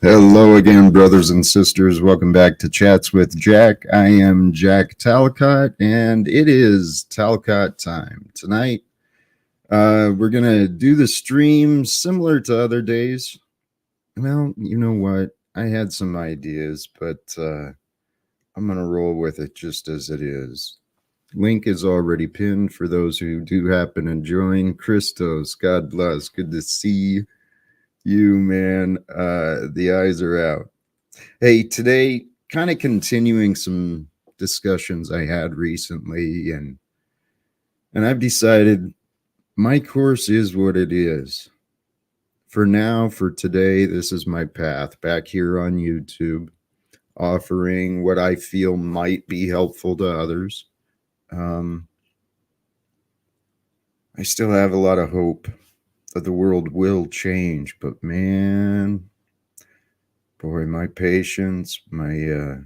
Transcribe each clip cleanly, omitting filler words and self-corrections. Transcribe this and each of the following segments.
Hello again, brothers and sisters. Welcome back to Chats with Jack. I am Jack Talcott, and it is Talcott time. Tonight, we're going to do the stream similar to other days. Well, you know what? I had some ideas, but I'm going to roll with it just as it is. Link is already pinned for those who do happen to join. Christos, God bless. Good to see you, man. The eyes are out. Hey, today, kind of continuing some discussions I had recently, and I've decided my course is what it is. For now, for today, this is my path back here on YouTube, offering what I feel might be helpful to others. I still have a lot of hope that the world will change, but man, boy, my patience, my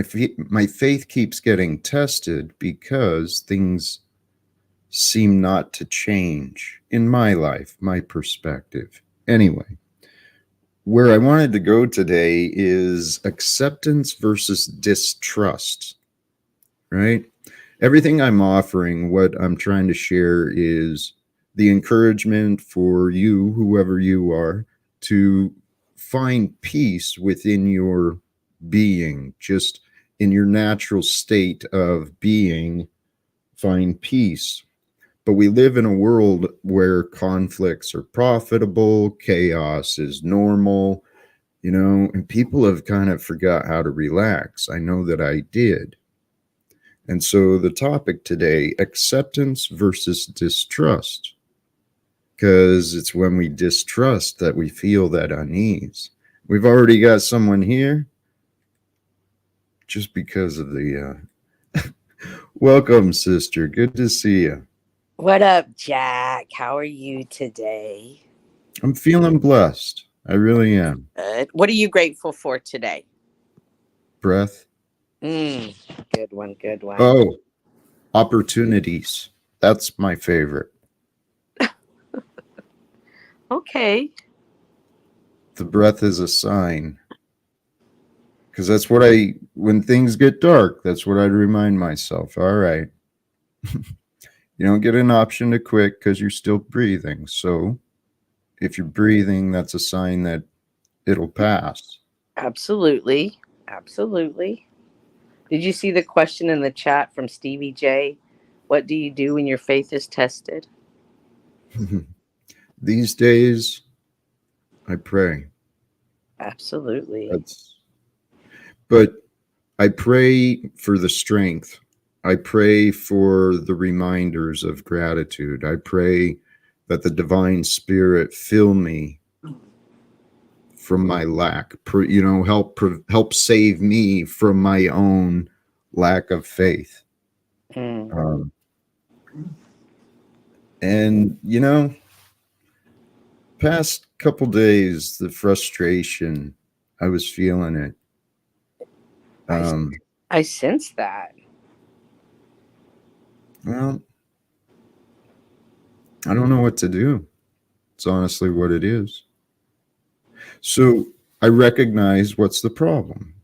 faith keeps getting tested because things seem not to change in my life, my perspective. Anyway, where I wanted to go today is acceptance versus distrust, right? Everything I'm offering, what I'm trying to share is the encouragement for you, whoever you are, to find peace within your being, just in your natural state of being, find peace. But we live in a world where conflicts are profitable, chaos is normal, and people have kind of forgot how to relax. I know that I did. And so the topic today, acceptance versus distrust, because it's when we distrust that we feel that unease. We've already got someone here just because of the welcome, sister. Good to see you. What up, Jack? How are you today? I'm feeling blessed. I really am. Good. What are you grateful for today? Breath. Good one, good one. Oh, opportunities. That's my favorite. Okay. The breath is a sign. Because that's what when things get dark, that's what I'd remind myself. All right. You don't get an option to quit because you're still breathing. So if you're breathing, that's a sign that it'll pass. Absolutely. Absolutely. Did you see the question in the chat from Stevie J? What do you do when your faith is tested? These days, I pray. Absolutely. But I pray for the strength. I pray for the reminders of gratitude. I pray that the divine spirit fill me from my lack, help save me from my own lack of faith. And past couple days, the frustration, I was feeling it. I sense that. Well, I don't know what to do. It's honestly what it is. So I recognize what's the problem.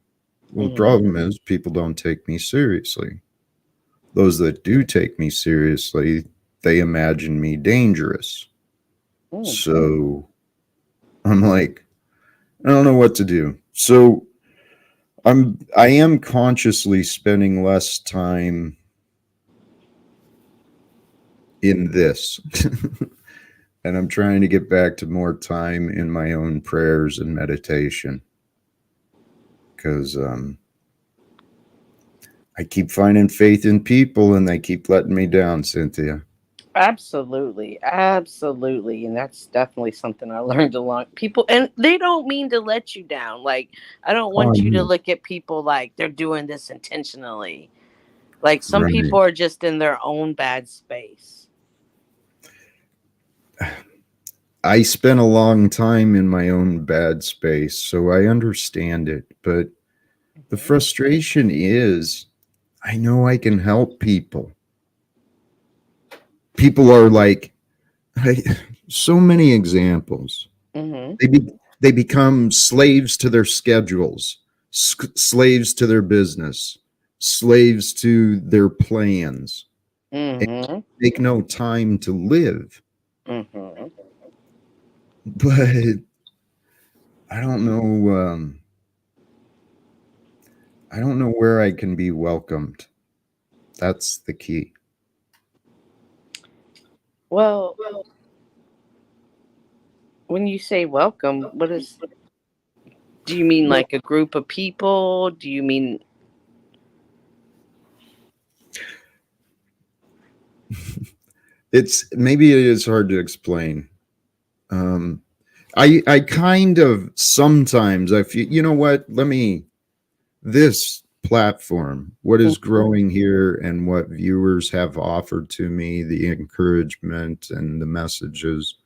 Well, the problem is people don't take me seriously. Those that do take me seriously, they imagine me dangerous. So I'm like, I don't know what to do. So I am consciously spending less time in this. And I'm trying to get back to more time in my own prayers and meditation. Because I keep finding faith in people and they keep letting me down, Cynthia. Absolutely. Absolutely. And that's definitely something I learned a lot. People, and they don't mean to let you down. Like, I don't want you to look at people like they're doing this intentionally. Like, some people are just in their own bad space. I spent a long time in my own bad space, so I understand it. But the frustration is, I know I can help people. People are like, so many examples. They become slaves to their schedules, slaves to their business, slaves to their plans, and Mm-hmm. take no time to live. Mm-hmm. But I don't know. I don't know where I can be welcomed. That's the key. Well, when you say welcome, do you mean Well, like a group of people? Do you mean maybe it is hard to explain. Um, I kind of sometimes I feel, you know what? This platform, what is growing here and what viewers have offered to me, the encouragement and the messages,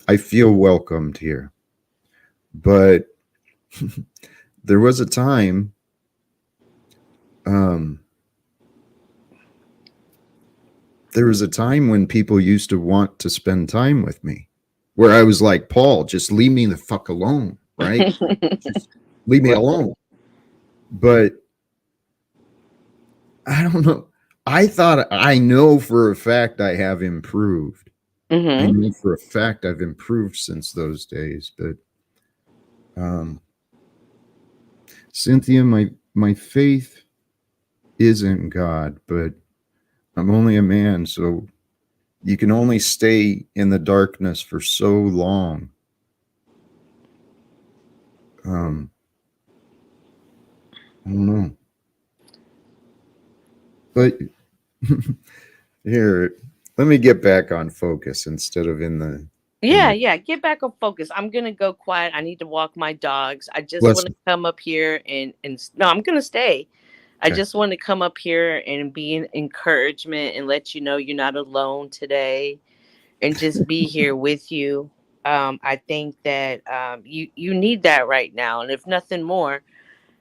I feel welcomed here. But there was a time, um, when people used to want to spend time with me, where I was like, Paul, just leave me the fuck alone, right? Just leave me right? alone. But I don't know. I thought I know for a fact I have improved. I Mm-hmm. know for a fact I've improved since those days. But um, Cynthia, my faith is in God, but I'm only a man, so you can only stay in the darkness for so long. Um, I don't know. But here, let me get back on focus instead of in Yeah, the yeah. Get back on focus. I'm gonna go quiet. I need to walk my dogs. I just let's want to come up here and no, I'm gonna stay. I okay. just want to come up here and be an encouragement and let you know you're not alone today, and just be here with you. I think that you need that right now, and if nothing more,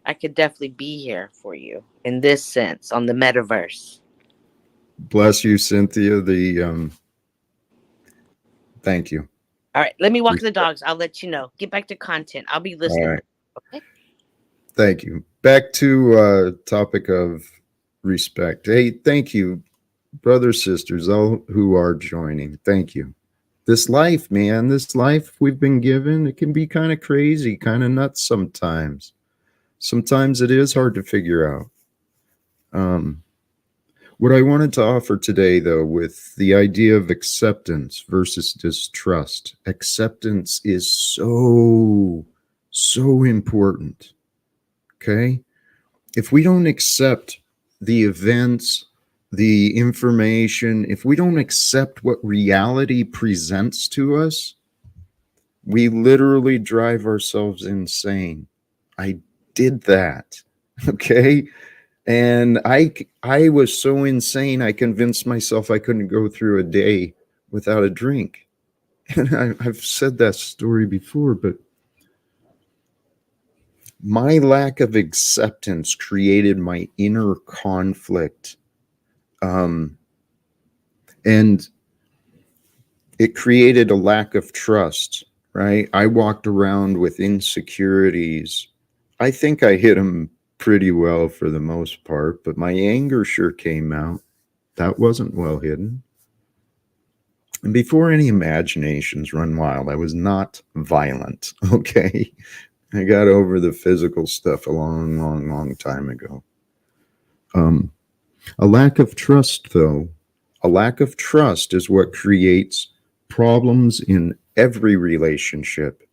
I could definitely be here for you in this sense on the metaverse. Bless you, Cynthia. Thank you. All right, let me walk the Respect. dogs. I'll let you know. Get back to content. I'll be All listening. right. Okay. Thank you. Back to topic of respect. Hey, thank you, brothers, sisters, all who are joining. Thank you. This life, man, this life we've been given, it can be kind of crazy, kind of nuts sometimes. Sometimes it is hard to figure out. Um, what I wanted to offer today, though, with the idea of acceptance versus distrust, acceptance is so important. Okay. If we don't accept the events, the information, if we don't accept what reality presents to us, we literally drive ourselves insane. I did that. Okay. And I was so insane, I convinced myself I couldn't go through a day without a drink. And I've said that story before, but my lack of acceptance created my inner conflict. Um, and it created a lack of trust, right? I walked around with insecurities. I think I hid them pretty well for the most part, but my anger sure came out. That wasn't well hidden. And before any imaginations run wild, I was not violent, okay? I got over the physical stuff a long time ago. Um, a lack of trust, though, a lack of trust is what creates problems in every relationship.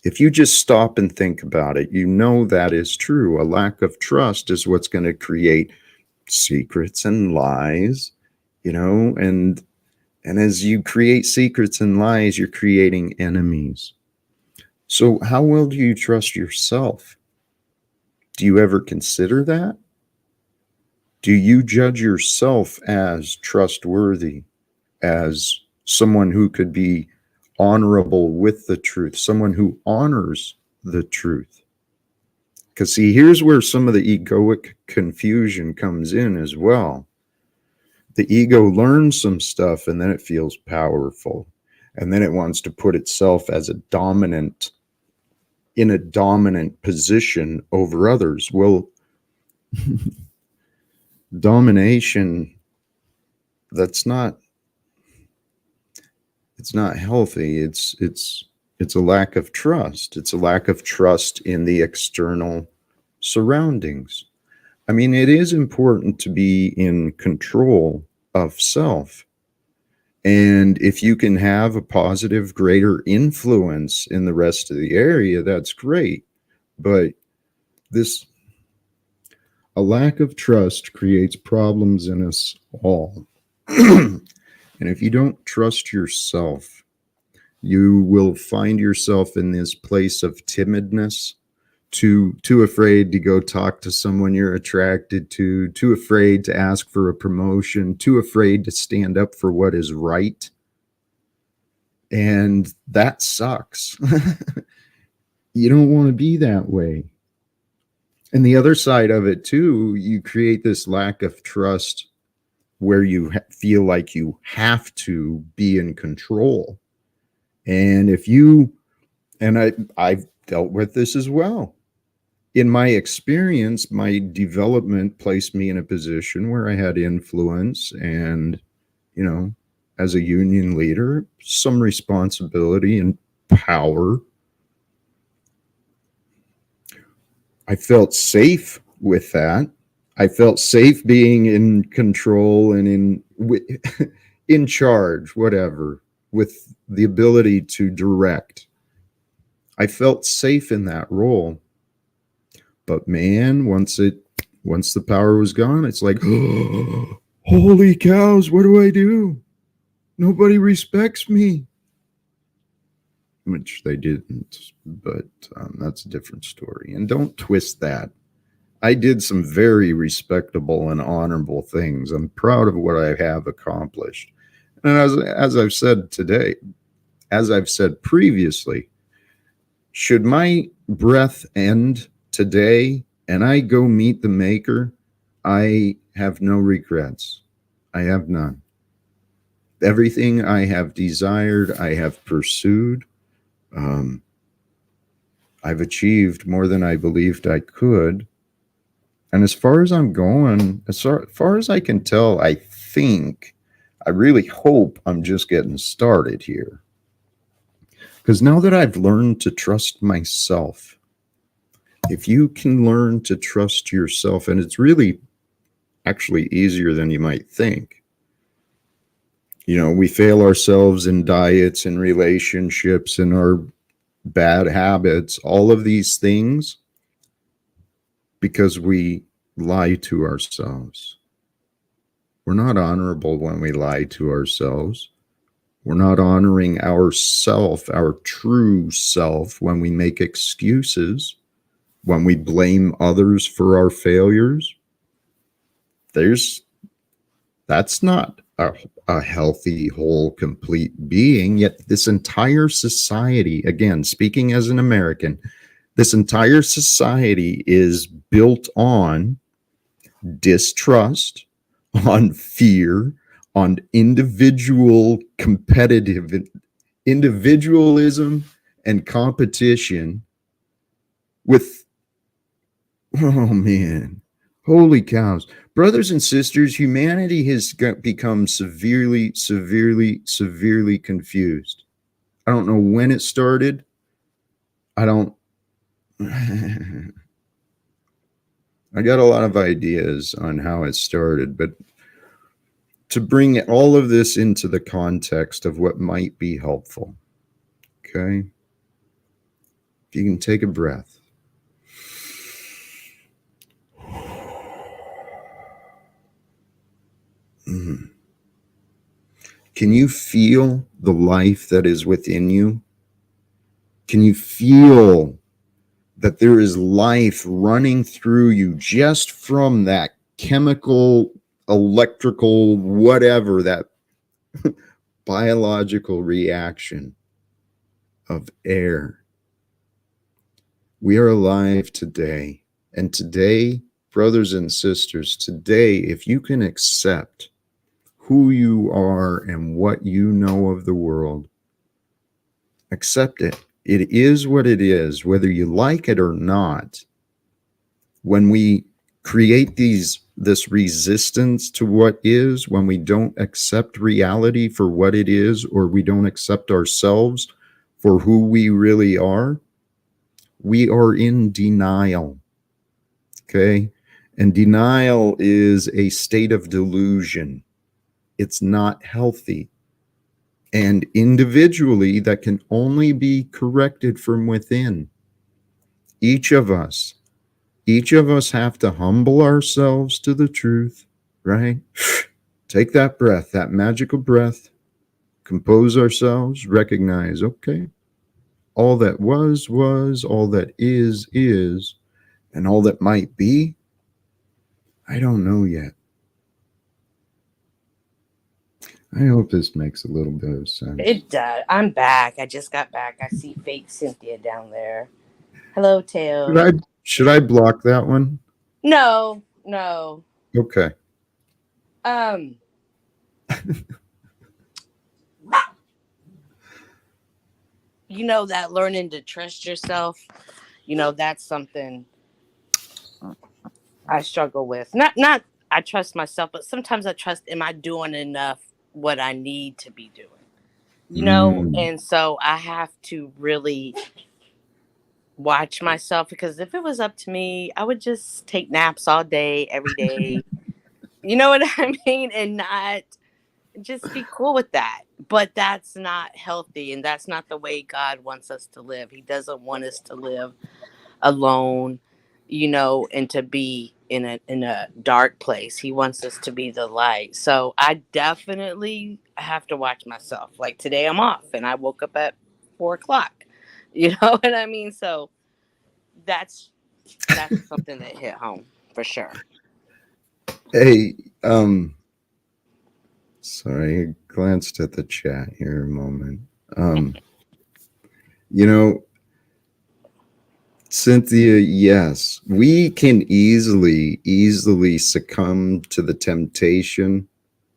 If you just stop and think about it, you know that is true. A lack of trust is what's going to create secrets and lies, and as you create secrets and lies, you're creating enemies. So how well do you trust yourself? Do you ever consider that? Do you judge yourself as trustworthy, as someone who could be honorable with the truth, someone who honors the truth? Because, see, here's where some of the egoic confusion comes in as well. The ego learns some stuff and then it feels powerful. And then it wants to put itself as in a dominant position over others. Well, domination, that's not, it's not healthy. It's a lack of trust. It's a lack of trust in the external surroundings. I mean, it is important to be in control of self. And if you can have a positive, greater influence in the rest of the area, that's great. But this, a lack of trust creates problems in us all. And if you don't trust yourself, you will find yourself in this place of timidness, too afraid to go talk to someone you're attracted to, too afraid to ask for a promotion, too afraid to stand up for what is right. And that sucks. You don't want to be that way. And the other side of it too, you create this lack of trust where you feel like you have to be in control. And if you, and I've dealt with this as well. In my experience, my development placed me in a position where I had influence and, you know, as a union leader, some responsibility and power. I felt safe with that. I felt safe being in control and in charge, whatever, with the ability to direct. I felt safe in that role. But man, once the power was gone, it's like, oh, holy cows, what do I do? Nobody respects me. Which they didn't, but that's a different story. And don't twist that. I did some very respectable and honorable things. I'm proud of what I have accomplished. And as I've said today, as I've said previously, should my breath end today and I go meet the Maker, I have no regrets. I have none. Everything I have desired, I have pursued. I've achieved more than I believed I could. And as far as I'm going, as far as I can tell, I really hope I'm just getting started here. Because now that I've learned to trust myself, if you can learn to trust yourself, and it's really actually easier than you might think. You know, we fail ourselves in diets and relationships and our bad habits, all of these things, because we lie to ourselves. We're not honorable when we lie to ourselves. We're not honoring ourself, our true self, when we make excuses, when we blame others for our failures. That's not a healthy, whole, complete being. Yet this entire society, again, speaking as an American, this entire society is built on distrust, on fear, on individualism and competition with, oh man, holy cows. Brothers and sisters, humanity has become severely, severely, severely confused. I don't know when it started. I got a lot of ideas on how it started, but to bring all of this into the context of what might be helpful, okay? If you can take a breath. Can you feel the life that is within you? Can you feel that there is life running through you just from that chemical, electrical, whatever, that biological reaction of air? We are alive today. And today, brothers and sisters, today, if you can accept who you are and what you know of the world, Accept it. It is what it is, whether you like it or not. When we create this resistance to what is, when we don't accept reality for what it is, or we don't accept ourselves for who we really are, we are in denial. Okay? And denial is a state of delusion. It's not healthy. And individually, that can only be corrected from within. Each of us, each of us have to humble ourselves to the truth, right? Take that breath, that magical breath, compose ourselves, recognize, okay, all that was, all that is, and all that might be, I don't know yet. I hope this makes a little bit of sense. It does. I'm back. I just got back. I see fake Cynthia down there. Hello, Teo. Should I block that one? No, no. Okay. Um, that learning to trust yourself, that's something I struggle with. Not I trust myself, but sometimes I trust, am I doing enough what I need to be doing? And so I have to really watch myself, because if it was up to me, I would just take naps all day, every day. You know what I mean? And not just be cool with that. But that's not healthy, and that's not the way God wants us to live. He doesn't want us to live alone, and to be in a dark place. He wants us to be the light. So I definitely have to watch myself. Like today I'm off and I woke up at 4 o'clock. You know what I mean? So that's something that hit home for sure. Hey, sorry, I glanced at the chat here a moment. You know, Cynthia, yes, we can easily succumb to the temptation,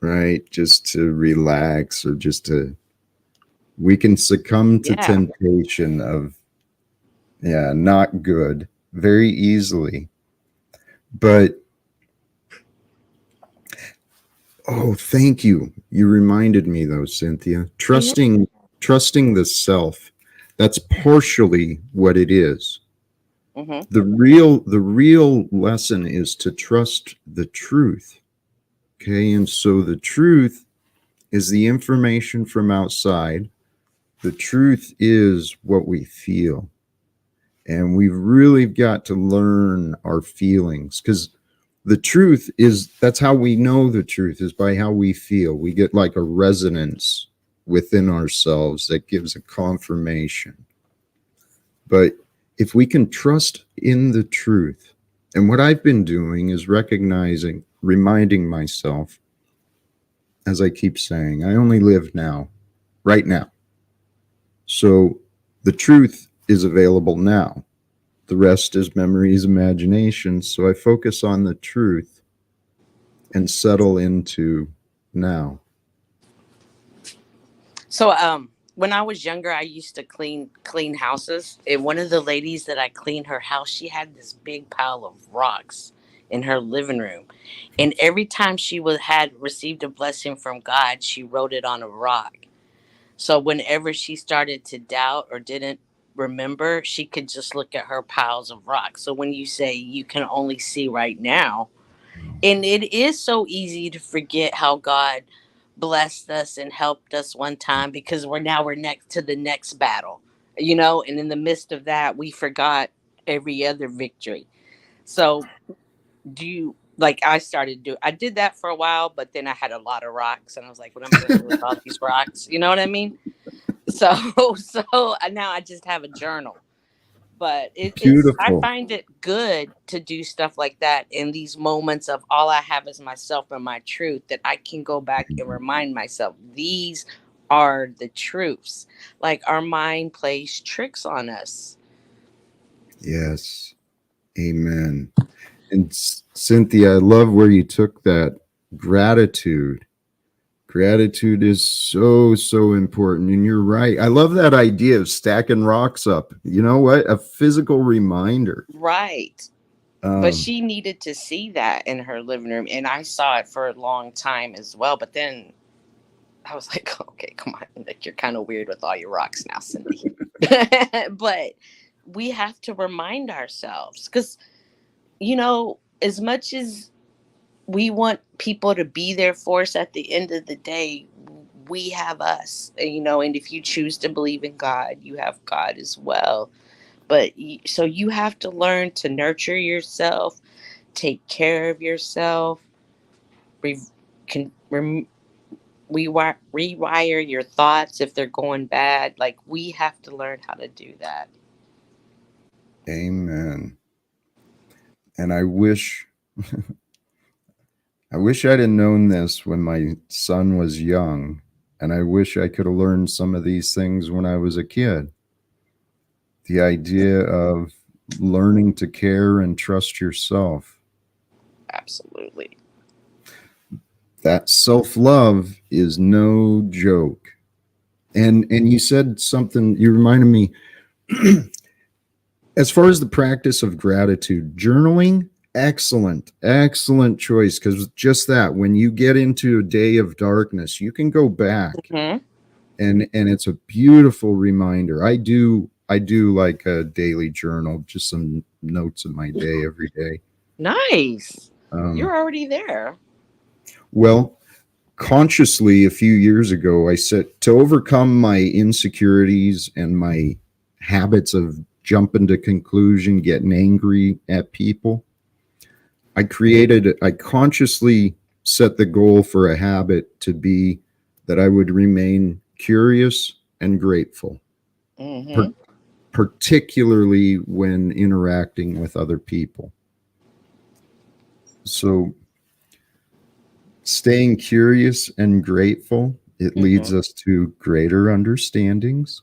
right? Just to relax, or we can succumb to temptation of, not good very easily. But, oh, thank you. You reminded me though, Cynthia. Trusting the self, that's partially what it is. Mm-hmm. The real lesson is to trust the truth. Okay, and so the truth is the information from outside. The truth is what we feel. And we've really got to learn our feelings, because the truth is, that's how we know the truth, is by how we feel. We get like a resonance within ourselves that gives a confirmation. But if we can trust in the truth, and what I've been doing is reminding myself, as I keep saying, I only live now, right now. So the truth is available now. The rest is memories, imagination. So I focus on the truth and settle into now. So when I was younger, I used to clean houses, and one of the ladies that I cleaned her house, she had this big pile of rocks in her living room, and every time she had received a blessing from God, she wrote it on a rock. So whenever she started to doubt or didn't remember, she could just look at her piles of rocks. So when you say you can only see right now, and it is so easy to forget how God blessed us and helped us one time, because we're next to the next battle, and in the midst of that, we forgot every other victory. So do you, like, I did that for a while, but then I had a lot of rocks and I was like, what am I going to do with all these rocks? You know what I mean? So, so now I just have a journal, but I Beautiful. find it good to do stuff like that in these moments of all I have is myself and my truth, that I can go back and remind myself these are the truths. Like, our mind plays tricks on us. Yes. Amen. And Cynthia, I love where you took that gratitude Gratitude is so, so important. And you're right. I love that idea of stacking rocks up. You know what? A physical reminder. Right. But Um, she needed to see that in her living room. And I saw it for a long time as well. But then I was like, okay, come on. Like, you're kind of weird with all your rocks now, Cindy. But we have to remind ourselves because, as much as we want people to be there for us, at the end of the day, we have us, and if you choose to believe in God, you have God as well. But so you have to learn to nurture yourself, take care of yourself, re- can rewire your thoughts if they're going bad. Like, we have to learn how to do that. Amen. And I wish I'd have known this when my son was young, and I wish I could have learned some of these things when I was a kid. The idea of learning to care and trust yourself. Absolutely. That self-love is no joke. And you said something, you reminded me, as far as the practice of gratitude, journaling, excellent choice, because just that, when you get into a day of darkness, you can go back, Hmm. and it's a beautiful reminder. I do like a daily journal, just some notes of my day every day. Nice. um, You're already there. well, consciously, a few years ago, I said, to overcome my insecurities and my habits of jumping to conclusion, getting angry at people, I consciously set the goal for a habit to be that I would remain curious and grateful, Hmm. per- particularly when interacting with other people. So, staying curious and grateful, it Hmm. leads us to greater understandings.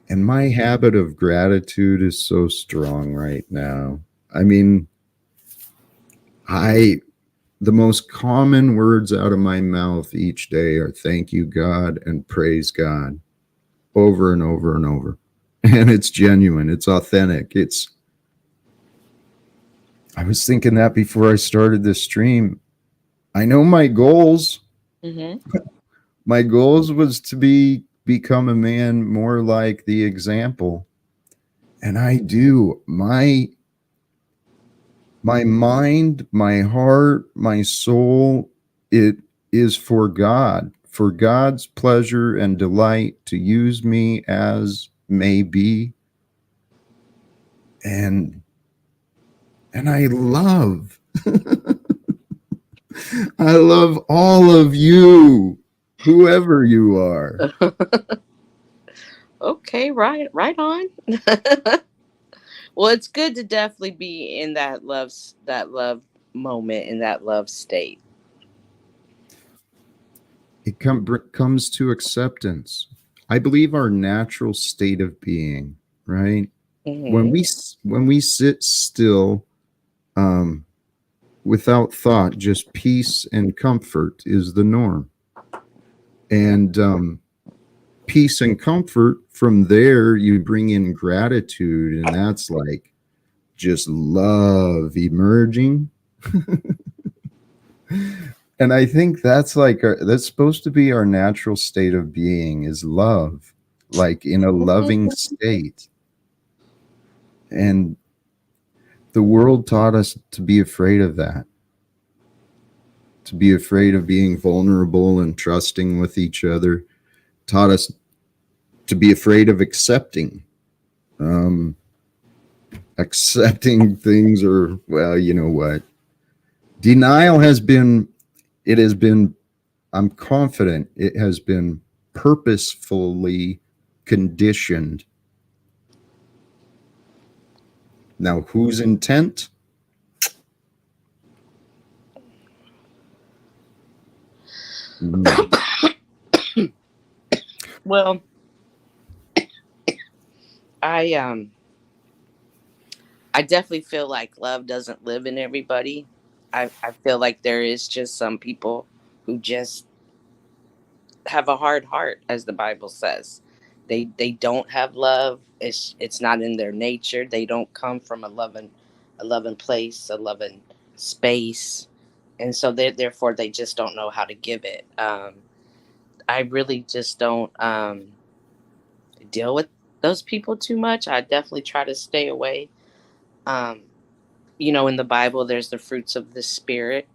And my habit of gratitude is so strong right now. I mean, I the most common words out of my mouth each day are thank you, God, and praise God, over and over and over. And it's genuine, it's authentic. I was thinking that before I started this stream. I know my goals. Hmm. My goals was to become a man more like the example. And I do. My mind, my heart, my soul, it is for God's pleasure and delight to use me as may be. And I love all of you, whoever you are. Okay, right on. Well, it's good to definitely be in that love moment, in that love state. Comes to acceptance. I believe our natural state of being, right? When Hmm. we sit still, um, without thought, just peace and comfort is the norm. And peace and comfort, from there, you bring in gratitude, and that's like just love emerging. And I think that's supposed to be our natural state of being, is love, like in a loving state. And the world taught us to be afraid of that, to be afraid of being vulnerable and trusting with each other, taught us to be afraid of um, accepting things, or, well, you know what? Denial has been, it has been, I'm confident it has been purposefully conditioned. Now, whose intent? Mm, Well, I I definitely feel like love doesn't live in everybody. I feel like there is just some people who just have a hard heart, as the Bible says. They don't have love. It's not in their nature. They don't come from a loving place, a loving space, and so therefore they just don't know how to give it. I really just don't deal with those people too much. I definitely try to stay away. Um, in the Bible, there's the fruits of the spirit,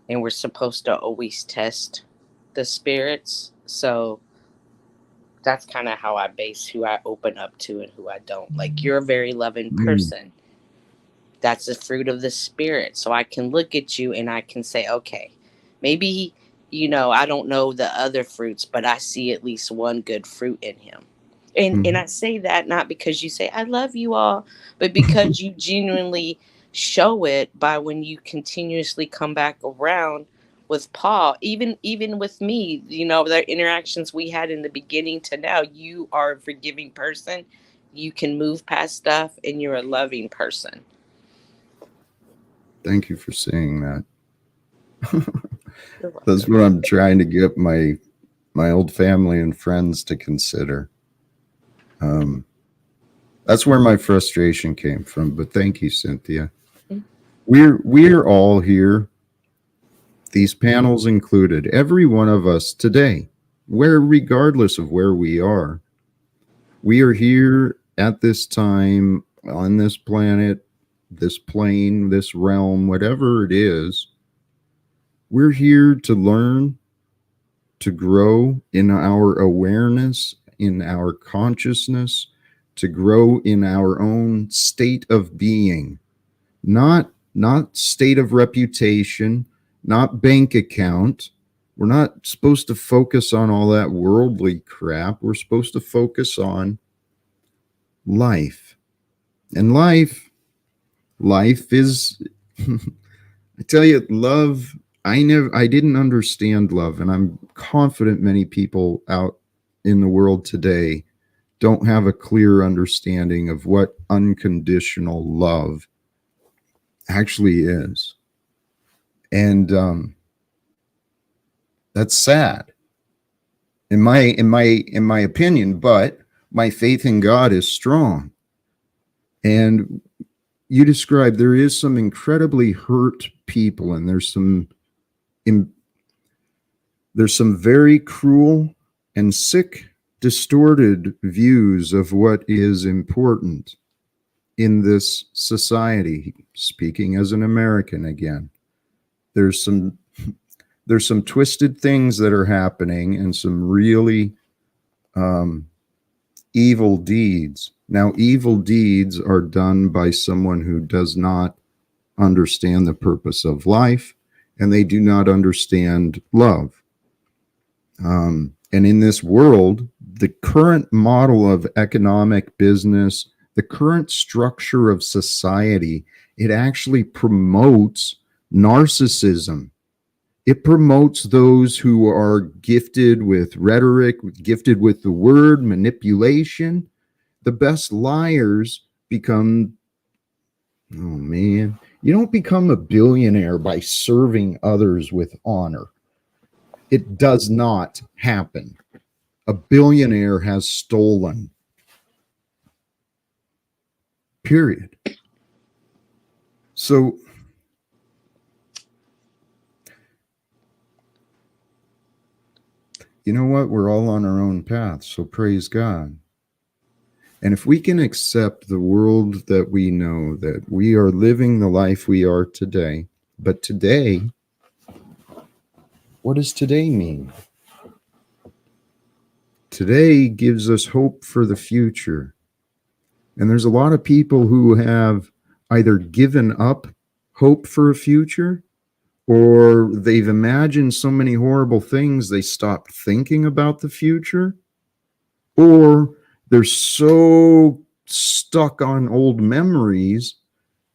and we're supposed to always test the spirits. So that's kind of how I base who I open up to and who I don't. Like, you're a very loving Mm. person. That's the fruit of the spirit. So I can look at you and I can say, okay, maybe, I don't know the other fruits, but I see at least one good fruit in him. And Mhm. I say that not because you say, I love you all, but because you genuinely show it by when you continuously come back around with Paul, even with me, the interactions we had in the beginning to now, you are a forgiving person. You can move past stuff and you're a loving person. Thank you for saying that. You're That's welcome. what I'm trying to get my old family and friends to consider. Um, that's where my frustration came from. But thank you, Cynthia. We're all here, these panels included, every one of us today, where regardless of where we are here at this time on this planet, this plane, this realm, whatever it is. We're here to learn, to grow in our awareness, in our consciousness, to grow in our own state of being, not state of reputation, not bank account. We're not supposed to focus on all that worldly crap. We're supposed to focus on life. And life is I tell you, love, I didn't understand love, and I'm confident many people out in the world today don't have a clear understanding of what unconditional love actually is. And that's sad in my opinion, but my faith in God is strong. And you described there is some incredibly hurt people, and there's some very cruel and sick, distorted views of what is important in this society. Speaking as an American again, there's some there's some twisted things that are happening and some really um, evil deeds. Now, evil deeds are done by someone who does not understand the purpose of life, and they do not understand love. And in this world, the current model of economic business, the current structure of society, it actually promotes narcissism. It promotes those who are gifted with rhetoric, gifted with the word, manipulation. The best liars become, oh man, you don't become a billionaire by serving others with honor. It does not happen. A billionaire has stolen. Period. So, you know what? We're all on our own path. So, praise God. And if we can accept the world that we know, that we are living the life we are today, but today, what does today mean? Today gives us hope for the future. And there's a lot of people who have either given up hope for a future, or they've imagined so many horrible things they stopped thinking about the future, or they're so stuck on old memories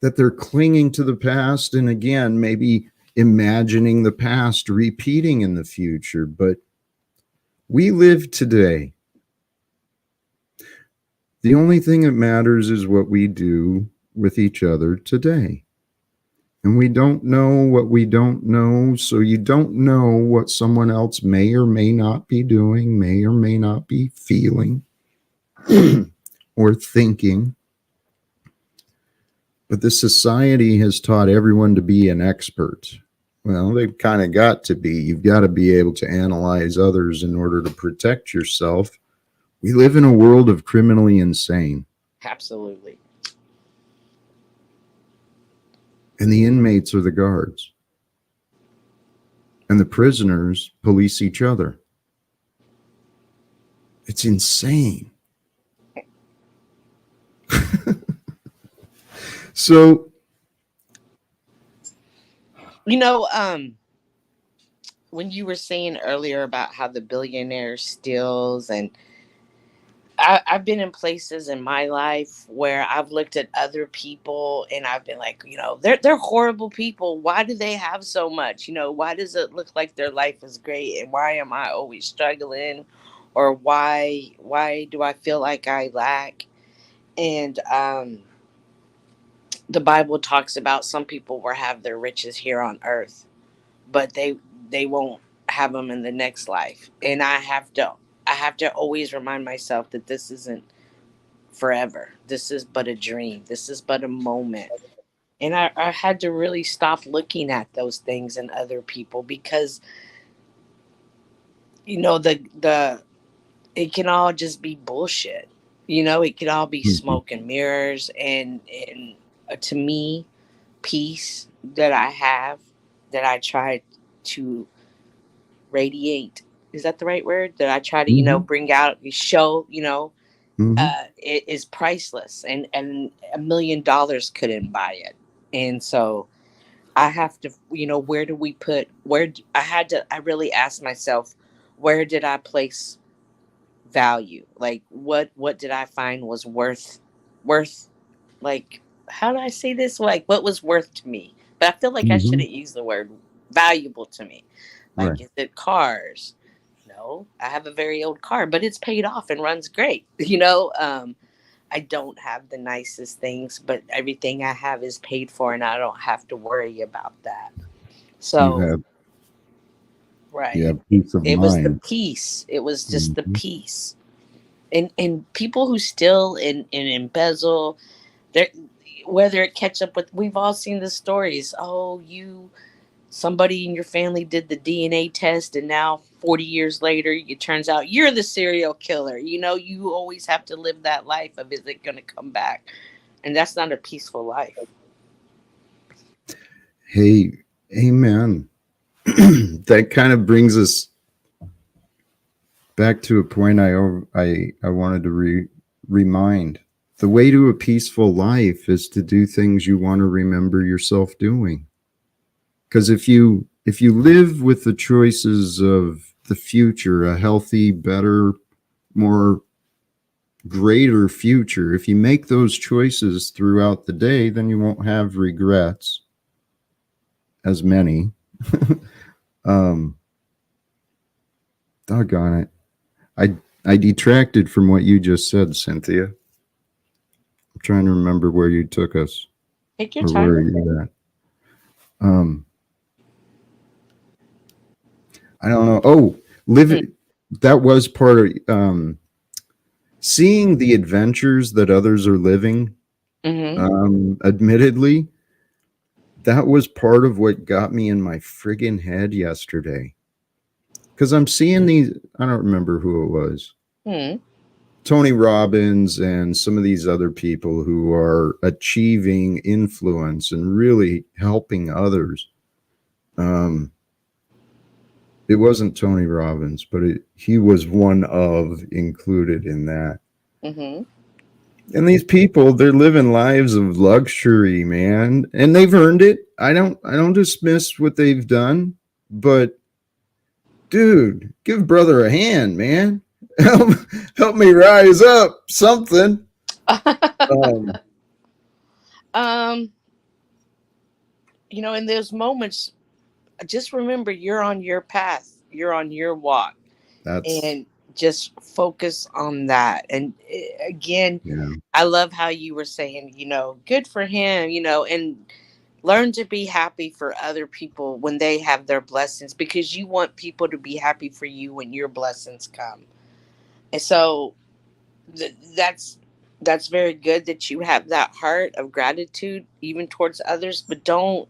that they're clinging to the past and again maybe imagining the past repeating in the future. But we live today. The only thing that matters is what we do with each other today. And we don't know what we don't know. So you don't know what someone else may or may not be doing, may or may not be feeling or thinking. But this society has taught everyone to be an expert. Well, they've kind of got to be. You've got to be able to analyze others in order to protect yourself. We live in a world of criminally insane, Absolutely. and the inmates are the guards, and the prisoners police each other. It's insane. So, You know, when you were saying earlier about how the billionaire steals, and I've been in places in my life where I've looked at other people and I've been like, they're horrible people. Why do they have so much? Why does it look like their life is great, and why am I always struggling, or why do I feel like I lack? And the Bible talks about some people will have their riches here on earth, but they won't have them in the next life. And I have to always remind myself that this isn't forever. This is but a dream. This is but a moment. And I had to really stop looking at those things in other people, because the it can all just be bullshit. It could all be mhm, smoke and mirrors. And to me, peace that I have, that I try to radiate, is that the right word, that I try to mhm, bring out, show, mhm, it is priceless, and $1 million couldn't buy it. And so I have to, where do we put, I really asked myself, where did I place value? Like, what did I find was worth, like, how do I say this, like, what was worth to me? But I feel like I mhm. shouldn't use the word valuable to me. Like, Right. is it cars? No, I have a very old car, but it's paid off and runs great. I don't have the nicest things, but everything I have is paid for, and I don't have to worry about that. You So, have you right. have peace of It was the mind. peace. It was just the Mhm. peace. And people who steal and embezzle, they're, whether it catch up with, we've all seen the stories. Oh, somebody in your family did the DNA test, and now 40 years later it turns out you're the serial killer. You always have to live that life of, is it going to come back? And that's not a peaceful life. Hey, amen. That kind of brings us back to a point I wanted to remind. The way to a peaceful life is to do things you want to remember yourself doing. Because if you live with the choices of the future, a healthy, better, more greater future, if you make those choices throughout the day, then you won't have regrets as many. um, Doggone it. I detracted from what you just said, Cynthia. I'm trying to remember where you took us Take your or time. where you're at. Um, I don't know. Oh, live. That was part of seeing the adventures that others are living. Mm-hmm. Admittedly, that was part of what got me in my friggin' head yesterday. Because I'm seeing these. I don't remember who it was. Mm-hmm. Tony Robbins and some of these other people who are achieving influence and really helping others. Um, it wasn't Tony Robbins, but he was one of included in that. Mm-hmm. And these people, they're living lives of luxury, man, and they've earned it. I don't dismiss what they've done, but dude, give brother a hand, man. Help, help me rise up, something. Um, um, in those moments, just remember you're on your path, you're on your walk, that's and just focus on that. And again, yeah. I love how you were saying, good for him, and Learn to be happy for other people when they have their blessings, because you want people to be happy for you when your blessings come. And so that's very good that you have that heart of gratitude even towards others, but don't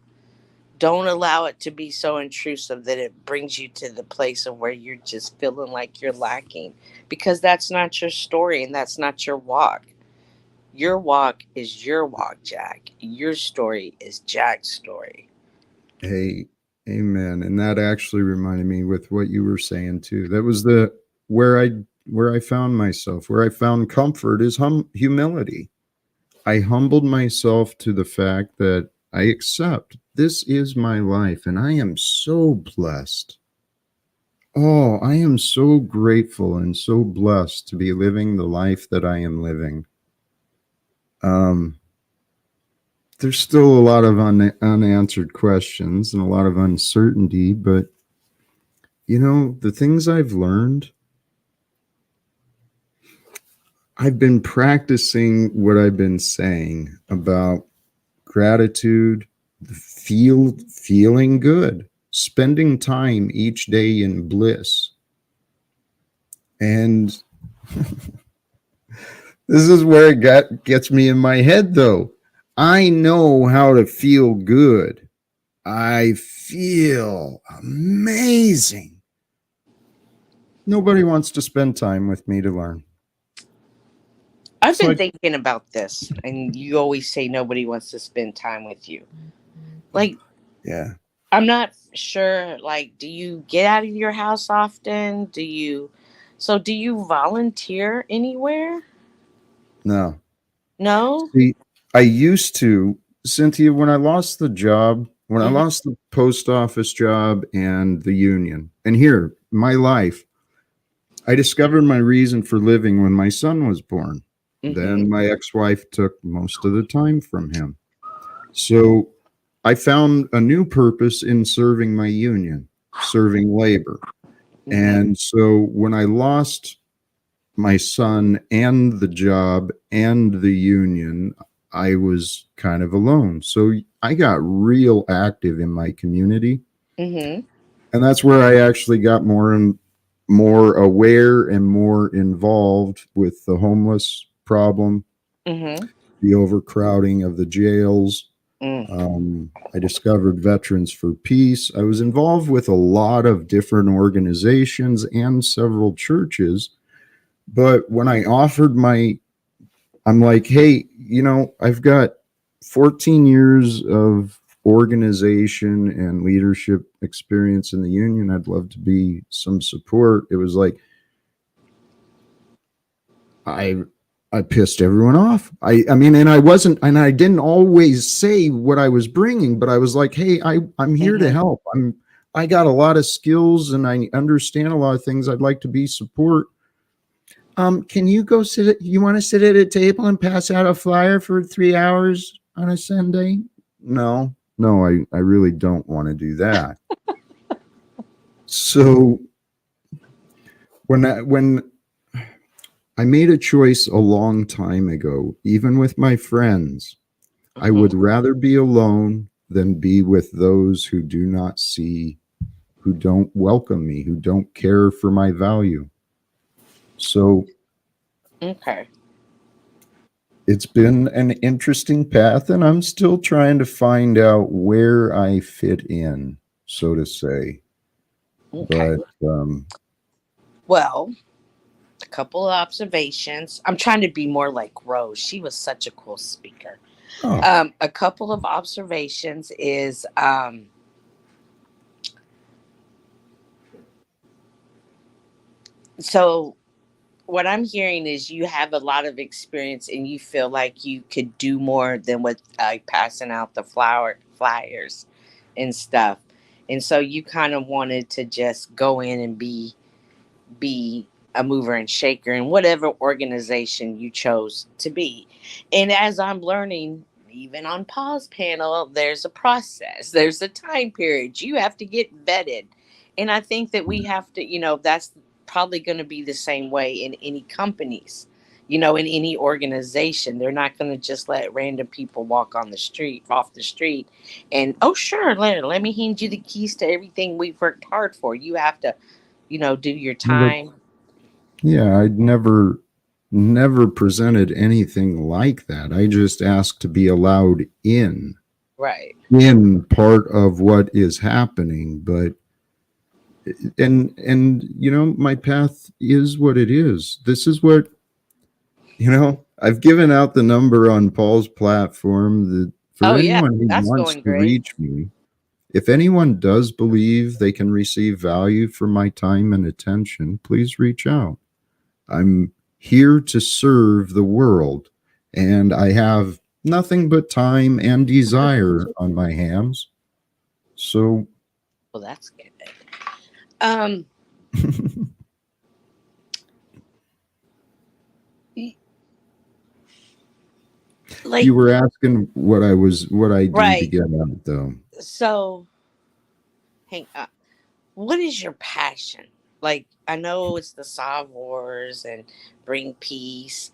allow it to be so intrusive that it brings you to the place of where you're just feeling like you're lacking, because that's not your story and that's not your walk. Your walk is your walk, Jack. Your story is Jack's story. Hey, amen. And that actually reminded me with what you were saying too. That was the where I where I found myself, where I found comfort is humility. I humbled myself to the fact that I accept this is my life and I am so blessed. Oh, I am so grateful and so blessed to be living the life that I am living. Um, there's still a lot of unanswered questions and a lot of uncertainty, but the things I've learned, I've been practicing what I've been saying about gratitude, feeling good, spending time each day in bliss. And this is where gets me in my head, though. I know how to feel good. I feel amazing. Nobody wants to spend time with me to learn. I've It's been like, thinking about this, and you always say nobody wants to spend time with you. Like, yeah, I'm not sure. Like, do you get out of your house often? Do you volunteer anywhere? no. No? See, I used to, Cynthia, when I lost the job, when I Mm lost the post office job and the union, and here, my life, I discovered my reason for living when my son was born. hmm. Mm hmm. Then my ex wife took most of the time from him. So I found a new purpose in serving my union, serving labor. Mm hmm. And so when I lost my son and the job and the union, I was kind of alone. So I got real active in my community. Mm hmm. And that's where I actually got more aware and more involved with the homeless problem, Mm hmm. the overcrowding of the jails. Mm I discovered Veterans for Peace. I was involved with a lot of different organizations and several churches. But when I offered I'm like, hey, I've got 14 years of organization and leadership experience in the union. I'd love to be some support. It was like, I I pissed everyone off. I mean, and I didn't always say what I was bringing, but I was like, hey, I'm here to hmm. help. I got a lot of skills and I understand a lot of things. I'd like to be support. Can you go you want to sit at a table and pass out a flyer for 3 hours on a Sunday? No, no, I really don't want to do that. So when I made a choice a long time ago, even with my friends, I Hmm. would rather be alone than be with those who do not see, who don't welcome me, who don't care for my value. So Okay. it's been an interesting path, and I'm still trying to find out where I fit in, so to say. Okay. But Well, a couple of observations. I'm trying to be more like Rose. She was such a cool speaker. oh, A couple of observations is so what I'm hearing is you have a lot of experience and you feel like you could do more than what passing out the flyers and stuff. And so you kind of wanted to just go in and be a mover and shaker in whatever organization you chose to be. And as I'm learning, even on pause panel, there's a process, there's a time period. You have to get vetted. And I think that we have to, that's probably going to be the same way in any companies. in any organization. They're not going to just let random people walk on the street, off the street, and, oh, sure, let me hand you the keys to everything we've worked hard for. You have to, do your But time. yeah, I'd never presented anything like that. I just asked to be allowed Right. in part of what is happening. But my path is what it is. This is what, I've given out the number on Paul's platform that for Oh, yeah, anyone who that's wants going to great. reach me, if anyone does believe they can receive value from my time and attention, please reach out. I'm here to serve the world, and I have nothing but time and desire on my hands. So, Well, that's good. Um, y- you like, were asking what I do to right. get out, though. So, hang on. What is your passion? Like, I know it's the Saw Wars and bring peace,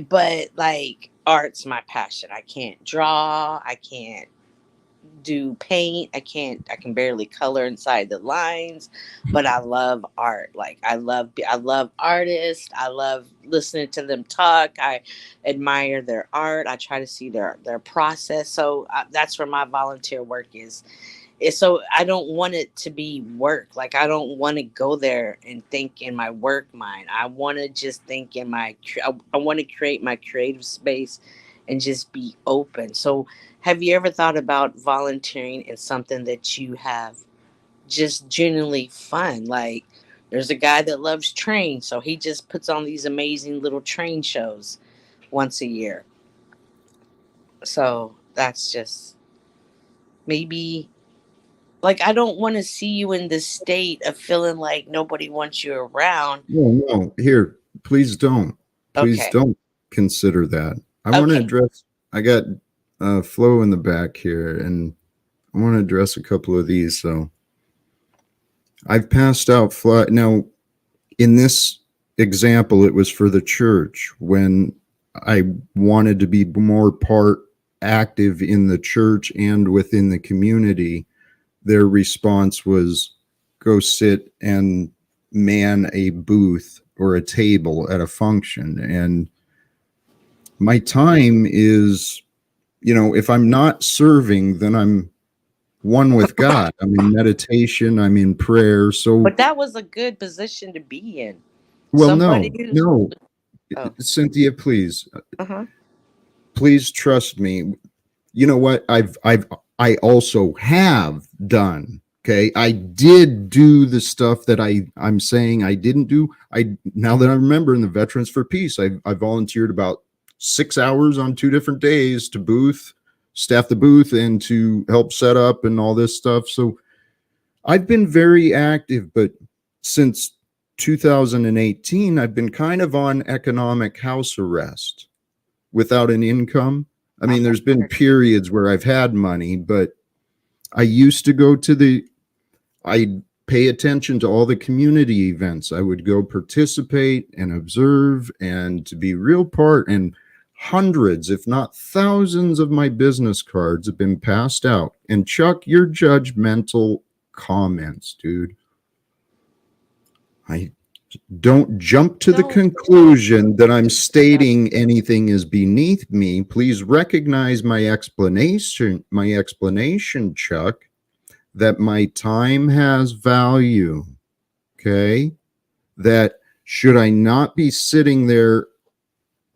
but like, art's my passion. I can't draw. I can't do paint. I can barely color inside the lines, but I love art. Like, I love artists. I love listening to them talk. I admire their art. I try to see their process. So that's where my volunteer work is. So I don't want it to be work. Like, I don't want to go there and think in my work mind. I want to just think in I want to create my creative space and just be open. So have you ever thought about volunteering in something that you have just genuinely fun? Like, there's a guy that loves trains, so he just puts on these amazing little train shows once a year. So that's just maybe, like, I don't want to see you in this state of feeling like nobody wants you around. No, here, please don't. Please Okay. don't consider that. I want to Okay. address, I got Flo in the back here, and I want to address a couple of these. So I've passed out fly. Now, in this example, it was for the church when I wanted to be more part active in the church and within the community. Their response was go sit and man a booth or a table at a function. And my time is, if I'm not serving, then I'm one with God. I'm in meditation, I'm in prayer. So, But that was a good position to be in. well, Somebody no, who's, no, oh, Cynthia, please, uh-huh. please trust me. You know what? I also have done. Okay, I did do the stuff that I'm saying I didn't do. Now that I remember, in the Veterans for Peace, I volunteered about 6 hours on 2 different days to staff the booth, and to help set up and all this stuff. So I've been very active, but since 2018, I've been kind of on economic house arrest without an income. I mean, there's been periods where I've had money, but I used to go I'd pay attention to all the community events. I would go participate and observe and to be real part. And hundreds, if not thousands, of my business cards have been passed out. And Chuck, your judgmental comments, dude. I don't jump to the No, conclusion that I'm stating anything is beneath me. Please recognize my explanation, Chuck, that my time has value. Okay? That should I not be sitting there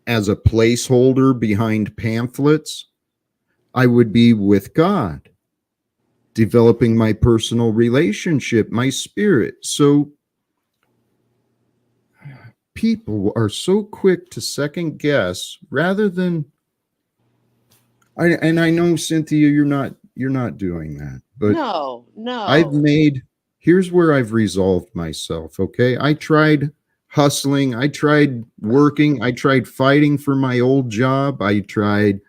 as a placeholder behind pamphlets, I would be with God, developing my personal relationship, my spirit. So people are so quick to second guess rather than and I know, Cynthia, you're not doing that, but no, I've no. made here's where I've resolved myself. Okay, I tried hustling, I tried working, I tried fighting for my old job, I tried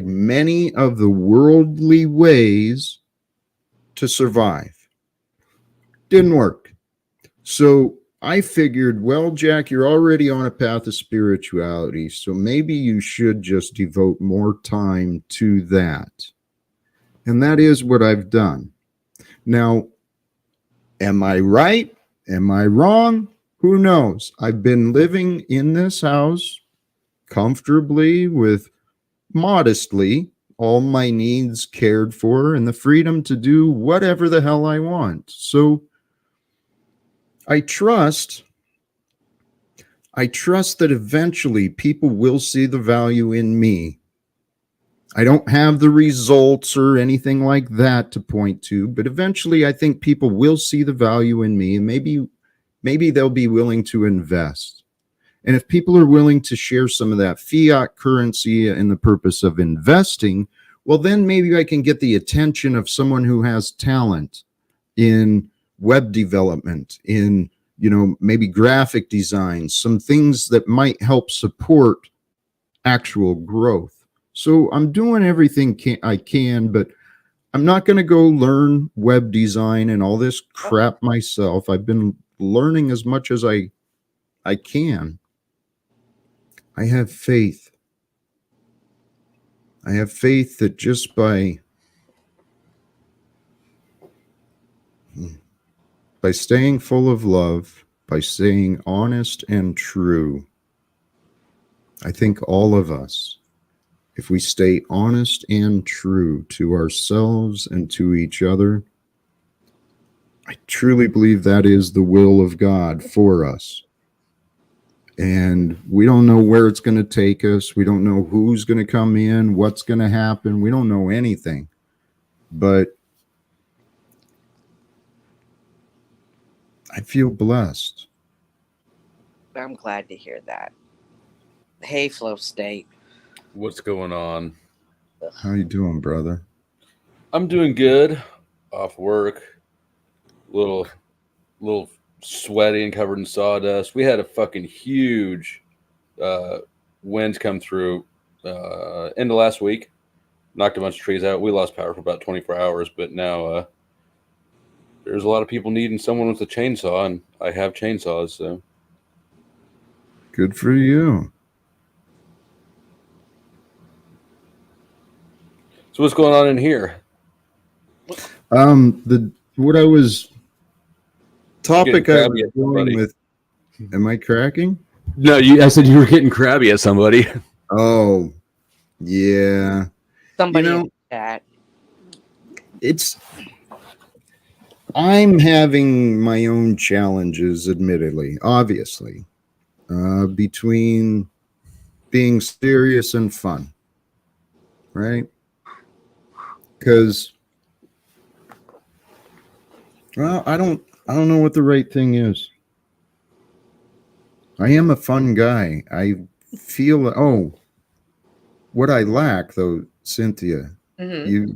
many of the worldly ways to survive. Didn't work. So I figured, well, Jack, you're already on a path of spirituality, so maybe you should just devote more time to that. And that is what I've done. Now, am I right? Am I wrong? Who knows? I've been living in this house comfortably with modestly all my needs cared for and the freedom to do whatever the hell I want. So I trust that eventually people will see the value in me. I don't have the results or anything like that to point to, but eventually I think people will see the value in me, and maybe they'll be willing to invest. And if people are willing to share some of that fiat currency in the purpose of investing, well, then maybe I can get the attention of someone who has talent in web development, in, maybe graphic design, some things that might help support actual growth. So I'm doing everything I can, but I'm not going to go learn web design and all this crap myself. I've been learning as much as I can. I have faith. I have faith that just by staying full of love, by staying honest and true, I think all of us, if we stay honest and true to ourselves and to each other, I truly believe that is the will of God for us. And we don't know where it's going to take us. We don't know who's going to come in, what's going to happen. We don't know anything. But I feel blessed. I'm glad to hear that. Hey, Flow State. What's going on? How you doing, brother? I'm doing good. Off work. Little sweaty and covered in sawdust. We had a fucking huge wind come through end of last week. Knocked a bunch of trees out. We lost power for about 24 hours, but now there's a lot of people needing someone with a chainsaw, and I have chainsaws, so. Good for you. So what's going on in here? What I was topic I was going with. Am I cracking? No, I said you were getting crabby at somebody. Oh, yeah. Somebody in the chat. I'm having my own challenges, admittedly, obviously, between being serious and fun, right? Because, well, I don't know what the right thing is. I am a fun guy. I feel, what I lack though, Cynthia, Mm-hmm.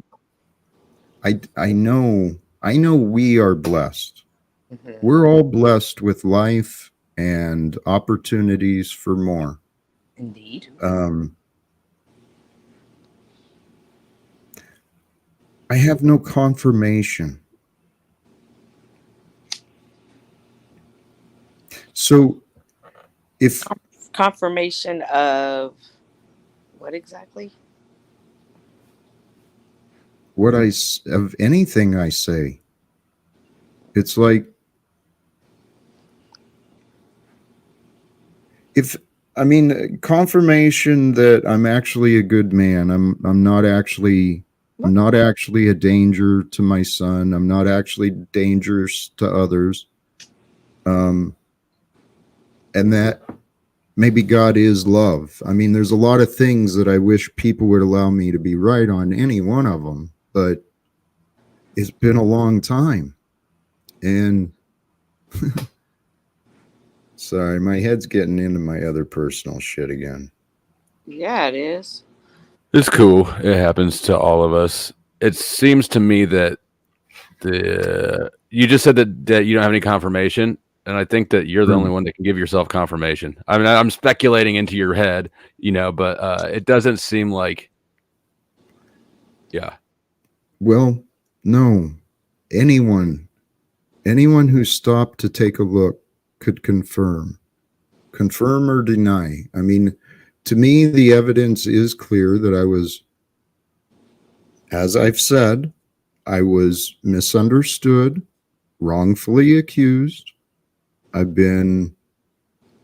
I know we are blessed. Mm-hmm. We're all blessed with life and opportunities for more. Indeed. I have no confirmation. So if confirmation of what exactly? Of anything I say, it's like, confirmation that I'm actually a good man. I'm not actually a danger to my son. I'm not actually dangerous to others. And that maybe God is love. There's a lot of things that I wish people would allow me to be right on, any one of them, but it's been a long time. And sorry, my head's getting into my other personal shit again. Yeah, it is. It's cool. It happens to all of us. It seems to me that you just said that you don't have any confirmation, and I think that you're the only one that can give yourself confirmation. I'm speculating into your head, but it doesn't seem like, yeah. Well, no. Anyone who stopped to take a look could confirm or deny. I mean, to me, the evidence is clear that I was, as I've said, I was misunderstood, wrongfully accused. I've been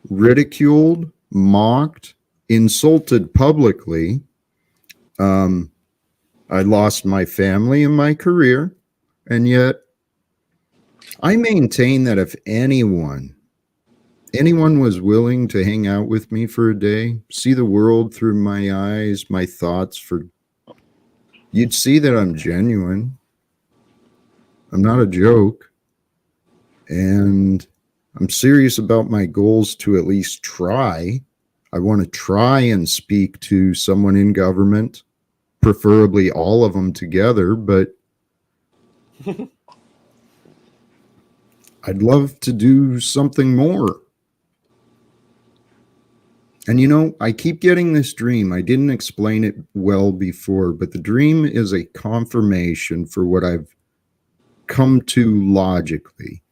ridiculed, mocked, insulted publicly. I lost my family and my career, and yet I maintain that if anyone was willing to hang out with me for a day, see the world through my eyes, my thoughts, you'd see that I'm genuine. I'm not a joke. And I'm serious about my goals to at least try. I want to try and speak to someone in government, preferably all of them together, but I'd love to do something more. And I keep getting this dream. I didn't explain it well before, but the dream is a confirmation for what I've come to logically.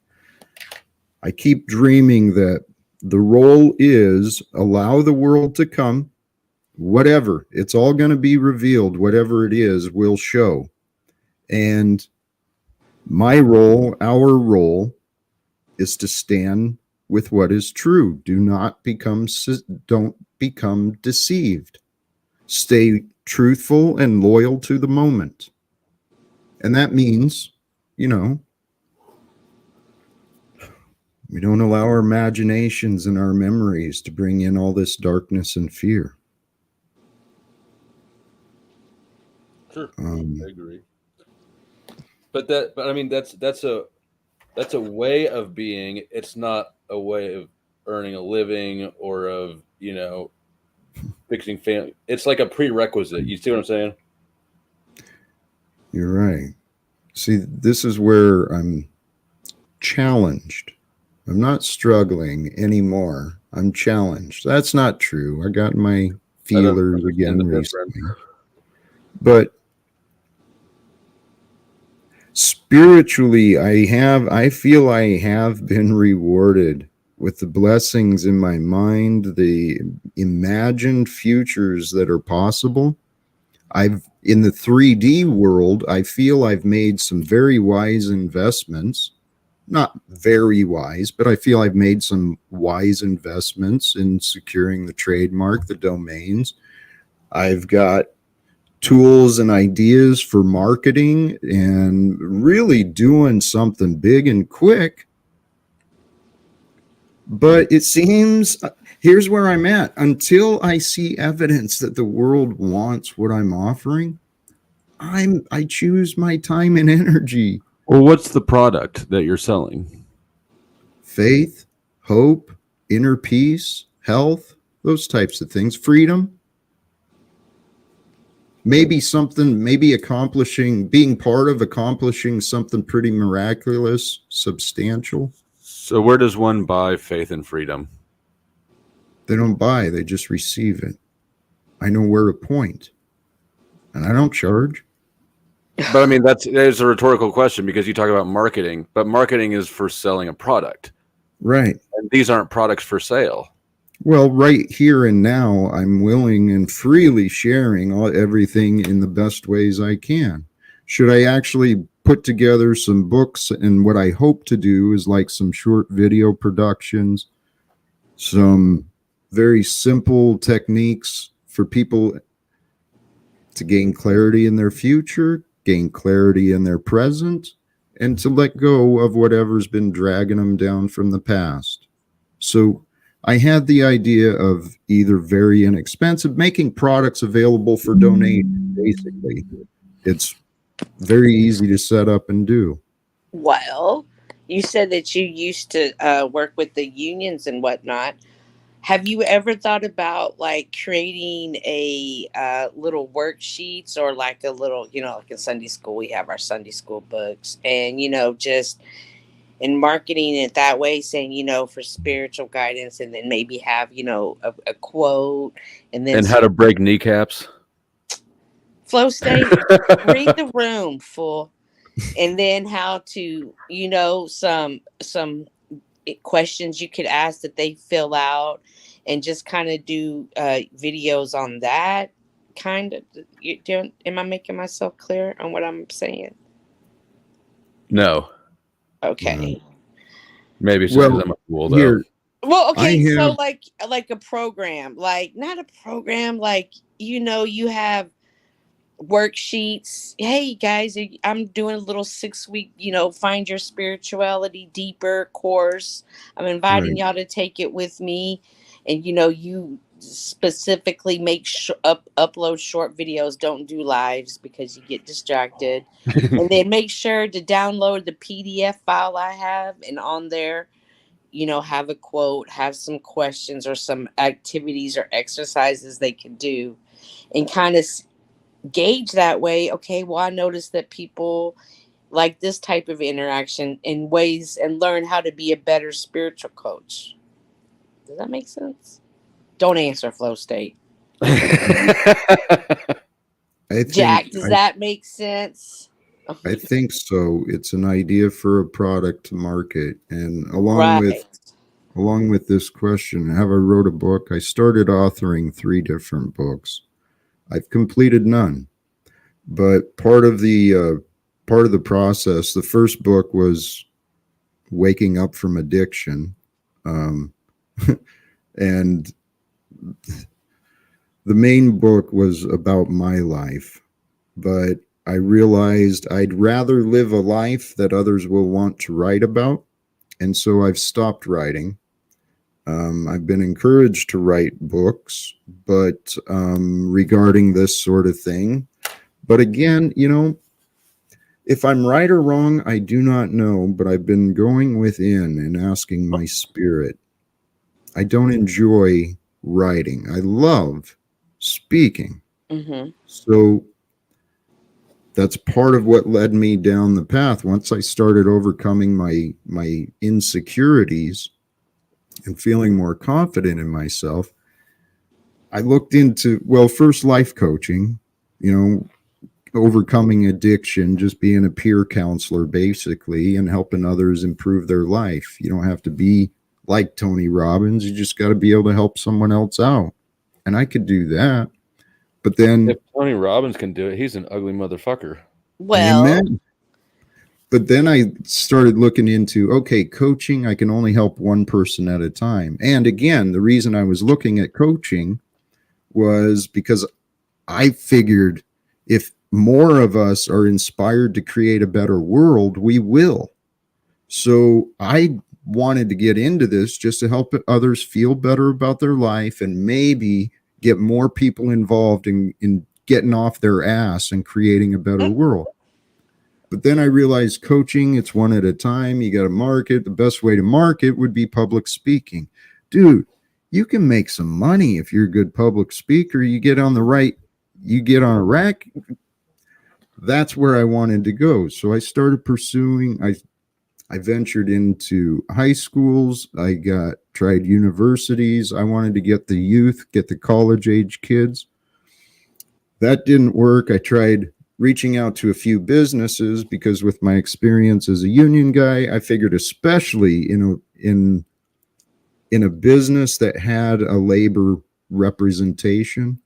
I keep dreaming that the role is allow the world to come, whatever. It's all going to be revealed. Whatever it is, will show. And my role, our role, is to stand with what is true. Don't become deceived. Stay truthful and loyal to the moment. And that means, we don't allow our imaginations and our memories to bring in all this darkness and fear. Sure, I agree. But I mean, that's a way of being. It's not a way of earning a living or of fixing family. It's like a prerequisite. You see what I'm saying? You're right. See, this is where I'm challenged. I'm not struggling anymore. I'm challenged. That's not true. I got my feelers again recently. But spiritually, I feel I have been rewarded with the blessings in my mind, the imagined futures that are possible. In the 3D world, I feel I've made some very wise investments. Not very wise, but I feel I've made some wise investments in securing the trademark, the domains. I've got tools and ideas for marketing and really doing something big and quick. But it seems, here's where I'm at. Until I see evidence that the world wants what I'm offering, I choose my time and energy. Well, what's the product that you're selling? Faith, hope, inner peace, health, those types of things. Freedom. Maybe being part of accomplishing something pretty miraculous, substantial. So where does one buy faith and freedom? They don't buy, they just receive it. I know where to point, and I don't charge. But I mean, that is a rhetorical question because you talk about marketing, but marketing is for selling a product. Right. And these aren't products for sale. Well, right here and now, I'm willing and freely sharing everything in the best ways I can. Should I actually put together some books, and what I hope to do is like some short video productions, some very simple techniques for people to gain clarity in their future, gain clarity in their present, and to let go of whatever's been dragging them down from the past. So I had the idea of either very inexpensive, making products available for donation, basically. It's very easy to set up and do. Well, you said that you used to work with the unions and whatnot. Have you ever thought about like creating a little worksheets or like a little, like in Sunday school, we have our Sunday school books and, just in marketing it that way, saying, for spiritual guidance, and then maybe have, a quote and then how to break kneecaps. Flow state, read the room, fool. And then how to, some questions you could ask that they fill out, and just kind of do videos on that. Kind of, am I making myself clear on what I'm saying? No, Okay. maybe so, Well, 'cause I'm a fool though. here Well, I okay, so have. like a program, like not a program, like you have worksheets. Hey guys, I'm doing a little 6 week, find your spirituality deeper course. I'm inviting Right. y'all to take it with me, and you specifically make upload short videos. Don't do lives because you get distracted, and then make sure to download the PDF file I have, and on there, have a quote, have some questions or some activities or exercises they can do, and kind of gauge that way. Okay, well, I noticed that people like this type of interaction in ways, and learn how to be a better spiritual coach. Does that make sense? Don't answer, Flow State. I Jack, think does that make sense? I think so. It's an idea for a product to market, and Right. along with this question, I wrote a book. I started authoring 3 different books. I've completed none, but part of the process. The first book was waking up from addiction, um, and the main book was about my life. But I realized I'd rather live a life that others will want to write about, and so I've stopped writing. I've been encouraged to write books, but regarding this sort of thing. But again, if I'm right or wrong, I do not know, but I've been going within and asking my spirit. I don't enjoy writing. I love speaking. Mm-hmm. So that's part of what led me down the path. Once I started overcoming my insecurities and feeling more confident in myself, I looked into, well, first life coaching, overcoming addiction, just being a peer counselor basically, and helping others improve their life. You don't have to be like Tony Robbins. You just got to be able to help someone else out. And I could do that. But then, If Tony Robbins can do it, he's an ugly motherfucker. Well, amen. But then I started looking into, okay, coaching, I can only help one person at a time. And again, the reason I was looking at coaching was because I figured if more of us are inspired to create a better world, we will. So I wanted to get into this just to help others feel better about their life, and maybe get more people involved in getting off their ass and creating a better world. But then I realized coaching, it's one at a time. You got to market. The best way to market would be public speaking. Dude, you can make some money if you're a good public speaker. You get on a rack. That's where I wanted to go. So I started pursuing, I ventured into high schools. I tried universities. I wanted to get the youth, get the college age kids. That didn't work. I tried reaching out to a few businesses because with my experience as a union guy, I figured especially in a business that had a labor representation,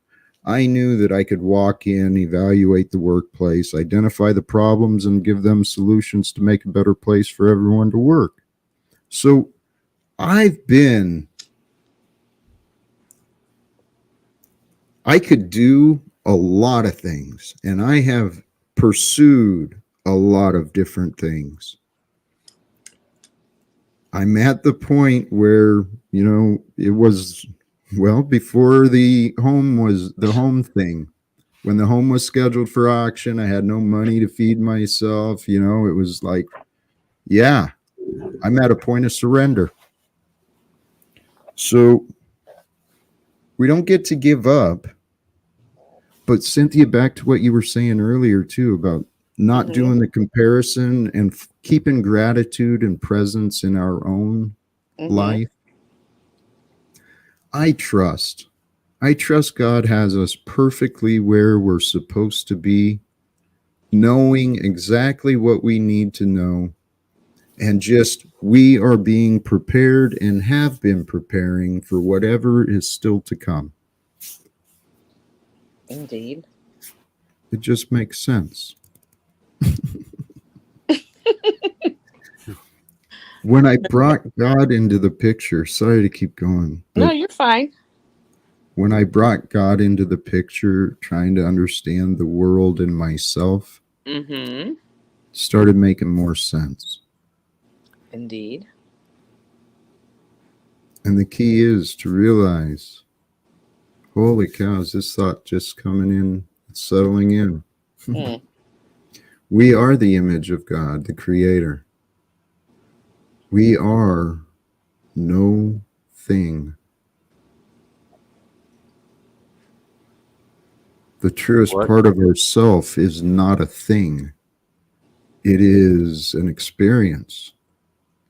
I knew that I could walk in, evaluate the workplace, identify the problems, and give them solutions to make a better place for everyone to work. So I could do a lot of things, and I have pursued a lot of different things. I'm at the point where, it was, well, before the home thing, when the home was scheduled for auction, I had no money to feed myself. It was like, yeah, I'm at a point of surrender. So we don't get to give up. But Cynthia, back to what you were saying earlier too about not doing the comparison and keeping gratitude and presence in our own life. I trust God has us perfectly where we're supposed to be, knowing exactly what we need to know, and just We are being prepared and have been preparing for whatever is still to come. Indeed. It just makes sense. When I brought God into the picture, sorry to keep going. No, you're fine. When I brought God into the picture, trying to understand the world and myself, started making more sense. Indeed. And the key is to realize, holy cow, is this thought just coming in, settling in? We are the image of God, the Creator. We are no thing. The truest part of ourself is not a thing. It is an experience.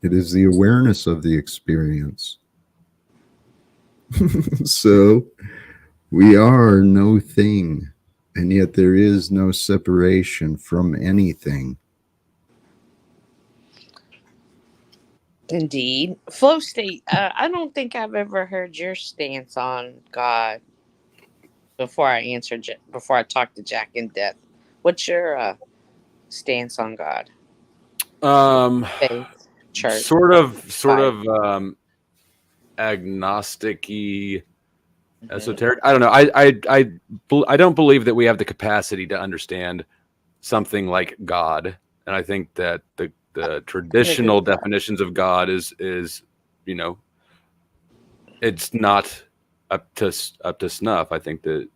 It is the awareness of the experience. So we are no thing, and yet there is no separation from anything. Indeed. Flow state. I don't think I've ever heard your stance on God before I talked to Jack in depth. What's your stance on God? Faith, church, sort of agnostic-y, esoteric. I don't know. I don't believe that we have the capacity to understand something like God, and I think that the traditional definitions of God is it's not up to snuff. I think that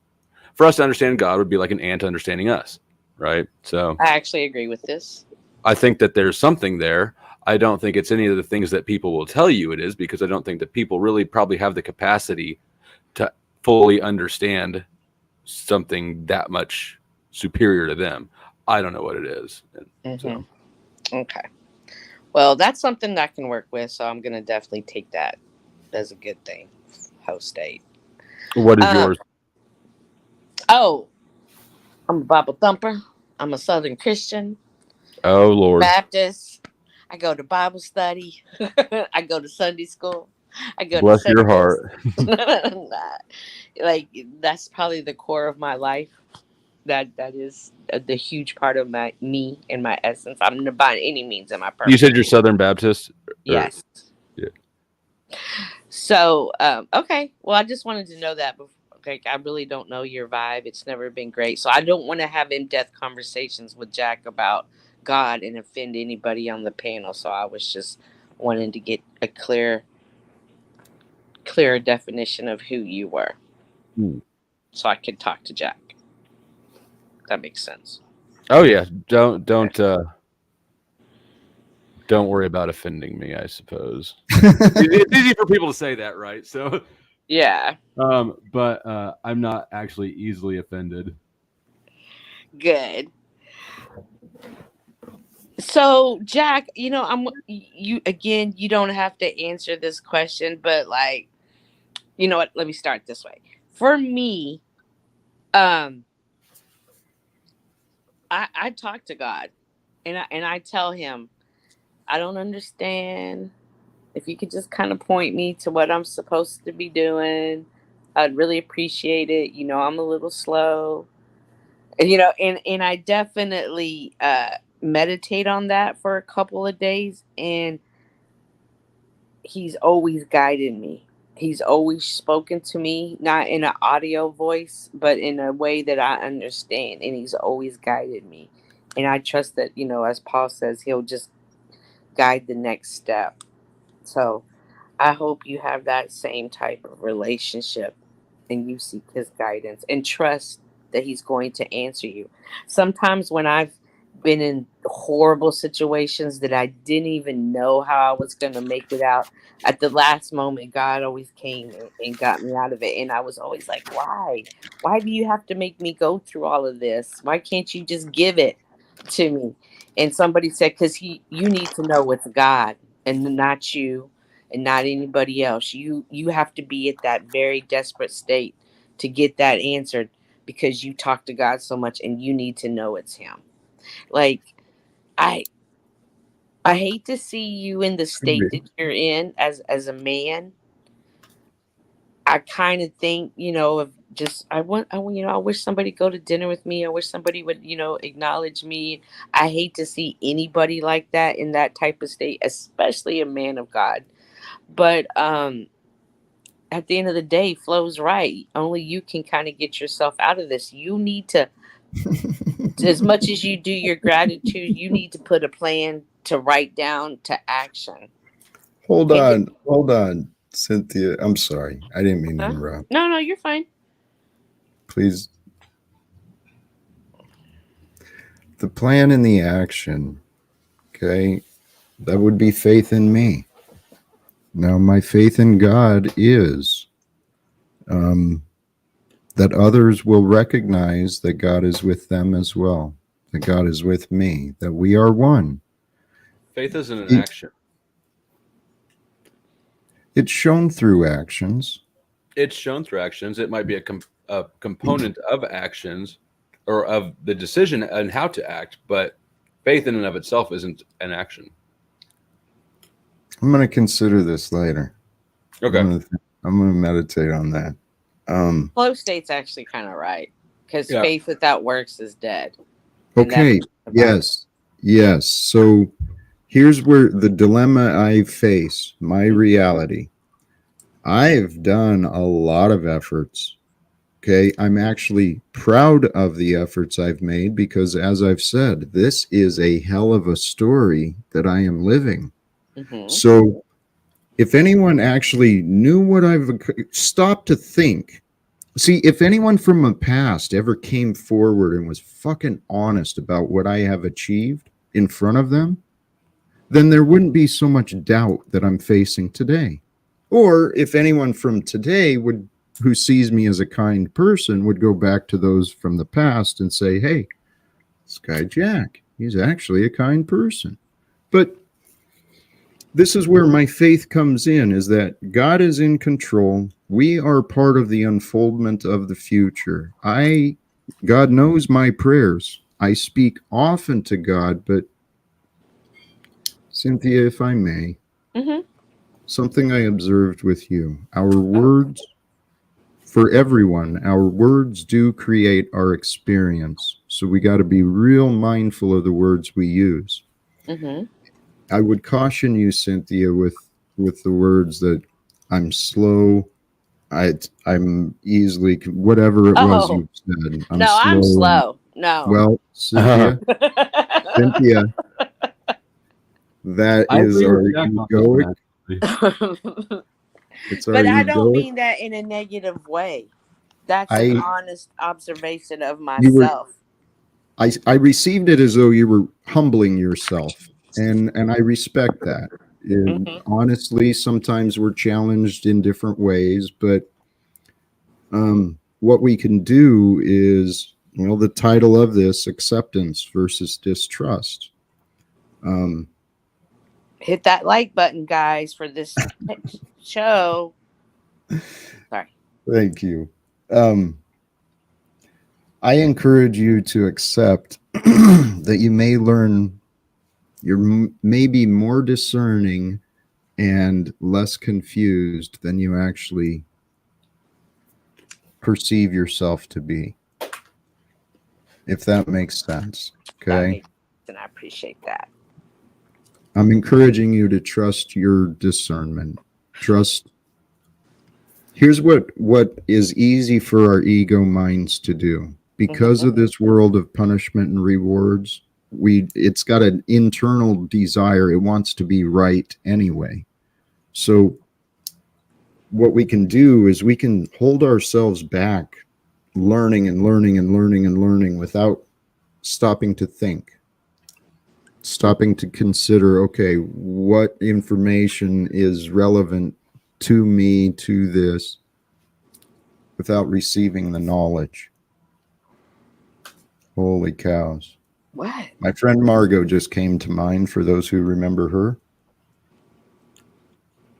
for us to understand God would be like an ant understanding us, right? So I actually agree with this. I think that there's something there. I don't think it's any of the things that people will tell you it is, because I don't think that people really probably have the capacity to fully understand something that much superior to them. I don't know what it is. So. Okay. Well, that's something that I can work with, so I'm going to definitely take that as a good thing. Host state. What is yours? Oh, I'm a Bible thumper. I'm a Southern Christian. Oh, Lord. Baptist. I go to Bible study. I go to Sunday school. I go Bless to your heart. Like, that's probably the core of my life. That is the huge part of me and my essence. I'm not by any means am I perfect. You said you're Southern Baptist? Yes. Yeah. So, okay. Well, I just wanted to know that. Okay, I really don't know your vibe. It's never been great. So I don't want to have in-depth conversations with Jack about God and offend anybody on the panel. So I was just wanting to get a clearer definition of who you were. So I could talk to Jack. That makes sense. Oh yeah. Don't worry about offending me, I suppose. It's easy for people to say that, right? So yeah. But I'm not actually easily offended. Good. So, Jack, you don't have to answer this question, but like, you know what? Let me start this way. For me, I talk to God, and I tell him, I don't understand. If you could just kind of point me to what I'm supposed to be doing, I'd really appreciate it. I'm a little slow, and and I definitely meditate on that for a couple of days, and he's always guided me. He's always spoken to me, not in an audio voice, but in a way that I understand. And he's always guided me. And I trust that, as Paul says, he'll just guide the next step. So I hope you have that same type of relationship and you seek his guidance and trust that he's going to answer you. Sometimes when I've been in horrible situations that I didn't even know how I was going to make it out, at the last moment, God always came and got me out of it. And I was always like, why? Why do you have to make me go through all of this? Why can't you just give it to me? And somebody said, because you need to know it's God and not you and not anybody else. You have to be at that very desperate state to get that answered because you talk to God so much and you need to know it's him. Like, I hate to see you in the state that you're in as a man. I kind of think, of just I wish somebody go to dinner with me. I wish somebody would, acknowledge me. I hate to see anybody like that in that type of state, especially a man of God. But at the end of the day, flow's right. Only you can kind of get yourself out of this. You need to, as much as you do your gratitude, you need to put a plan to write down to action. Hold on, Cynthia. I'm sorry. I didn't mean to interrupt. No, you're fine. Please. The plan and the action, okay, that would be faith in me. Now, my faith in God is that others will recognize that God is with them as well, that God is with me, that we are one. Faith isn't an action. It's shown through actions. It's shown through actions. It might be a component of actions or of the decision and how to act, but faith in and of itself isn't an action. I'm going to consider this later. Okay. I'm going to meditate on that. Flow state's actually kind of right, because faith without works is dead. Okay. Yes. So here's where the dilemma I face, my reality. I've done a lot of efforts. Okay. I'm actually proud of the efforts I've made because, as I've said, this is a hell of a story that I am living. Mm-hmm. So if anyone actually knew what I've stopped to think, see, if anyone from the past ever came forward and was fucking honest about what I have achieved in front of them, then there wouldn't be so much doubt that I'm facing today. Or if anyone from today who sees me as a kind person would go back to those from the past and say, hey, this guy Jack, he's actually a kind person. But this is where my faith comes in, is that God is in control. We are part of the unfoldment of the future. God knows my prayers. I speak often to God, but Cynthia, if I may, something I observed with you, our words, for everyone, our words do create our experience. So we got to be real mindful of the words we use. Mm-hmm. I would caution you, Cynthia, with the words that I'm slow. I'm easily, whatever it was you said. I'm slow. No. Well, Cynthia, that is our egoic. But I don't mean that in a negative way. That's an honest observation of myself. I received it as though you were humbling yourself. And I respect that. Honestly, sometimes we're challenged in different ways, but what we can do is, the title of this, acceptance versus distrust. Hit that like button, guys, for this show. Sorry. Thank you. I encourage you to accept that you may learn. You're maybe more discerning and less confused than you actually perceive yourself to be. If that makes sense. Okay. And I appreciate that. I'm encouraging you to trust your discernment. Trust. Here's what is easy for our ego minds to do. Because of this world of punishment and rewards, it's got an internal desire. It wants to be right anyway. So what we can do is we can hold ourselves back, learning and learning and learning and learning without stopping to think, stopping to consider, okay, what information is relevant to me, to this, without receiving the knowledge. Holy cows. What? My friend Margo just came to mind, for those who remember her.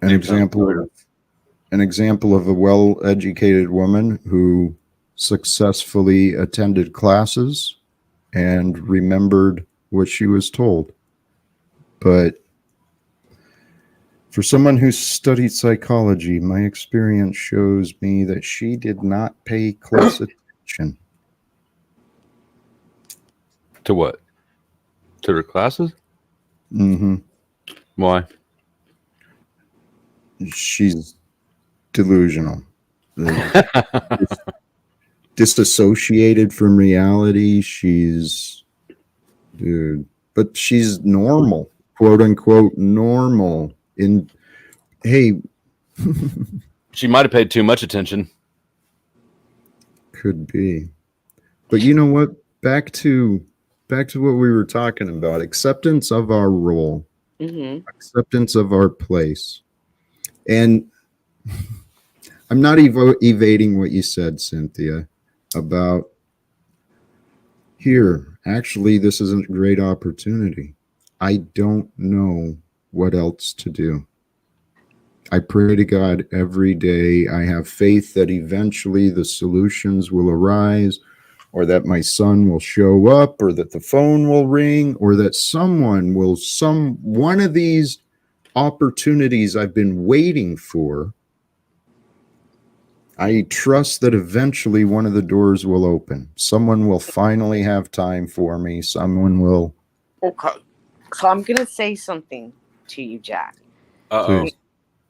An example of a well-educated woman who successfully attended classes and remembered what she was told. But For someone who studied psychology, my experience shows me that she did not pay close attention. To what? To her classes? Mm-hmm. Why? She's delusional. Disassociated from reality. She's, dude, but she's normal, quote unquote, normal. Hey, She might have paid too much attention. could be, but you know what? Back to what we were talking about: acceptance of our role, acceptance of our place, and I'm not evading what you said, Cynthia, about here. Actually, this is a great opportunity. I don't know what else to do. I pray to God every day. I have faith that eventually the solutions will arise, or that my son will show up, or that the phone will ring, or that someone will, one of these opportunities I've been waiting for, I trust that eventually one of the doors will open. Someone will finally have time for me. Someone will. Okay. So I'm going to say something to you, Jack. Uh-oh. Please.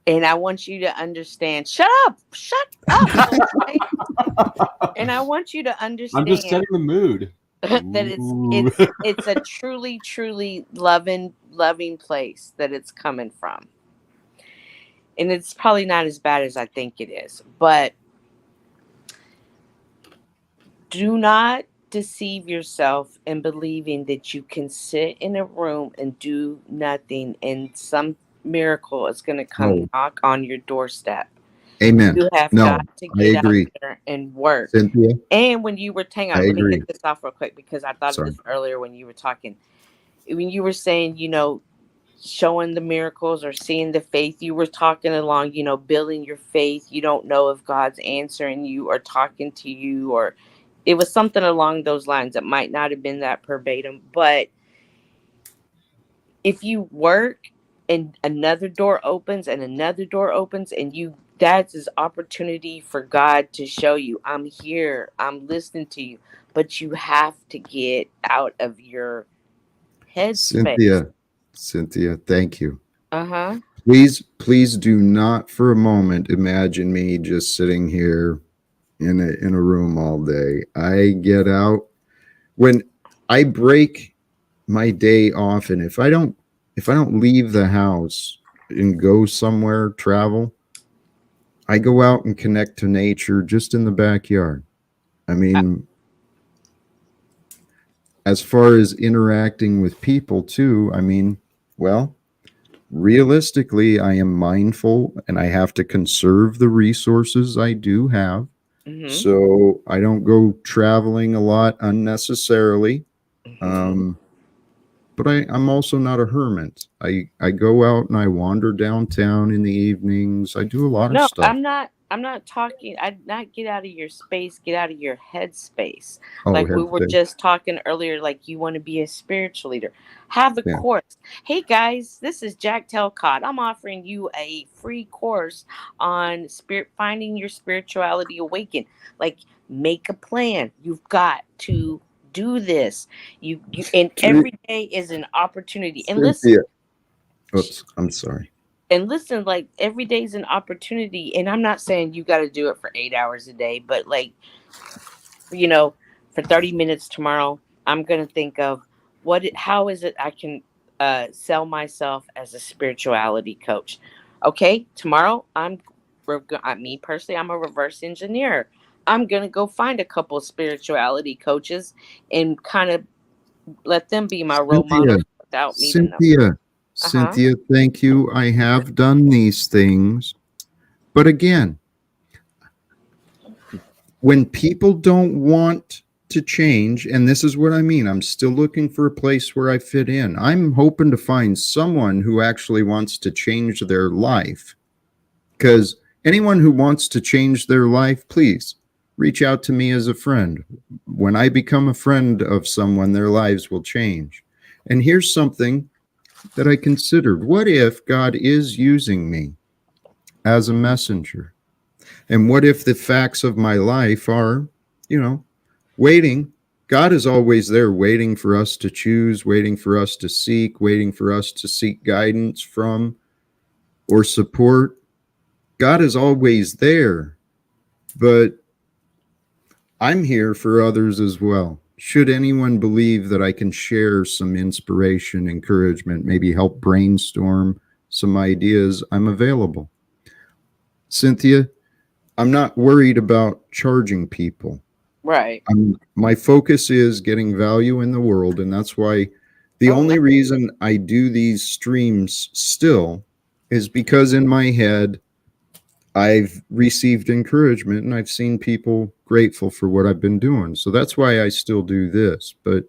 And I want you to understand. Shut up. Okay? And I want you to understand. I'm just setting the mood. that it's a truly loving place that it's coming from. And it's probably not as bad as I think it is. But do not deceive yourself in believing that you can sit in a room and do nothing and some miracle is going to come knock on your doorstep. Amen. You have got to get out there and work. Cynthia? And when you were, hang on, let me get this off real quick because I thought of this earlier when you were talking. When you were saying, showing the miracles or seeing the faith, you were talking along, building your faith. You don't know if God's answering you or talking to you, or it was something along those lines. It might not have been that verbatim, but if you work and another door opens and another door opens and that's his opportunity for God to show you, I'm here, I'm listening to you, but you have to get out of your headspace. Cynthia, thank you. Uh-huh. Please do not for a moment imagine me just sitting here in a room all day. I get out when I break my day off, and if I don't leave the house and go somewhere, travel, I go out and connect to nature just in the backyard. I mean, as far as interacting with people too, I mean, well, realistically, I am mindful and I have to conserve the resources I do have. Mm-hmm. So I don't go traveling a lot unnecessarily. Mm-hmm. But I'm also not a hermit. I go out and I wander downtown in the evenings. I do a lot of stuff. I'm not talking. I'd not get out of your space, get out of your head space. Like we were just talking earlier, like you want to be a spiritual leader. Have a course. Hey guys, this is Jack Talcott. I'm offering you a free course on finding your spirituality awakened. Like make a plan. You've got to do this. You and every day is an opportunity. And listen. Oops, I'm sorry. And listen, like every day is an opportunity. And I'm not saying you got to do it for 8 hours a day, but like, for 30 minutes tomorrow, I'm going to think of how is it I can sell myself as a spirituality coach. Okay. Tomorrow me personally, I'm a reverse engineer. I'm going to go find a couple of spirituality coaches and kind of let them be my role models without me. Cynthia, thank you. I have done these things. But again, when people don't want to change, and this is what I mean, I'm still looking for a place where I fit in. I'm hoping to find someone who actually wants to change their life. Because anyone who wants to change their life, please reach out to me as a friend. When I become a friend of someone, their lives will change. And here's something that I considered. What if God is using me as a messenger? And what if the facts of my life are, waiting? God is always there, waiting for us to choose, waiting for us to seek, waiting for us to seek guidance from or support. God is always there, but I'm here for others as well. Should anyone believe that I can share some inspiration, encouragement, maybe help brainstorm some ideas, I'm available. Cynthia, I'm not worried about charging people. Right. My focus is getting value in the world, and that's why the only reason I do these streams still is because in my head, I've received encouragement and I've seen people grateful for what I've been doing. So that's why I still do this. But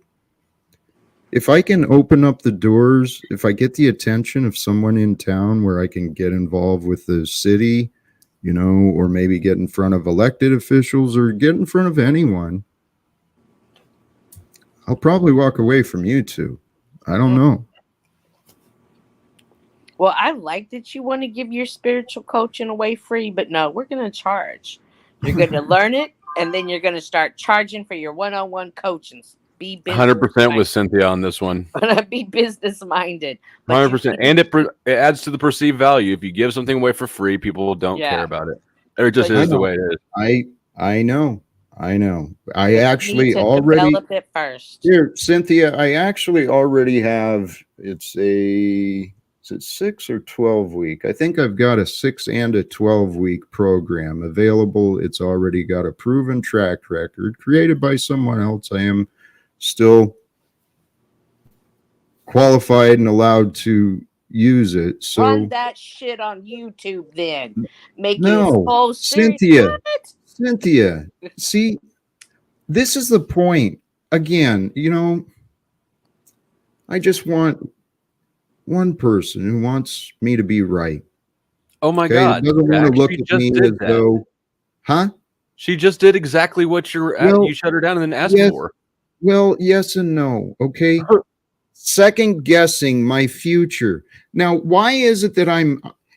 if I can open up the doors, if I get the attention of someone in town where I can get involved with the city, or maybe get in front of elected officials or get in front of anyone, I'll probably walk away from YouTube. I don't know. Well, I like that you want to give your spiritual coaching away free, but no, we're going to charge. You're going to learn it, and then you're going to start charging for your one-on-one coaching. Be 100% with Cynthia on this one. Be business minded. 100%, and it adds to the perceived value. If you give something away for free, people don't care about it. It just is the way it is. I know. I actually already develop it first. Here, Cynthia, I actually already have. Is it 6 or 12 week? I think I've got a 6 and a 12-week program available. It's already got a proven track record created by someone else. I am still qualified and allowed to use it. So run that shit on YouTube then. Make no, it Cynthia, see, this is the point. Again, I just want one person who wants me to be right. Oh my God. Doesn't want to look at me as though, huh? She just did exactly what you shut her down and then asked for. Well, yes and no. Okay. Second guessing my future. Now, why is it that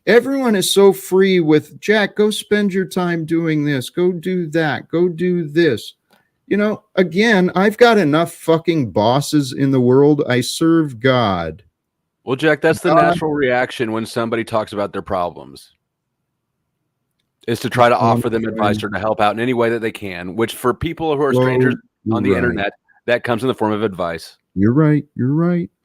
everyone is so free with, Jack, go spend your time doing this, go do that, go do this. Again, I've got enough fucking bosses in the world. I serve God. Well, Jack, that's the natural reaction when somebody talks about their problems, is to try to offer them advice or to help out in any way that they can, which for people who are strangers on the internet, that comes in the form of advice. You're right.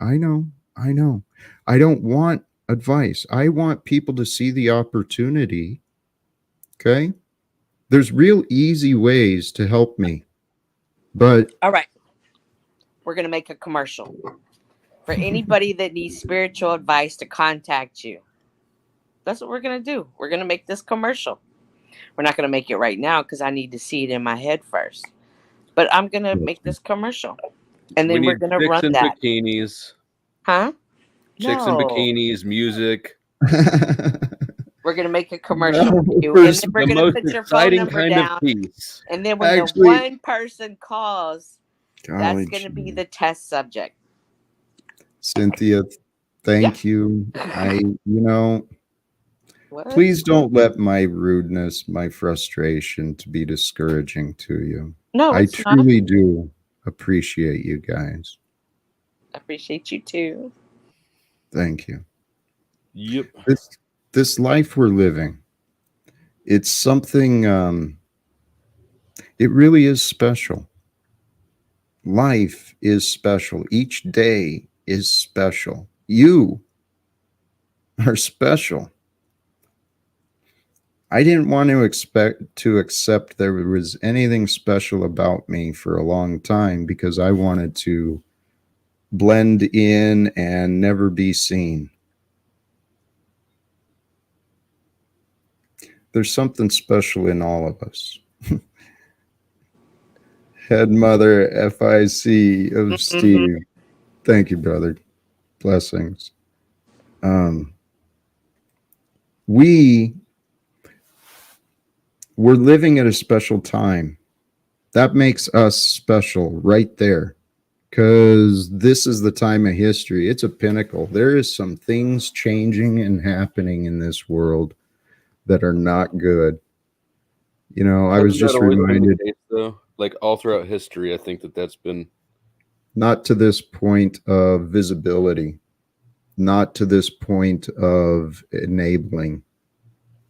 I know. I don't want advice. I want people to see the opportunity. Okay? There's real easy ways to help me. But all right. We're going to make a commercial for anybody that needs spiritual advice to contact you. That's what we're going to do. We're going to make this commercial. We're not going to make it right now because I need to see it in my head first. But I'm going to make this commercial. And then we're going to run that. Bikinis. Huh? Chicks in bikinis, music. We're going to make a commercial for you. And then we're going to put your phone number down. And then when the one person calls, that's going to be the test subject. Cynthia, thank you. Please don't let my rudeness, my frustration to be discouraging to you. No, I truly do appreciate you guys. I appreciate you too. Thank you. Yep. This life we're living, it's something, it really is special. Life is special. Each day is special. You are special. I didn't want to accept there was anything special about me for a long time because I wanted to blend in and never be seen. There's something special in all of us. Head mother FIC of Steve. Thank you, brother. Blessings. We're living at a special time. That makes us special right there. because this is the time of history. It's a pinnacle. There is some things changing and happening in this world that are not good. You know, I was just reminded, case, though, like all throughout history, I think that's been not to this point of visibility, not to this point of enabling.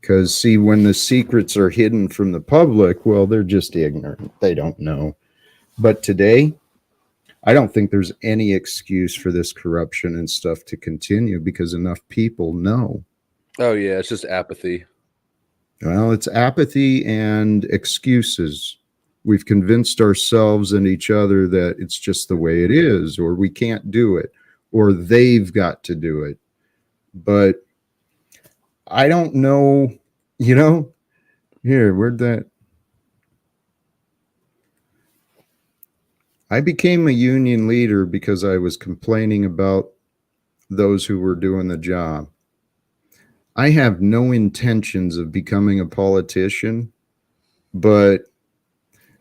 Because, see, when the secrets are hidden from the public, well, they're just ignorant. They don't know. But today, I don't think there's any excuse for this corruption and stuff to continue because enough people know. Oh, yeah, it's just apathy. Well, it's apathy and excuses. We've convinced ourselves and each other that it's just the way it is, or we can't do it, or they've got to do it. But I don't know, you know, here, where'd that? I became a union leader because I was complaining about those who were doing the job. I have no intentions of becoming a politician, but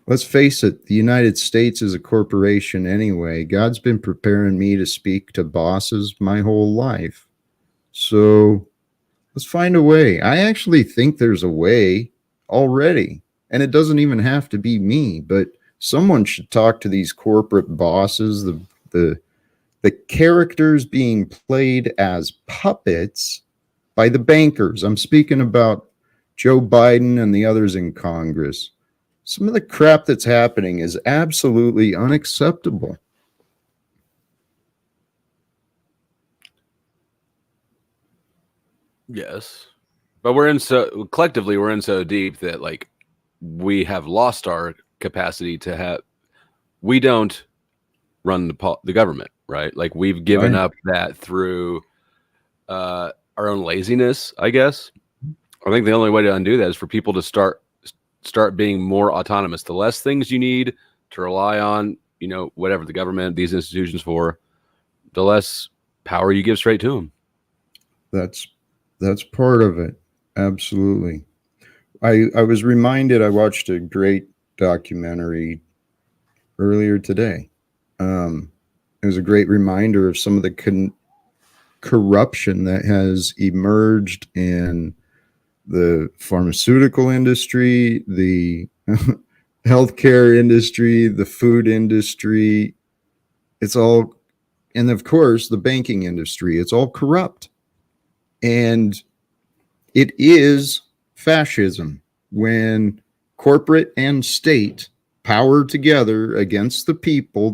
let's face it, the United States is a corporation anyway. God's been preparing me to speak to bosses my whole life. So let's find a way. I actually think there's a way already, and it doesn't even have to be me, but someone should talk to these corporate bosses, the characters being played as puppets by the bankers. I'm speaking about Joe Biden and the others in Congress. Some of the crap that's happening is absolutely unacceptable. Yes. But collectively we're in so deep that like we have lost our capacity to have, we don't run the government, right? Like we've given up that through our own laziness, I guess. I think the only way to undo that is for people to start being more autonomous. The less things you need to rely on, you know, whatever the government, these institutions for, the less power you give straight to them. That's part of it. Absolutely. I was reminded, I watched a great documentary earlier today. It was a great reminder of some of the corruption that has emerged in the pharmaceutical industry, the healthcare industry, the food industry. It's all, and of course, the banking industry. It's all corrupt. And it is fascism when corporate and state power together against the people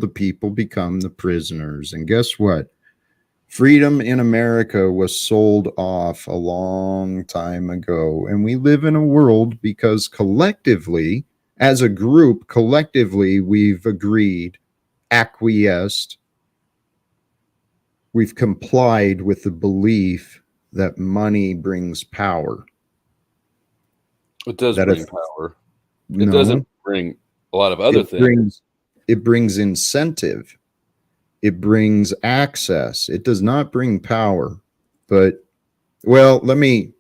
become the prisoners. And guess what? Freedom in America was sold off a long time ago. And we live in a world because collectively, as a group, collectively, we've agreed, acquiesced, we've complied with the belief that money brings power. It does bring power. It doesn't bring a lot of other things. It brings incentive. It brings access. It does not bring power. But, well, the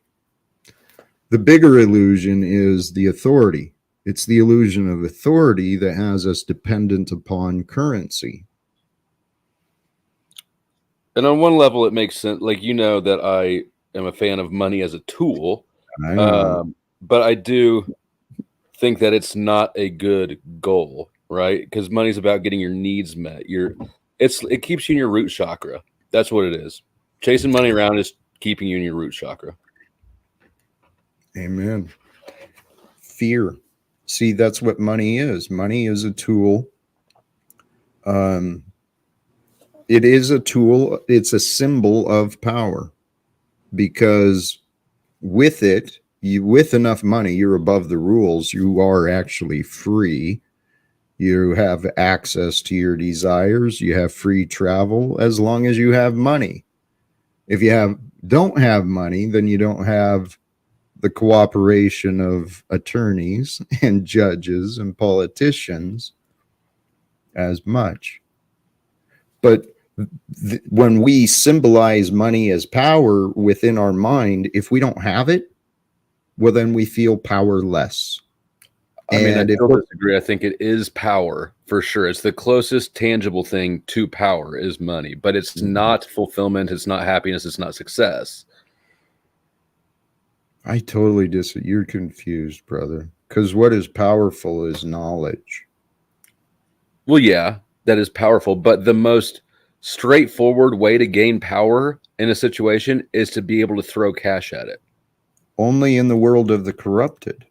bigger illusion is the authority. It's the illusion of authority that has us dependent upon currency. And on one level, it makes sense. Like, you know that I am a fan of money as a tool. But I do think that it's not a good goal, right? Because money's about getting your needs met. It keeps you in your root chakra. That's what it is. Chasing money around is keeping you in your root chakra. Amen. Fear. See, that's what money is. Money is a tool. It is a tool. It's a symbol of power because with it, with enough money, you're above the rules. You are actually free. You have access to your desires. You have free travel as long as you have money. If you don't have money, then you don't have the cooperation of attorneys and judges and politicians as much. But when we symbolize money as power within our mind, if we don't have it, well, then we feel powerless. I mean, I And if still disagree. I think it is power for sure. It's the closest tangible thing to power is money, but it's not fulfillment. It's not happiness. It's not success. I totally disagree. You're confused, brother. Because what is powerful is knowledge. Well, yeah, that is powerful, but the most straightforward way to gain power in a situation is to be able to throw cash at it. Only in the world of the corrupted.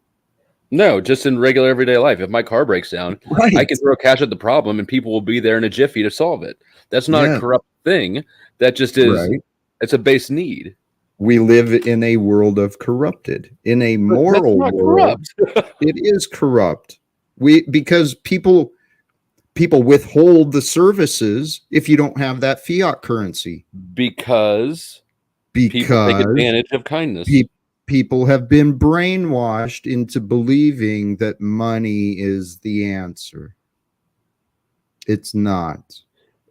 No, just in regular everyday life. If my car breaks down, Right. I can throw cash at the problem and people will be there in a jiffy to solve it. That's not a corrupt thing. That just is, it's a base need. We live in a world of corrupted. In a moral world, it is corrupt. Because people withhold the services if you don't have that fiat currency. Because people take advantage of kindness. People have been brainwashed into believing that money is the answer. It's not.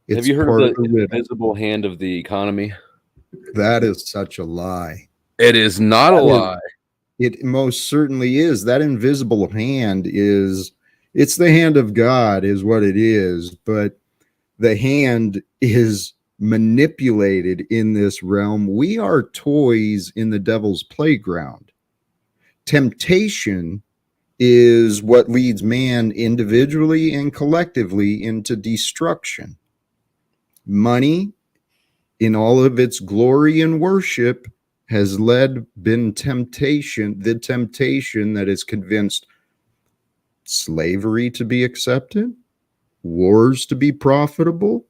Have you heard of the invisible hand of the economy? That is such a lie. It is not a lie. It most certainly is. That invisible hand it's the hand of God is what it is, but the hand is manipulated in this realm. We are toys in the devil's playground. Temptation is what leads man individually and collectively into destruction. Money, in all of its glory and worship, has been temptation, the temptation that has convinced slavery to be accepted, wars to be profitable.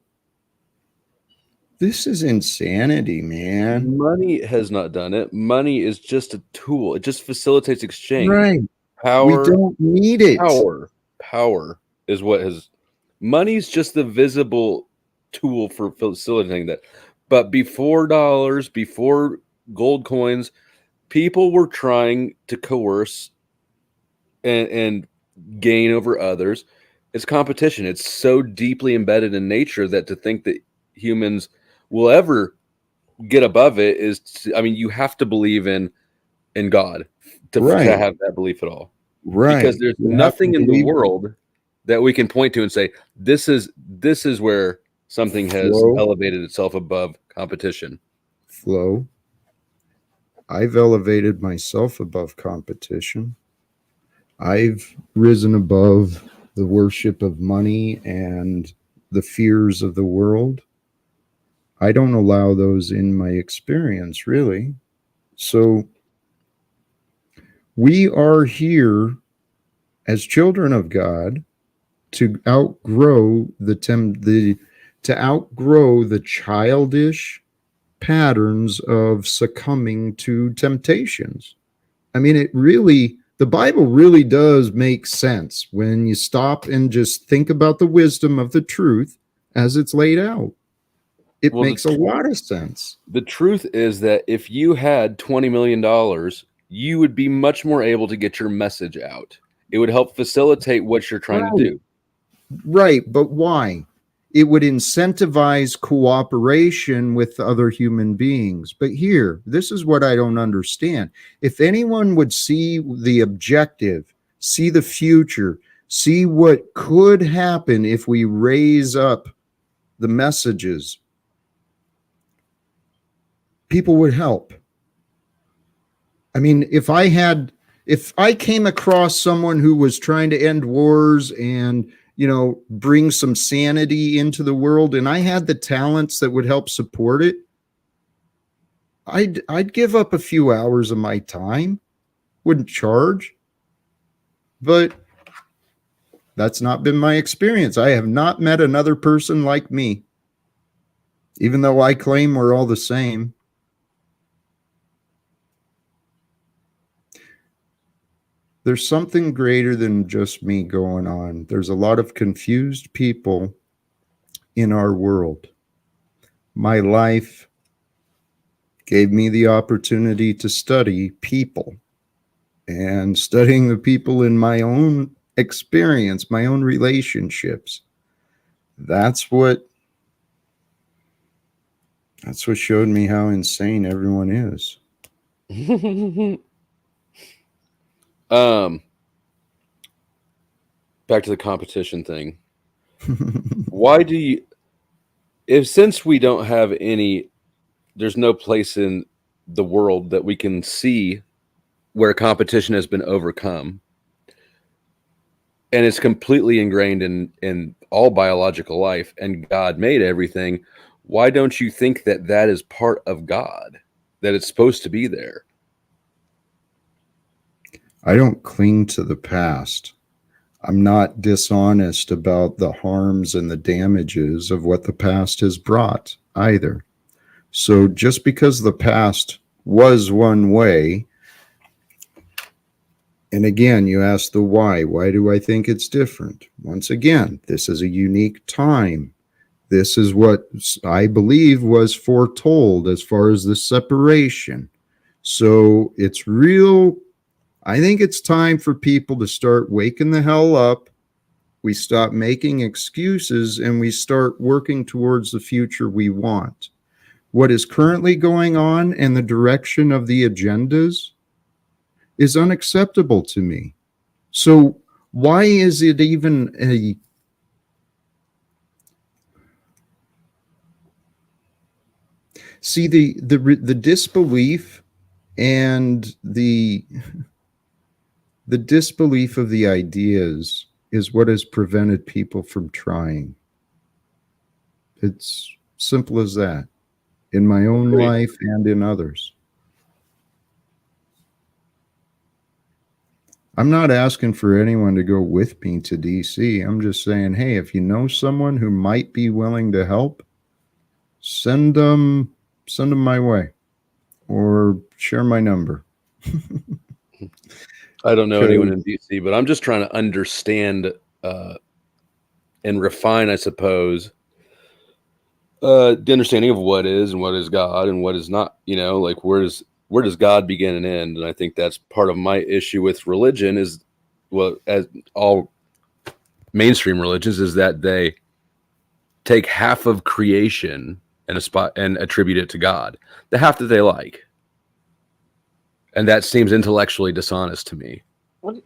This is insanity, man. Money has not done it. Money is just a tool. It just facilitates exchange. Right. Power. We don't need it. Power is what has. Money's just the visible tool for facilitating that. But before dollars, before gold coins, people were trying to coerce and gain over others. It's competition. It's so deeply embedded in nature that to think that humans will ever get above it is, you have to believe in God to have that belief at all. Right. Because there's nothing in the world that we can point to and say, this is where something has elevated itself above competition. Flo, I've elevated myself above competition. I've risen above the worship of money and the fears of the world. I don't allow those in my experience, really. So we are here as children of God to outgrow the childish patterns of succumbing to temptations. I mean, the Bible really does make sense when you stop and just think about the wisdom of the truth as it's laid out. It makes a lot of sense. The truth is that if you had $20 million, you would be much more able to get your message out. It would help facilitate what you're trying to do. Right, but why? It would incentivize cooperation with other human beings. But here, this is what I don't understand. If anyone would see the objective, see the future, see what could happen if we raise up the messages, people would help. I mean, if I came across someone who was trying to end wars and, bring some sanity into the world, and I had the talents that would help support it, I'd give up a few hours of my time, wouldn't charge. But that's not been my experience. I have not met another person like me, even though I claim we're all the same. There's something greater than just me going on. There's a lot of confused people in our world. My life gave me the opportunity to study people, and studying the people in my own experience, my own relationships. That's what showed me how insane everyone is. back to the competition thing. Why do you, since we don't have any, there's no place in the world that we can see where competition has been overcome, and it's completely ingrained in all biological life, and God made everything. Why don't you think that that is part of God, that it's supposed to be there? I don't cling to the past. I'm not dishonest about the harms and the damages of what the past has brought either. So just because the past was one way, and again, you ask the why. Why do I think it's different? Once again, this is a unique time. This is what I believe was foretold as far as the separation. So it's real. I think it's time for people to start waking the hell up. We stop making excuses and we start working towards the future we want. What is currently going on and the direction of the agendas is unacceptable to me. So why is it even a see the disbelief and the disbelief of the ideas is what has prevented people from trying. It's simple as that, in my own life and in others. I'm not asking for anyone to go with me to DC. I'm just saying, hey, if you know someone who might be willing to help, send them my way or share my number. I don't know anyone in DC, but I'm just trying to understand and refine, I suppose, the understanding of what is and what is God and what is not. You know, like where does God begin and end? And I think that's part of my issue with religion is, well, as all mainstream religions, is that they take half of creation and attribute it to God, the half that they like. And that seems intellectually dishonest to me. What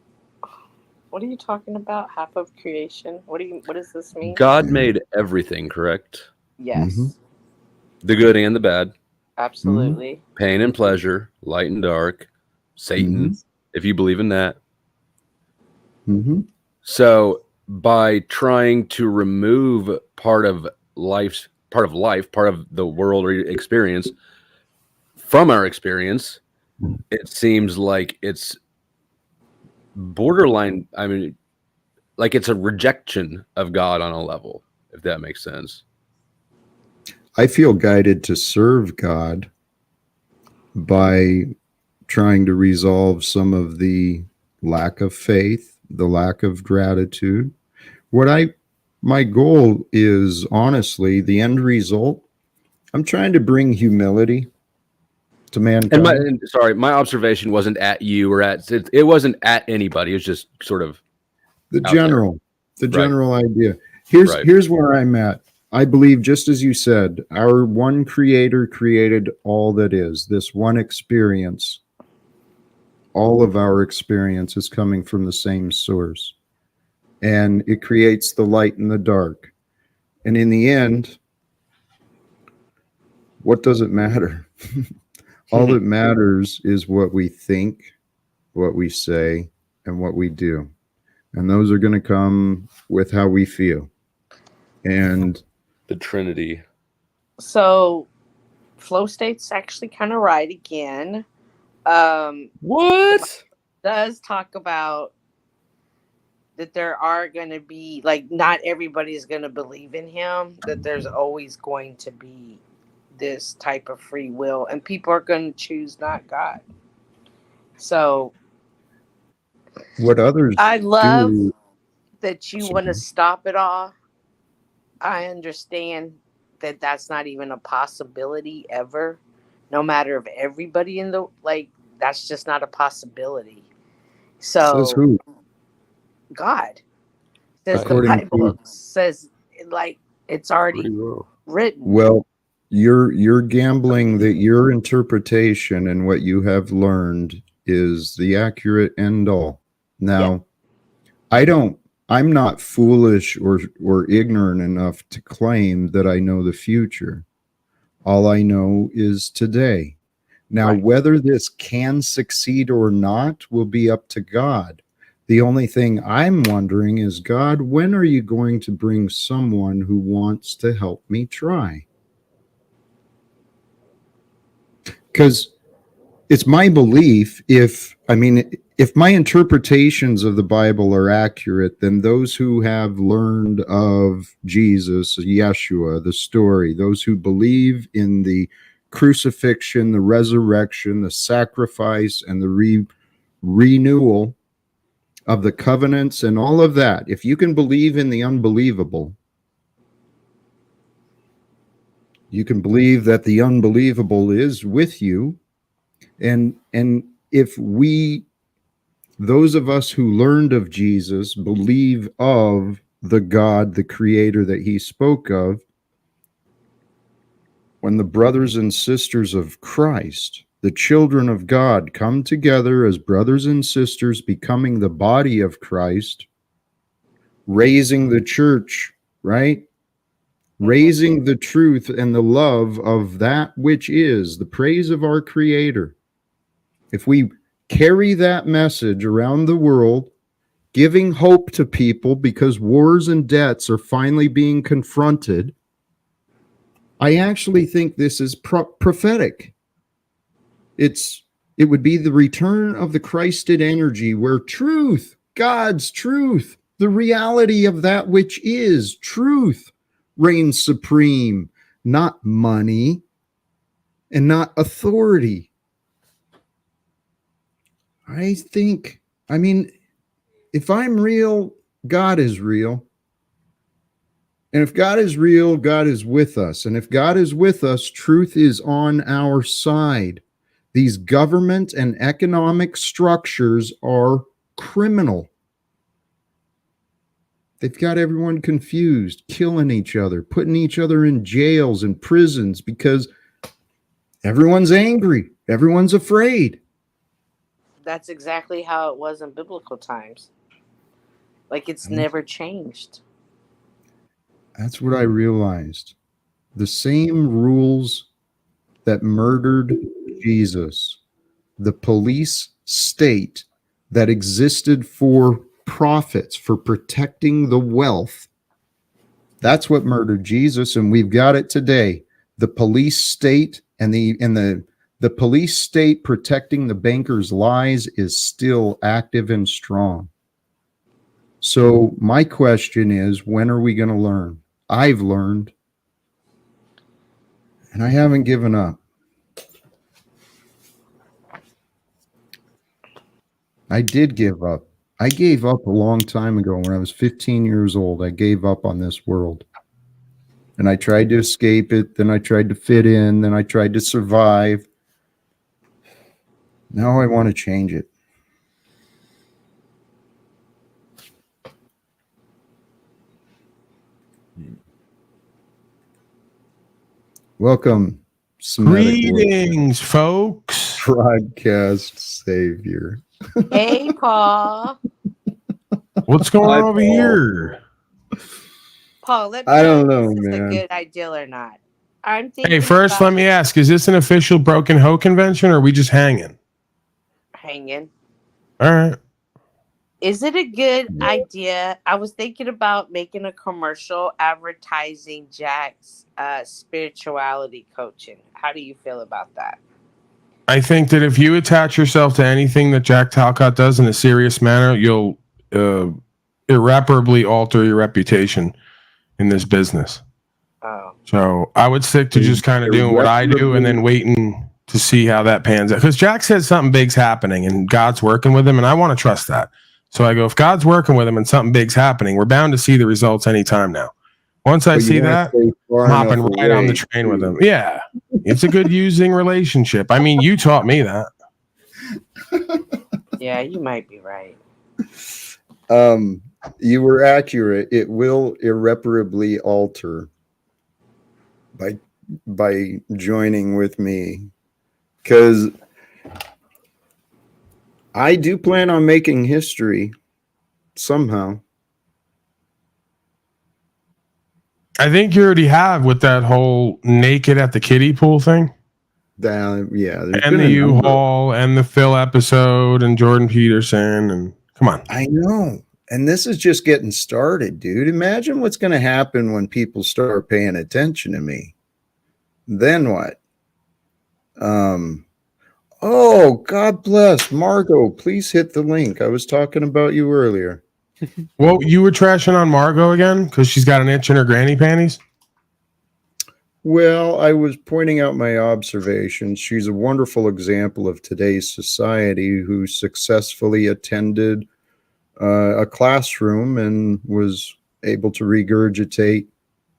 are you talking about? Half of creation? What does this mean? God made everything, correct? Yes. Mm-hmm. The good and the bad. Absolutely. Pain and pleasure, light and dark, Satan, if you believe in that. So by trying to remove part of life, part of the world or experience from our experience, it seems like it's borderline. I mean, like it's a rejection of God on a level, if that makes sense. I feel guided to serve God by trying to resolve some of the lack of faith, the lack of gratitude. My goal is honestly the end result. I'm trying to bring humility to mankind. And my observation wasn't at you or it wasn't at anybody. It was just sort of the general idea. Here's where I'm at. I believe, just as you said, our one creator created all that is. This one experience, all of our experience is coming from the same source. And it creates the light and the dark. And in the end, what does it matter? All that matters is what we think, what we say, and what we do. And those are going to come with how we feel. And the Trinity. So flow state's actually kind of right again. What? Does talk about that there are going to be, like, not everybody's going to believe in him, that there's always going to be this type of free will and people are going to choose not God. So what others I love do, that you want to stop it all. I understand that that's not even a possibility ever, no matter if everybody in the, like, that's just not a possibility. So says who? God says, According the Bible to, says, like, it's already written. Well, you're gambling that your interpretation and what you have learned is the accurate end all. Now, I don't I'm not foolish or ignorant enough to claim that I know the future. All I know is today. Now, Right. whether this can succeed or not will be up to God. The only thing I'm wondering is, God, when are you going to bring someone who wants to help me try? Because it's my belief, if my interpretations of the Bible are accurate, then those who have learned of Jesus, Yeshua, the story, those who believe in the crucifixion, the resurrection, the sacrifice, and the renewal of the covenants and all of that, if you can believe in the unbelievable, you can believe that the unbelievable is with you. And if we, those of us who learned of Jesus, believe of the God, the creator that he spoke of, when the brothers and sisters of Christ, the children of God, come together as brothers and sisters, becoming the body of Christ, raising the church, right? Raising the truth and the love of that which is the praise of our creator. If we carry that message around the world, giving hope to people because wars and debts are finally being confronted, I actually think this is prophetic. It would be the return of the Christed energy, where truth, God's truth, the reality of that which is truth, reigns supreme, not money and not authority. I think, if I'm real, God is real. And if God is real, God is with us. And if God is with us, truth is on our side. These government and economic structures are criminal. They've got everyone confused, killing each other, putting each other in jails and prisons because everyone's angry. Everyone's afraid. That's exactly how it was in biblical times. Like, it's never changed. That's what I realized. The same rules that murdered Jesus, the police state that existed for profits, for protecting the wealth, that's what murdered Jesus, and we've got it today. The police state and the police state protecting the bankers' lies is still active and strong. So my question is, when are we going to learn? I've learned, and I haven't given up. I did give up. I gave up a long time ago when I was 15 years old. I gave up on this world. And I tried to escape it. Then I tried to fit in. Then I tried to survive. Now I want to change it. Welcome, Semetic. Greetings, folks. Broadcast savior. Hey, Paul. What's going Hi, on over Paul. here? Paul, let me I don't know know, if this is man. a good idea or not. I'm thinking Hey, first, about let me ask, is this an official Broken Hoe convention or are we just hanging? hanging. All right. Is it a good idea? I was thinking about making a commercial advertising Jack's spirituality coaching. How do you feel about that? I think that if you attach yourself to anything that Jack Talcott does in a serious manner, you'll irreparably alter your reputation in this business. Oh. So I would stick to just kind of doing what I do and then waiting to see how that pans out. Because Jack says something big's happening and God's working with him, and I want to trust that. So I go, if God's working with him and something big's happening, we're bound to see the results anytime now. Once I see that, I'm hopping right on the train with him. Yeah, it's a good using relationship. I mean, you taught me that. Yeah, you might be right. You were accurate. It will irreparably alter by joining with me, because I do plan on making history somehow. I think you already have with that whole naked at the kiddie pool thing. Yeah, there's And been the a number. U-Haul and the Phil episode and Jordan Peterson and come on. I know. And this is just getting started, dude. Imagine what's going to happen when people start paying attention to me. Then what? Oh, God bless. Margo, please hit the link. I was talking about you earlier. Well, you were trashing on Margo again because she's got an itch in her granny panties? Well, I was pointing out my observations. She's a wonderful example of today's society who successfully attended a classroom and was able to regurgitate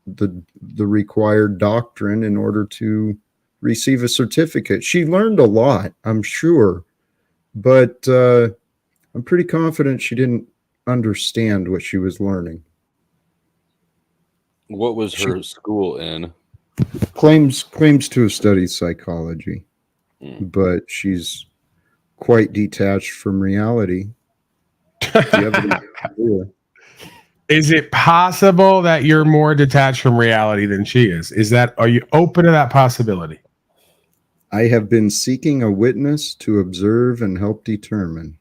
the required doctrine in order to receive a certificate. She learned a lot, I'm sure, but I'm pretty confident she didn't understand what she was learning. What was her school in? Claims to have studied psychology, but she's quite detached from reality. Is it possible that you're more detached from reality than she is? Are you open to that possibility? I have been seeking a witness to observe and help determine.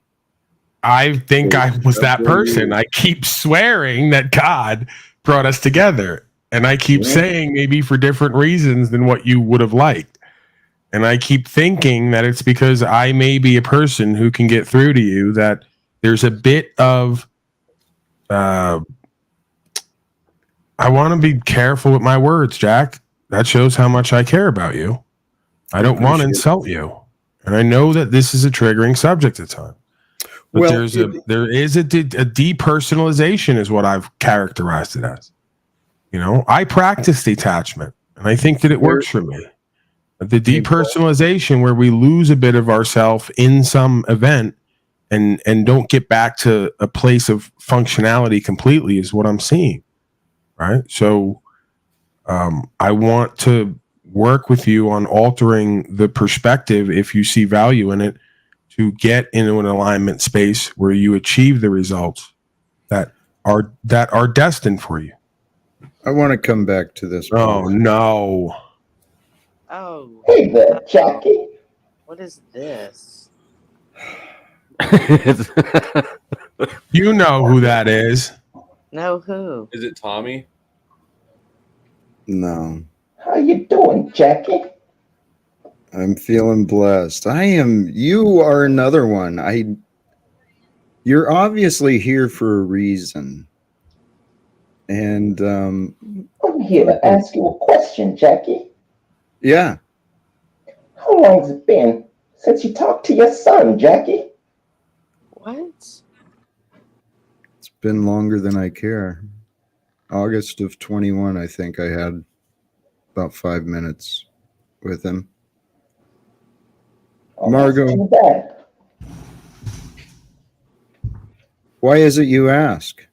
I think I was that person. I keep swearing that God brought us together. And I keep saying maybe for different reasons than what you would have liked. And I keep thinking that it's because I may be a person who can get through to you, that there's a bit of I want to be careful with my words, Jack. That shows how much I care about you. I don't want to insult you. And I know that this is a triggering subject at times. But Well, there is a depersonalization is what I've characterized it as. You know, I practice detachment, and I think that it works for me. But the depersonalization, where we lose a bit of ourself in some event and don't get back to a place of functionality completely, is what I'm seeing. Right. So I want to work with you on altering the perspective, if you see value in it, to get into an alignment space where you achieve the results that are destined for you. I want to come back to this. Oh, no. Oh. Hey there, Jackie. What is this? You know who that is. No, who? Is it Tommy? No. How you doing, Jackie? I'm feeling blessed. You are another one. You're obviously here for a reason. And I'm here to ask you a question, Jackie. Yeah. How long's it been since you talked to your son, Jackie? What? It's been longer than I care. August of 21, I think I had about 5 minutes with him. Oh, Margo, that's too bad. why is it you ask?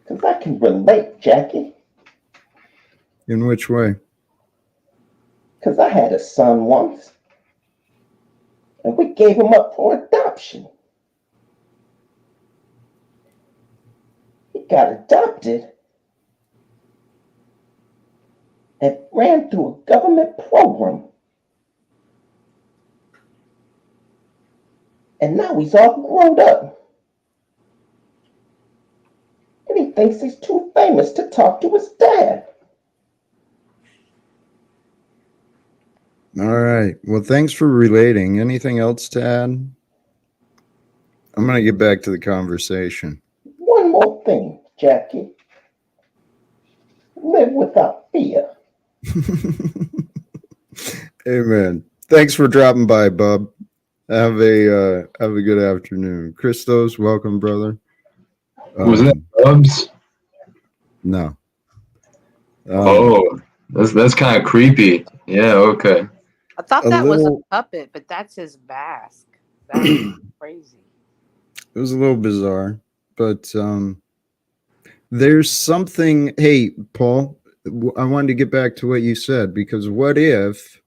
Because I can relate, Jackie. In which way? Because I had a son once, and we gave him up for adoption. He got adopted and ran through a government program. And now he's all grown up. And he thinks he's too famous to talk to his dad. All right. Well, thanks for relating. Anything else to add? I'm going to get back to the conversation. One more thing, Jackie. Live without fear. Amen. Thanks for dropping by, bub. Have a good afternoon. Christos, welcome, brother. Was that Bubs? No. That's kind of creepy. Yeah, okay. I thought that was a puppet, but that's his mask. That's crazy. It was a little bizarre, but there's something. Hey, Paul, I wanted to get back to what you said, because what if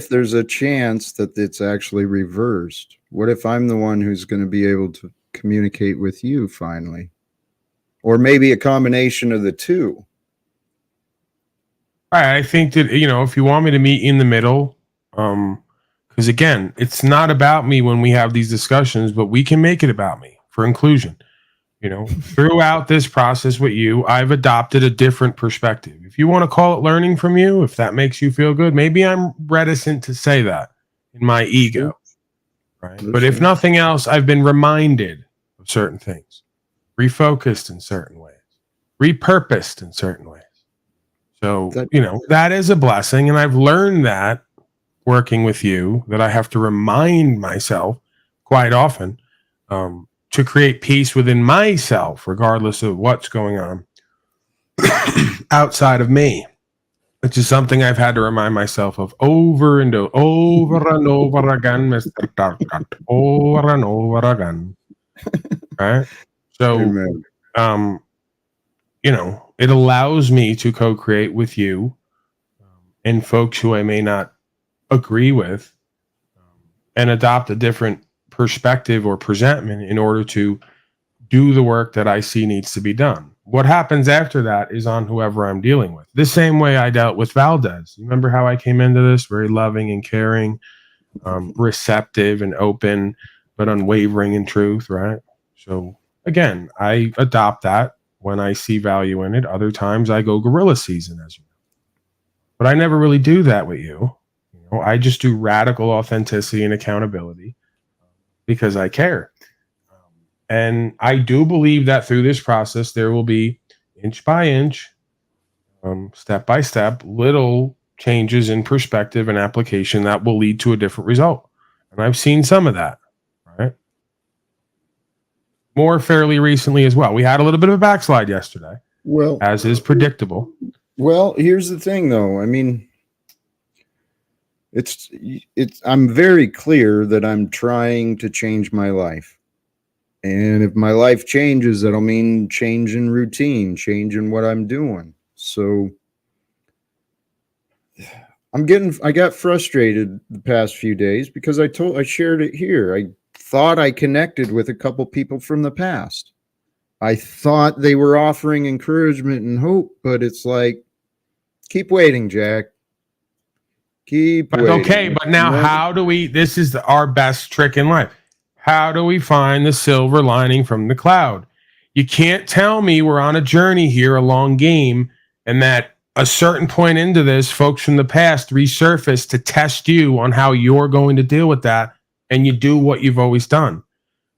there's a chance that it's actually reversed? What if I'm the one who's going to be able communicate with you finally. Or maybe a combination of the two. I think that, if you want me to meet in the middle, because again, it's not about me when we have these discussions, but we can make it about me for inclusion. Throughout this process with you, I've adopted a different perspective. If you want to call it learning from you, if that makes you feel good, maybe I'm reticent to say that in my ego, right? But if nothing else, I've been reminded of certain things, refocused in certain ways, repurposed in certain ways. So, that is a blessing. And I've learned that working with you, that I have to remind myself quite often, to create peace within myself, regardless of what's going on outside of me, which is something I've had to remind myself of over and over again, Mr. Talcott, over and over again. Right? So, it allows me to co-create with you and folks who I may not agree with, and adopt a different perspective or presentment in order to do the work that I see needs to be done. What happens after that is on whoever I'm dealing with. The same way I dealt with Valdez. You remember how I came into this? Very loving and caring, receptive and open, but unwavering in truth, right? So again, I adopt that when I see value in it. Other times I go guerrilla season, as you know. But I never really do that with you. I just do radical authenticity and accountability because I care. And I do believe that through this process, there will be inch by inch, step by step, little changes in perspective and application that will lead to a different result. And I've seen some of that, right? More fairly recently as well. We had a little bit of a backslide yesterday, as is predictable. Well, here's the thing, though. I mean, I'm very clear that I'm trying to change my life. And if my life changes, that'll mean change in routine, change in what I'm doing. So I got frustrated the past few days because I shared it here. I thought I connected with a couple people from the past. I thought they were offering encouragement and hope, but it's like, keep waiting, Jack. Keep waiting. Okay, but now how do we, this is our best trick in life. How do we find the silver lining from the cloud? You can't tell me we're on a journey here, a long game, and that a certain point into this, folks from the past resurface to test you on how you're going to deal with that, and you do what you've always done.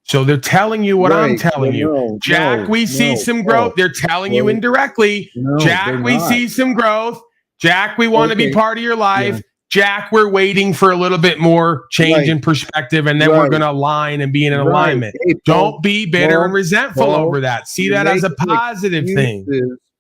So they're telling you what I'm telling you. Jack, we see some growth. They're telling you indirectly. Jack, we see some growth. Jack, we want to be part of your life. Jack, we're waiting for a little bit more change in perspective, and then we're going to align and be in an alignment. Hey, Don't be bitter and resentful over that. See that as a positive thing.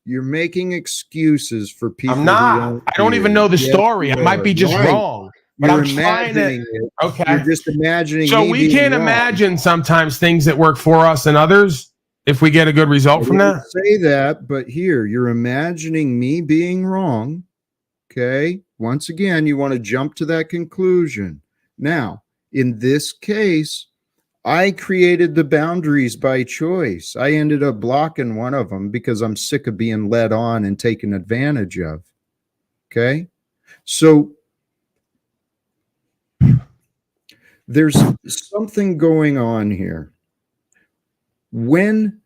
You're making excuses for people. I'm not. I don't even know the story. I might be just wrong. But I'm trying to. Okay. You're just imagining. So we can't imagine sometimes things that work for us and others if we get a good result from that. Say that, but here you're imagining me being wrong. Okay. Once again, you want to jump to that conclusion. Now, in this case, I created the boundaries by choice. I ended up blocking one of them because I'm sick of being led on and taken advantage of. Okay? So there's something going on here. When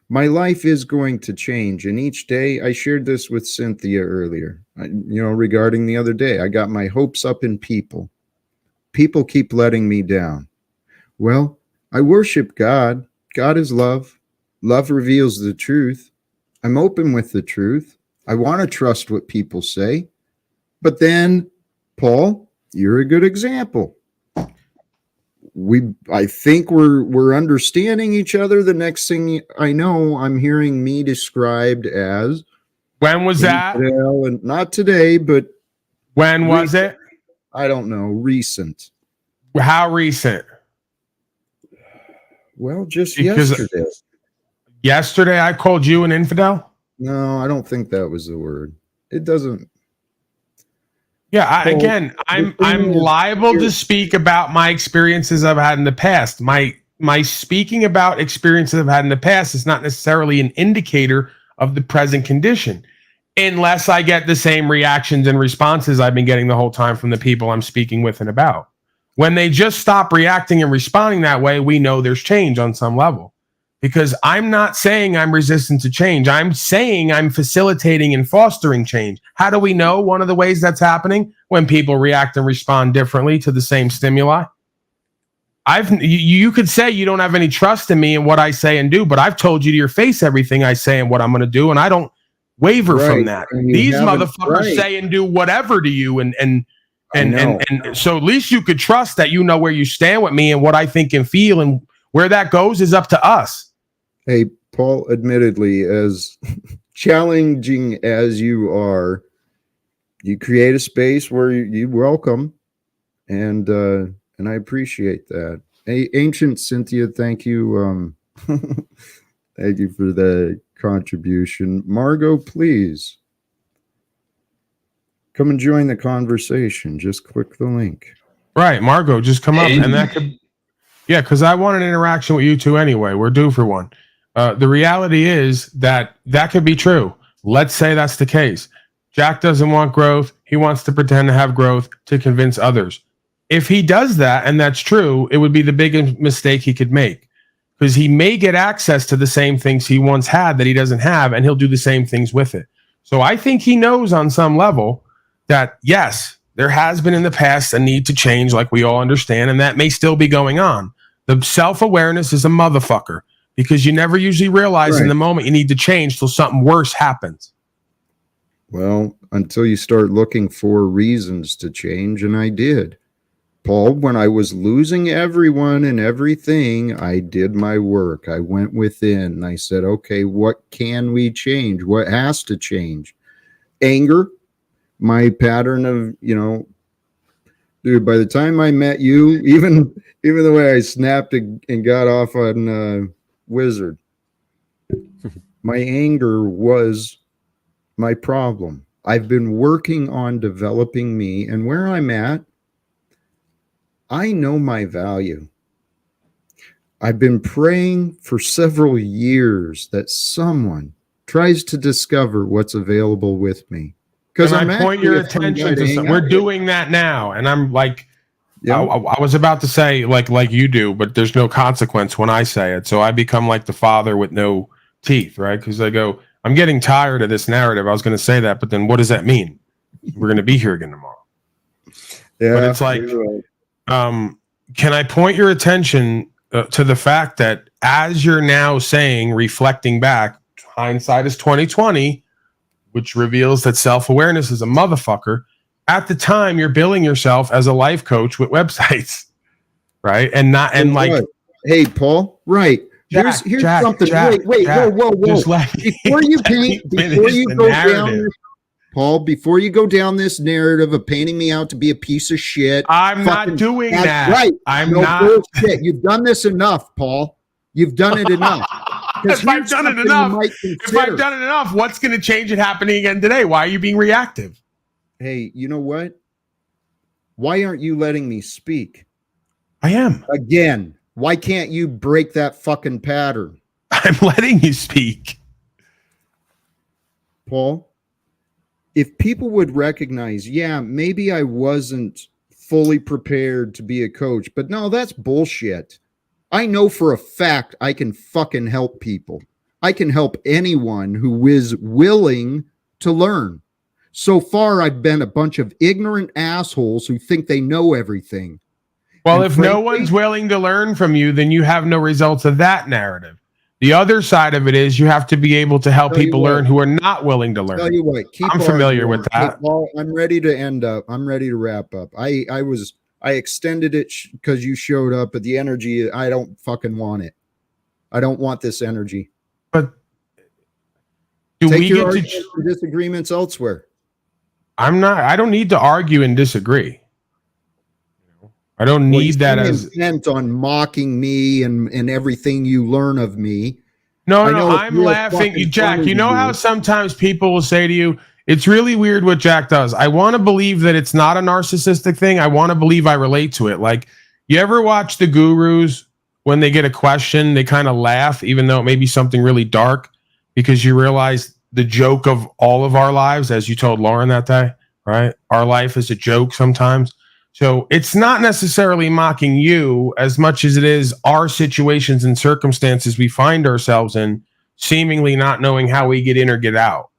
my life is going to change, and each day, I shared this with Cynthia earlier, regarding the other day, I got my hopes up in people. People keep letting me down. Well, I worship God. God is love. Love reveals the truth. I'm open with the truth. I want to trust what people say. But then, Paul, you're a good example. I think we're understanding each other. The next thing I know, I'm hearing me described as. When was that? And not today, but when was it? I don't know. Recent. How recent? Well, just yesterday. Yesterday, I called you an infidel? No, I don't think that was the word. It doesn't. Yeah, I'm liable to speak about my experiences I've had in the past. My my speaking about experiences I've had in the past is not necessarily an indicator of the present condition, unless I get the same reactions and responses I've been getting the whole time from the people I'm speaking with and about. When they just stop reacting and responding that way, we know there's change on some level. Because I'm not saying I'm resistant to change. I'm saying I'm facilitating and fostering change. How do we know one of the ways that's happening? When people react and respond differently to the same stimuli. You could say you don't have any trust in me and what I say and do, but I've told you to your face everything I say and what I'm going to do, and I don't waver from that. These motherfuckers say and do whatever to you, and so at least you could trust that you know where you stand with me and what I think and feel, and where that goes is up to us. Hey, Paul, admittedly, as challenging as you are, you create a space where you welcome, and I appreciate that. Hey, Ancient Cynthia, thank you. Thank you for the contribution. Margo, please come and join the conversation. Just click the link. Right, Margo, just come up, and that could, yeah, because I want an interaction with you two anyway. We're due for one. The reality is that could be true. Let's say that's the case. Jack doesn't want growth. He wants to pretend to have growth to convince others. If he does that, and that's true, it would be the biggest mistake he could make, because he may get access to the same things he once had that he doesn't have, and he'll do the same things with it. So I think he knows on some level that, yes, there has been in the past a need to change, like we all understand, and that may still be going on. The self-awareness is a motherfucker, because you never usually realize in the moment you need to change till something worse happens. Well, until you start looking for reasons to change, and I did. Paul, when I was losing everyone and everything, I did my work. I went within and I said, okay, what can we change? What has to change? Anger, my pattern of, dude, by the time I met you, even the way I snapped and got off on Wizard, my anger was my problem. I've been working on developing me, and where I'm at, I know my value. I've been praying for several years that someone tries to discover what's available with me. Because I point your attention to something. We're doing that now, and I'm like, I was about to say like you do, but there's no consequence when I say it. So I become like the father with no teeth, right? Because I go, I'm getting tired of this narrative. I was going to say that, but then what does that mean? We're going to be here again tomorrow. Yeah, but it's like, can I point your attention to the fact that as you're now saying, reflecting back, hindsight is 2020, which reveals that self-awareness is a motherfucker. At the time, you're billing yourself as a life coach with websites, right? And not hey, Paul, right? Here's something. Wait, whoa. Before you go down this, Paul, before you go down this narrative of painting me out to be a piece of shit, I'm not doing that. Right? I'm not. Bullshit. You've done this enough, Paul. You've done it enough. If I've done it enough, what's going to change it happening again today? Why are you being reactive? Hey, you know what? Why aren't you letting me speak? I am. Again, why can't you break that fucking pattern? I'm letting you speak. Paul, if people would recognize, yeah, maybe I wasn't fully prepared to be a coach, but no, that's bullshit. I know for a fact I can fucking help people. I can help anyone who is willing to learn. So far, I've been a bunch of ignorant assholes who think they know everything. Well, if no one's willing to learn from you, then you have no results of that narrative. The other side of it is you have to be able to help people learn who are not willing to learn. Tell you what, I'm familiar with that. Hey, Paul, I'm ready to end up. I'm ready to wrap up. I extended it because you showed up, but the energy, I don't fucking want it. I don't want this energy. But we get to disagreements elsewhere? I don't need to argue and disagree. I don't need that as intent on mocking me and everything you learn of me. No, I'm laughing. Jack, you know how sometimes people will say to you, it's really weird what Jack does. I want to believe that it's not a narcissistic thing. I want to believe I relate to it. Like, you ever watch the gurus when they get a question, they kind of laugh, even though it may be something really dark, because you realize the joke of all of our lives, as you told Lauren that day, right? Our life is a joke sometimes. So it's not necessarily mocking you as much as it is our situations and circumstances we find ourselves in, seemingly not knowing how we get in or get out,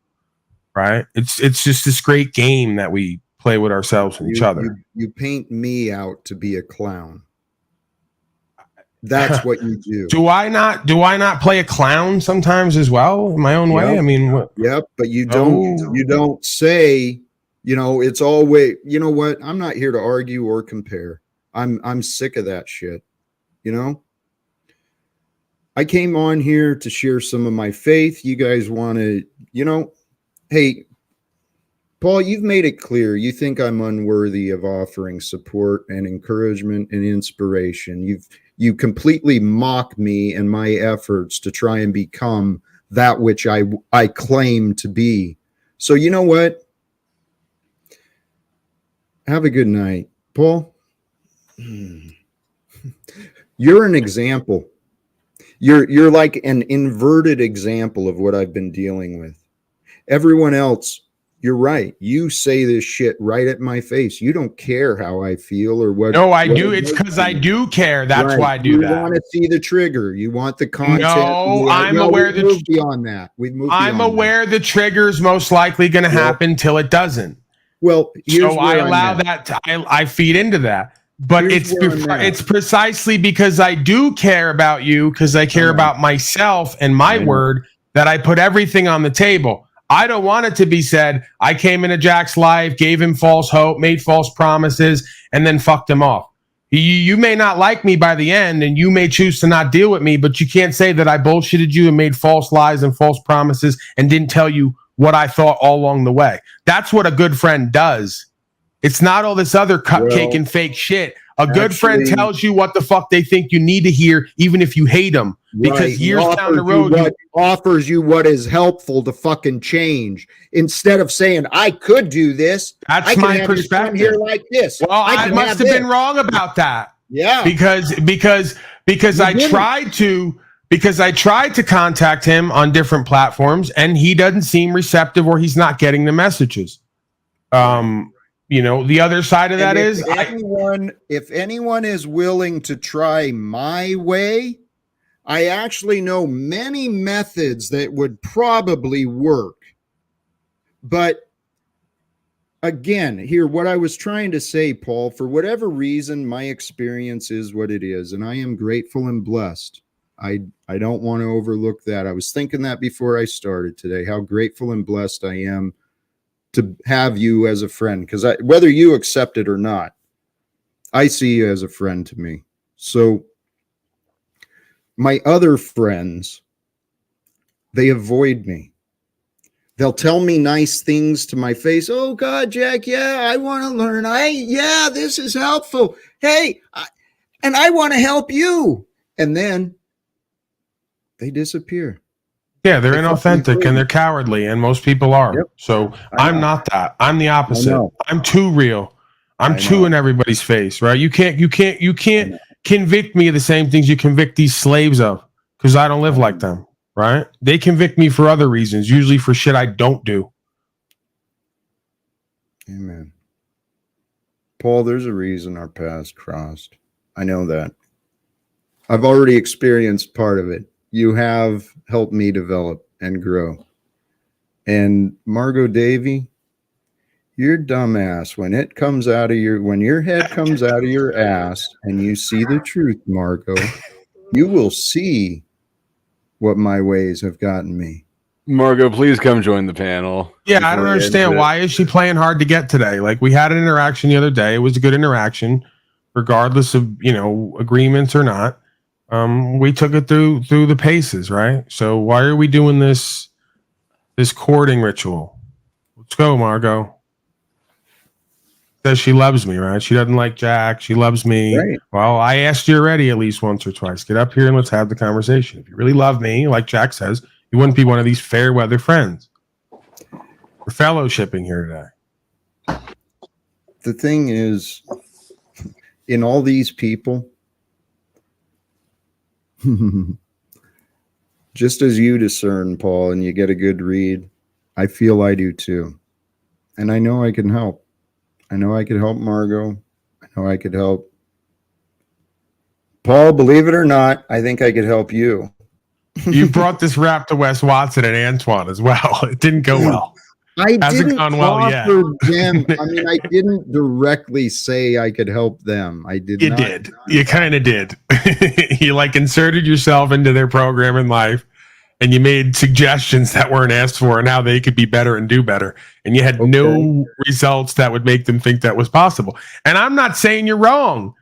right? It's just this great game that we play with ourselves and each other. You paint me out to be a clown. That's what you do. Do I not play a clown sometimes as well in my own way? I mean, yep, but you don't say, it's always, you know what? I'm not here to argue or compare. I'm sick of that shit. I came on here to share some of my faith. You guys want to, hey, Paul, you've made it clear you think I'm unworthy of offering support and encouragement and inspiration. You completely mock me and my efforts to try and become that which I claim to be. So you know what? Have a good night, Paul. You're an example. You're like an inverted example of what I've been dealing with. Everyone else, you're right. You say this shit right at my face. You don't care how I feel or what. No, I do. It's because I do care. That's right. why I do that. You want to see the trigger. You want the content. No, I'm aware we've moved beyond that. I'm aware the trigger's most likely going to happen till it doesn't. Well, so I allow that. I feed into that. But it's precisely because I do care about you, because I care about myself and my word, that I put everything on the table. I don't want it to be said, I came into Jack's life, gave him false hope, made false promises, and then fucked him off. You may not like me by the end, and you may choose to not deal with me, but you can't say that I bullshitted you and made false lies and false promises and didn't tell you what I thought all along the way. That's what a good friend does. It's not all this other cupcake and fake shit. A good friend tells you what the fuck they think you need to hear, even if you hate them. Because years down the road, offers you what is helpful to fucking change. Instead of saying, I could do this. That's my perspective. Here like this. Well, I must have been wrong about that. Yeah. Because I tried to contact him on different platforms, and he doesn't seem receptive, or he's not getting the messages. The other side of that is if anyone is willing to try my way, I actually know many methods that would probably work. But again, here, what I was trying to say, Paul, for whatever reason, my experience is what it is, and I am grateful and blessed. I don't want to overlook that. I was thinking that before I started today, how grateful and blessed I am to have you as a friend, because whether you accept it or not, I see you as a friend to me. So my other friends, they avoid me. They'll tell me nice things to my face. Oh God, Jack, yeah, I want to learn. This is helpful. Hey, and I want to help you. And then they disappear. Yeah, they're inauthentic and they're cowardly, and most people are. Yep. So I'm not that. I'm the opposite. I'm too real. I'm too in everybody's face, right? You can't convict me of the same things you convict these slaves of, because I don't live like them, right? They convict me for other reasons, usually for shit I don't do. Amen. Paul, there's a reason our paths crossed. I know that. I've already experienced part of it. You have helped me develop and grow. And Margo, Davey, you're dumbass. When your head comes out of your ass and you see the truth, Margo, you will see what my ways have gotten me. Margo, please come join the panel. Yeah, I don't understand. Why is she playing hard to get today? Like, we had an interaction the other day. It was a good interaction, regardless of, agreements or not. We took it through the paces, right? So why are we doing this courting ritual? Let's go, Margo. Says she loves me, right? She doesn't like Jack. She loves me. Right. Well, I asked you already at least once or twice. Get up here and let's have the conversation. If you really love me, like Jack says, you wouldn't be one of these fair weather friends. We're fellowshipping here today. The thing is, in all these people, Just as you discern, Paul, and you get a good read, I feel I do too. And I know I can help. I know I could help Margo. I know I could help Paul. Believe it or not, I think I could help you. You brought this rap to Wes Watson and Antoine as well. It didn't go well. I Hasn't didn't gone well yet. offer them. I mean, I didn't directly say I could help them. I did. You not. did. You kind of did. You like inserted yourself into their program in life, and you made suggestions that weren't asked for, and how they could be better and do better. And you had no results that would make them think that was possible. And I'm not saying you're wrong.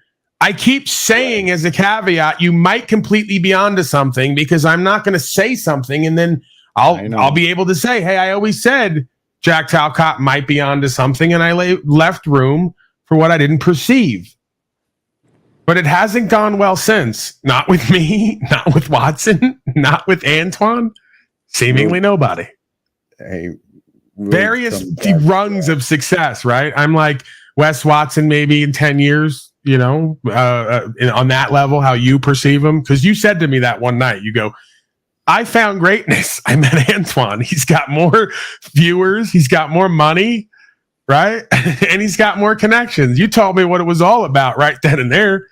I keep saying as a caveat, you might completely be onto something, because I'm not going to say something and then I'll be able to say, hey, I always said Jack Talcott might be onto something, and I left room for what I didn't perceive. But it hasn't gone well since. Not with me, not with Watson, not with Antoine, seemingly nobody. Hey, various rungs of success, right? I'm like Wes Watson maybe in 10 years, you know, on that level, how you perceive him. Because you said to me that one night, you go, I found greatness. I met Antoine. He's got more viewers. He's got more money, right? And he's got more connections. You told me what it was all about right then and there.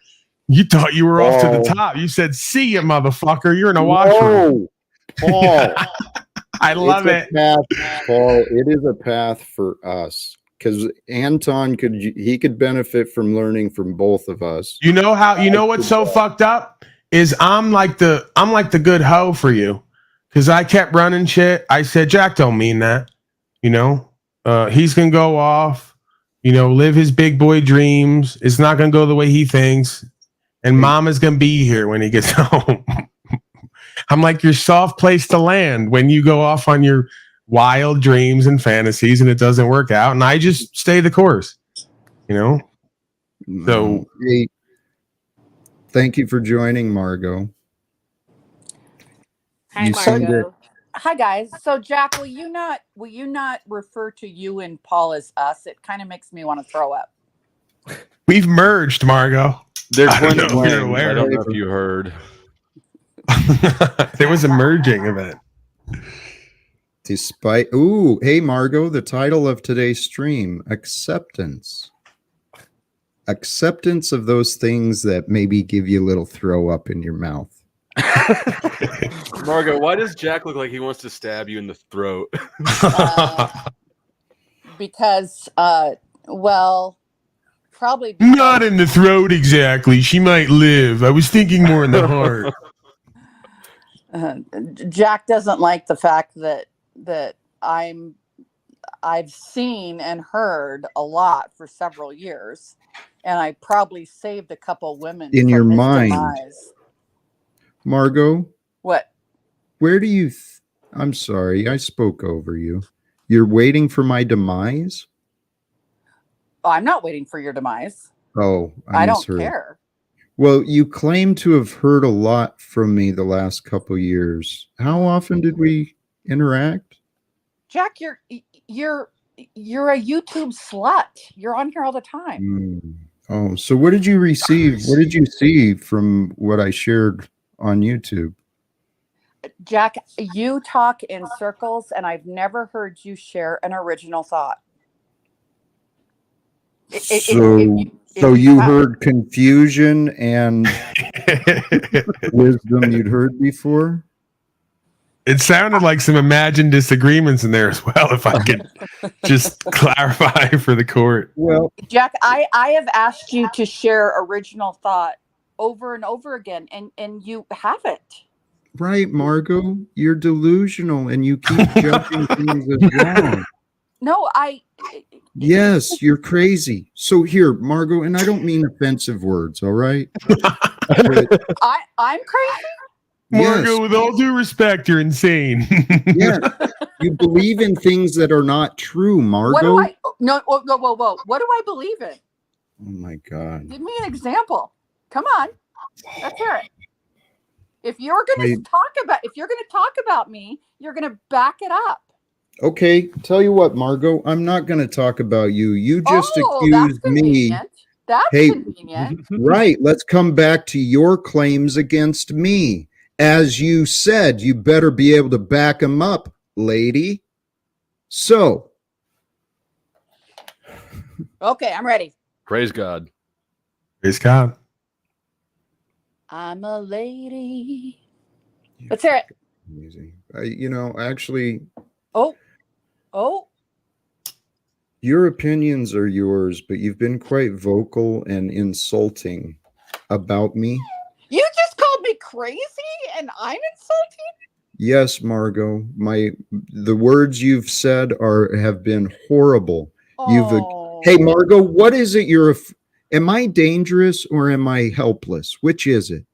You thought you were off to the top. You said, see ya, motherfucker. You're in a washroom. Paul. I love it. Paul, it is a path for us. Because Anton could benefit from learning from both of us. You know what's so fucked up is I'm like the good hoe for you, because I kept running shit. I said, Jack don't mean that, you know. He's gonna go off, you know, live his big boy dreams. It's not gonna go the way he thinks, and Mama's gonna be here when he gets home. I'm like your soft place to land when you go off on your wild dreams and fantasies and it doesn't work out, and I just stay the course, you know. So hey, thank you for joining, Margo. Hi, Margo. Hi guys. So Jack, will you not refer to you and Paul as us? It kind of makes me want to throw up. We've merged, Margo. They're twin flames. I don't know if you heard. There was a merging event. Hey Margo, the title of today's stream, acceptance. Acceptance of those things that maybe give you a little throw up in your mouth. Margo, why does Jack look like he wants to stab you in the throat? Because well, probably not in the throat exactly. She might live. I was thinking more in the heart. Jack doesn't like the fact that I've seen and heard a lot for several years, and I probably saved a couple women in your mind. Demise. Margo, what? Where do you? I'm sorry, I spoke over you. You're waiting for my demise? Oh, I'm not waiting for your demise. Oh, I don't care. Well, you claim to have heard a lot from me the last couple years. How often did we interact? Jack, you're a YouTube slut. You're on here all the time. Oh, so what did you receive? What did you see from what I shared on YouTube? Jack, you talk in circles, and I've never heard you share an original thought. So you heard confusion and wisdom you'd heard before? It sounded like some imagined disagreements in there as well, if I could just clarify for the court. Well, Jack, I have asked you to share original thought over and over again, and you haven't. Right, Margo, you're delusional and you keep judging things as wrong. No, Yes, you're crazy. So here, Margo, and I don't mean offensive words, all right? I'm crazy? Margo, yes. With all due respect, you're insane. Yeah, you believe in things that are not true, Margo. Whoa. What do I believe in? Oh my God. Give me an example. Come on. Let's hear it. If you're going to talk about me, you're going to back it up. Okay, tell you what, Margo, I'm not going to talk about you. You just accused me. That's Hey, convenient. right. Let's come back to your claims against me. As you said, you better be able to back them up, lady. So, Okay, I'm ready. Praise God. Praise God. I'm a lady. Let's hear it. amazing. Actually, Oh, your opinions are yours, but you've been quite vocal and insulting about me. you just called me crazy and I'm insulting? Yes, Margo, the words you've said have been horrible. Oh. Hey, Margo, what is it am I dangerous or am I helpless? Which is it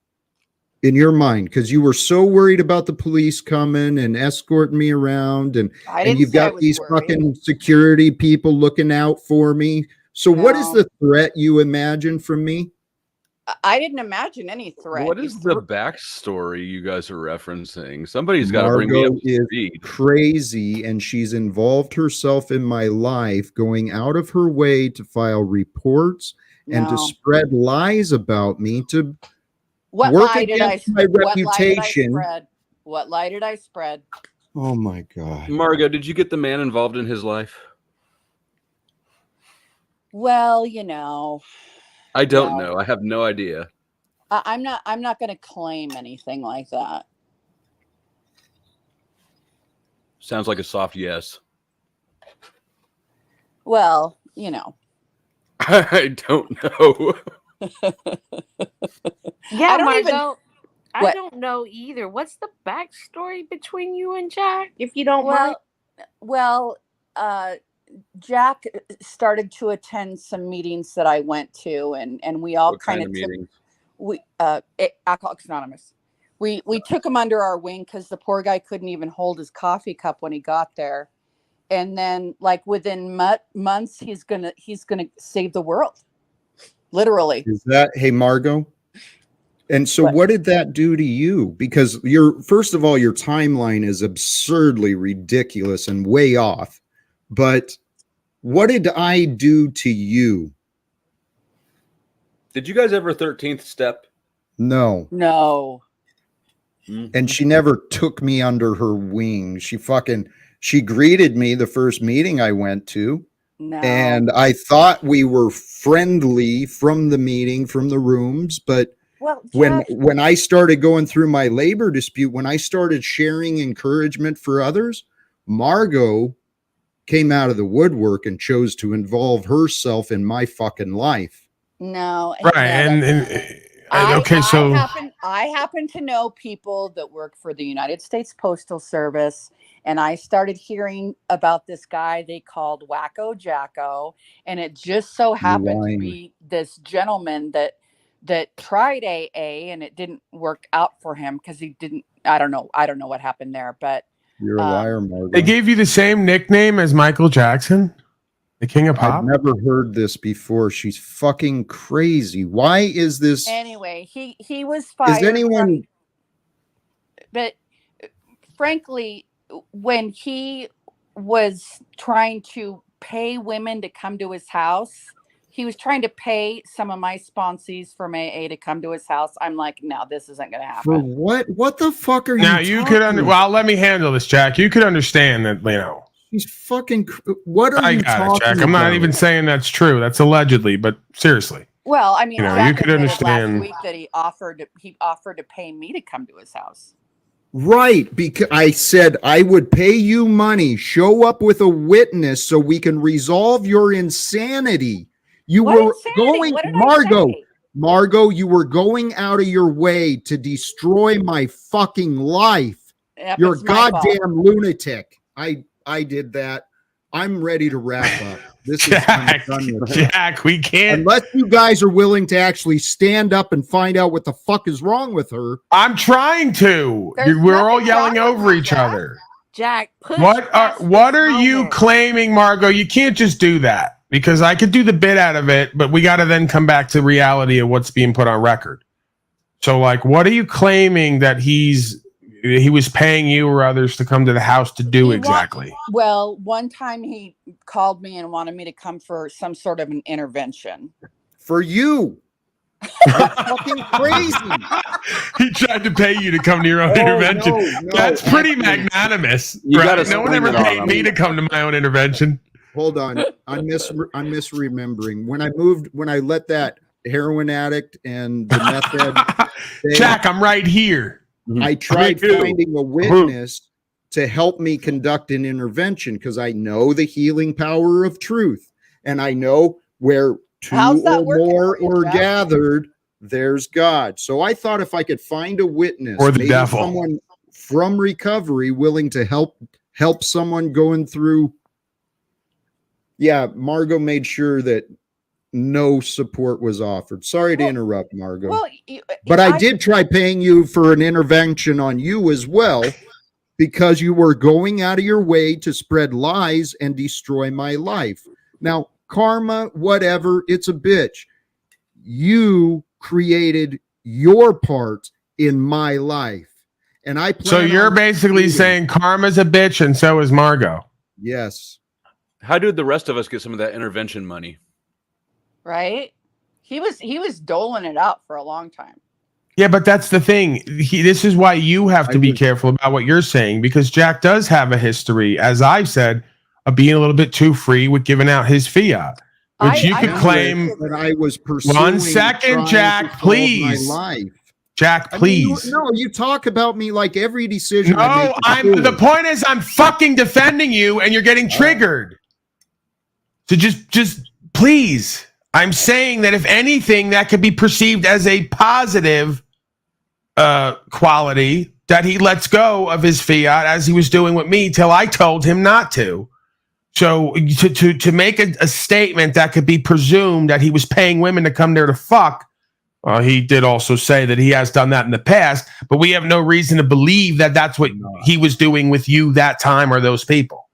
in your mind? Because you were so worried about the police coming and escorting me around, and you've got these fucking security people looking out for me. So what is the threat you imagine from me? I didn't imagine any threat. What is the backstory you guys are referencing? Somebody's got to bring me up Margo to is speed. crazy, and she's involved herself in my life, going out of her way to file reports and to spread lies about me to work against my reputation. What lie did I spread? Oh my God. Margo, did you get the man involved in his life? Well, I don't know. I have no idea. I'm not going to claim anything like that. Sounds like a soft yes. Well, I don't know. Yeah, Margo, I don't know either. What's the backstory between you and Jack, if you don't mind? Well, Jack started to attend some meetings that I went to, and we all kind of meetings? Alcoholics Anonymous. We took him under our wing because the poor guy couldn't even hold his coffee cup when he got there, and then like within months he's gonna save the world, literally. Is that, hey Margo? And so what did that do to you? Because first of all, your timeline is absurdly ridiculous and way off. But what did I do to you? Did you guys ever 13th step? No. And she never took me under her wing. She greeted me the first meeting I went to. No. And I thought we were friendly from the meeting, from the rooms, but when I started going through my labor dispute, when I started sharing encouragement for others, Margo came out of the woodwork and chose to involve herself in my fucking life. No. Right. I happen to know people that work for the United States Postal Service, and I started hearing about this guy they called Wacko Jacko, and it just so happened to be this gentleman that tried AA and it didn't work out for him because he didn't. I don't know what happened there, but you're a liar, Margo. They gave you the same nickname as Michael Jackson, the King of Pop? I've never heard this before. She's fucking crazy. Why is this? Anyway, he was fired. Is anyone? But frankly, when he was trying to pay women to come to his house, he was trying to pay some of my sponsees from AA to come to his house. I'm like, no, this isn't going to happen. For what? What the fuck are you? Now you could well, let me handle this, Jack. You could understand that, He's fucking. What are you talking Jack? about? I'm not even saying that's true. That's allegedly, but seriously. Well, I mean, you could understand last week that he offered to pay me to come to his house. Right, because I said I would pay you money, show up with a witness so we can resolve your insanity. You were going, Margo, you were going out of your way to destroy my fucking life. Yep, you're a goddamn lunatic. I did that. I'm ready to wrap up. This Jack, we can't. Unless you guys are willing to actually stand up and find out what the fuck is wrong with her. I'm trying to. We're all yelling over each other. Jack, what are you claiming, Margo? You can't just do that because I could do the bit out of it, but we got to then come back to reality of what's being put on record. So, what are you claiming that he was paying you or others to come to the house to do exactly? Well, one time he called me and wanted me to come for some sort of an intervention. for you. You're fucking crazy. He tried to pay you to come to your own intervention. No, That's pretty actually, magnanimous, You right? gotta No one swing ever it on paid him. me to come to my own intervention. Hold on. I'm misremembering. When I let that heroin addict and the meth head stay, Jack, I'm right here. I tried finding a witness to help me conduct an intervention because I know the healing power of truth. And I know where two How's that or working more for you, are Jack? gathered, there's God. So I thought if I could find a witness Or the maybe devil. someone from recovery willing to help someone going through. Yeah, Margo made sure that no support was offered. Sorry to interrupt, Margo. Well, but I did try paying you for an intervention on you as well because you were going out of your way to spread lies and destroy my life. Now, karma, whatever, it's a bitch. You created your part in my life. And I plan So you're on basically eating. saying karma's a bitch and so is Margo. Yes. How did the rest of us get some of that intervention money? right? He was doling it out for a long time. Yeah, but that's the thing. This is why you have to be careful about what you're saying, because Jack does have a history, as I've said, of being a little bit too free with giving out his fiat, which you could claim. That I was pursuing. 1 second, Jack, please. My life. Jack, please. I mean, you talk about me like every decision. No, the point is I'm fucking defending you and you're getting triggered. So just please. I'm saying that if anything, that could be perceived as a positive quality, that he lets go of his fiat as he was doing with me till I told him not to. So to make a statement that could be presumed that he was paying women to come there to fuck, he did also say that he has done that in the past, but we have no reason to believe that that's what he was doing with you that time or those people.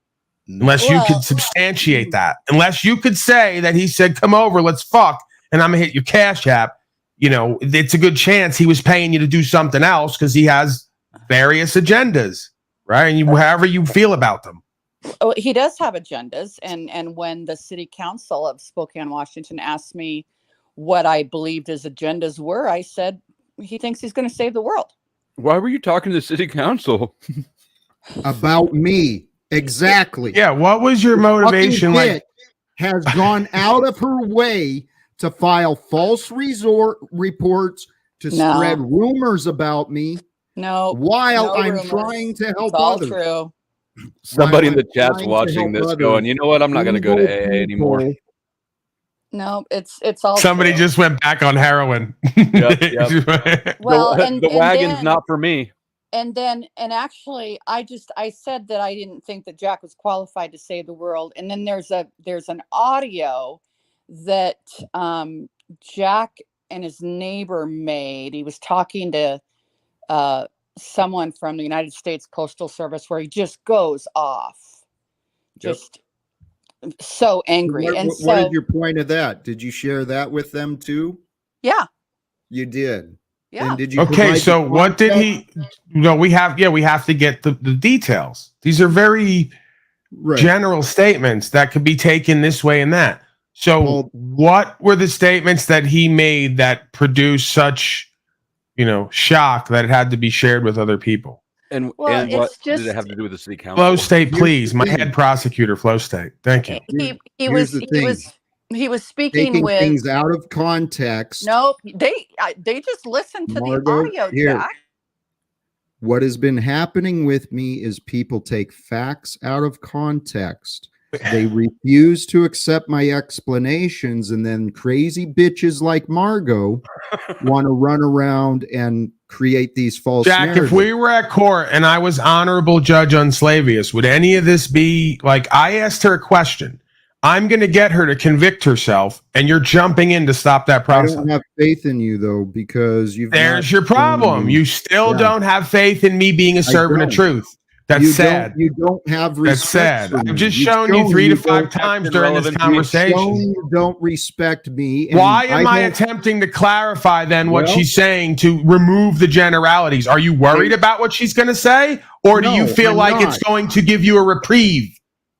Unless you could substantiate that. Unless you could say that he said, come over, let's fuck, and I'm going to hit your Cash App. You know, it's a good chance he was paying you to do something else because he has various agendas, right? And however you feel about them. Oh, he does have agendas. And when the city council of Spokane, Washington asked me what I believed his agendas were, I said, he thinks he's going to save the world. Why were you talking to the city council? About me. Exactly. Yeah, what was your motivation? Like, has gone out of her way to file false reports to spread rumors about me. No, while I'm trying to help others. True. Somebody in the chat's watching this going, you know what? I'm not going to go to AA anymore. No, it's all somebody true. just went back on heroin. Yep. Well, the wagon's not for me. And actually, I said that I didn't think that Jack was qualified to save the world. And then there's an audio that Jack and his neighbor made. He was talking to someone from the United States Postal Service where he just goes off, just so angry. What is your point of that? Did you share that with them too? Yeah, you did. Yeah. And did you? Okay, so what did he? No, we have to get the details. These are very general statements that could be taken this way and that. So what were the statements that he made that produced such, shock that it had to be shared with other people? And what did it have to do with the city council? Flow State, please. My head prosecutor, Flow State. Thank you. He was speaking taking with things out of context. Nope, they just listened to Margo, the audio, here. Jack. What has been happening with me is people take facts out of context. They refuse to accept my explanations, and then crazy bitches like Margo want to run around and create these false Jack, narratives. if we were at court and I was honorable Judge Unslavius, would any of this be like, I asked her a question. I'm going to get her to convict herself, and you're jumping in to stop that process. I don't have faith in you, though, because you've. There's your problem. You still don't have faith in me being a servant of truth. That's sad. You don't have respect. That's sad. For me. I've just shown you 3 to 5 times during this conversation. You don't respect me. Why am I attempting to clarify then what she's saying to remove the generalities? Are you worried about what she's going to say, or do you feel like it's going to give you a reprieve?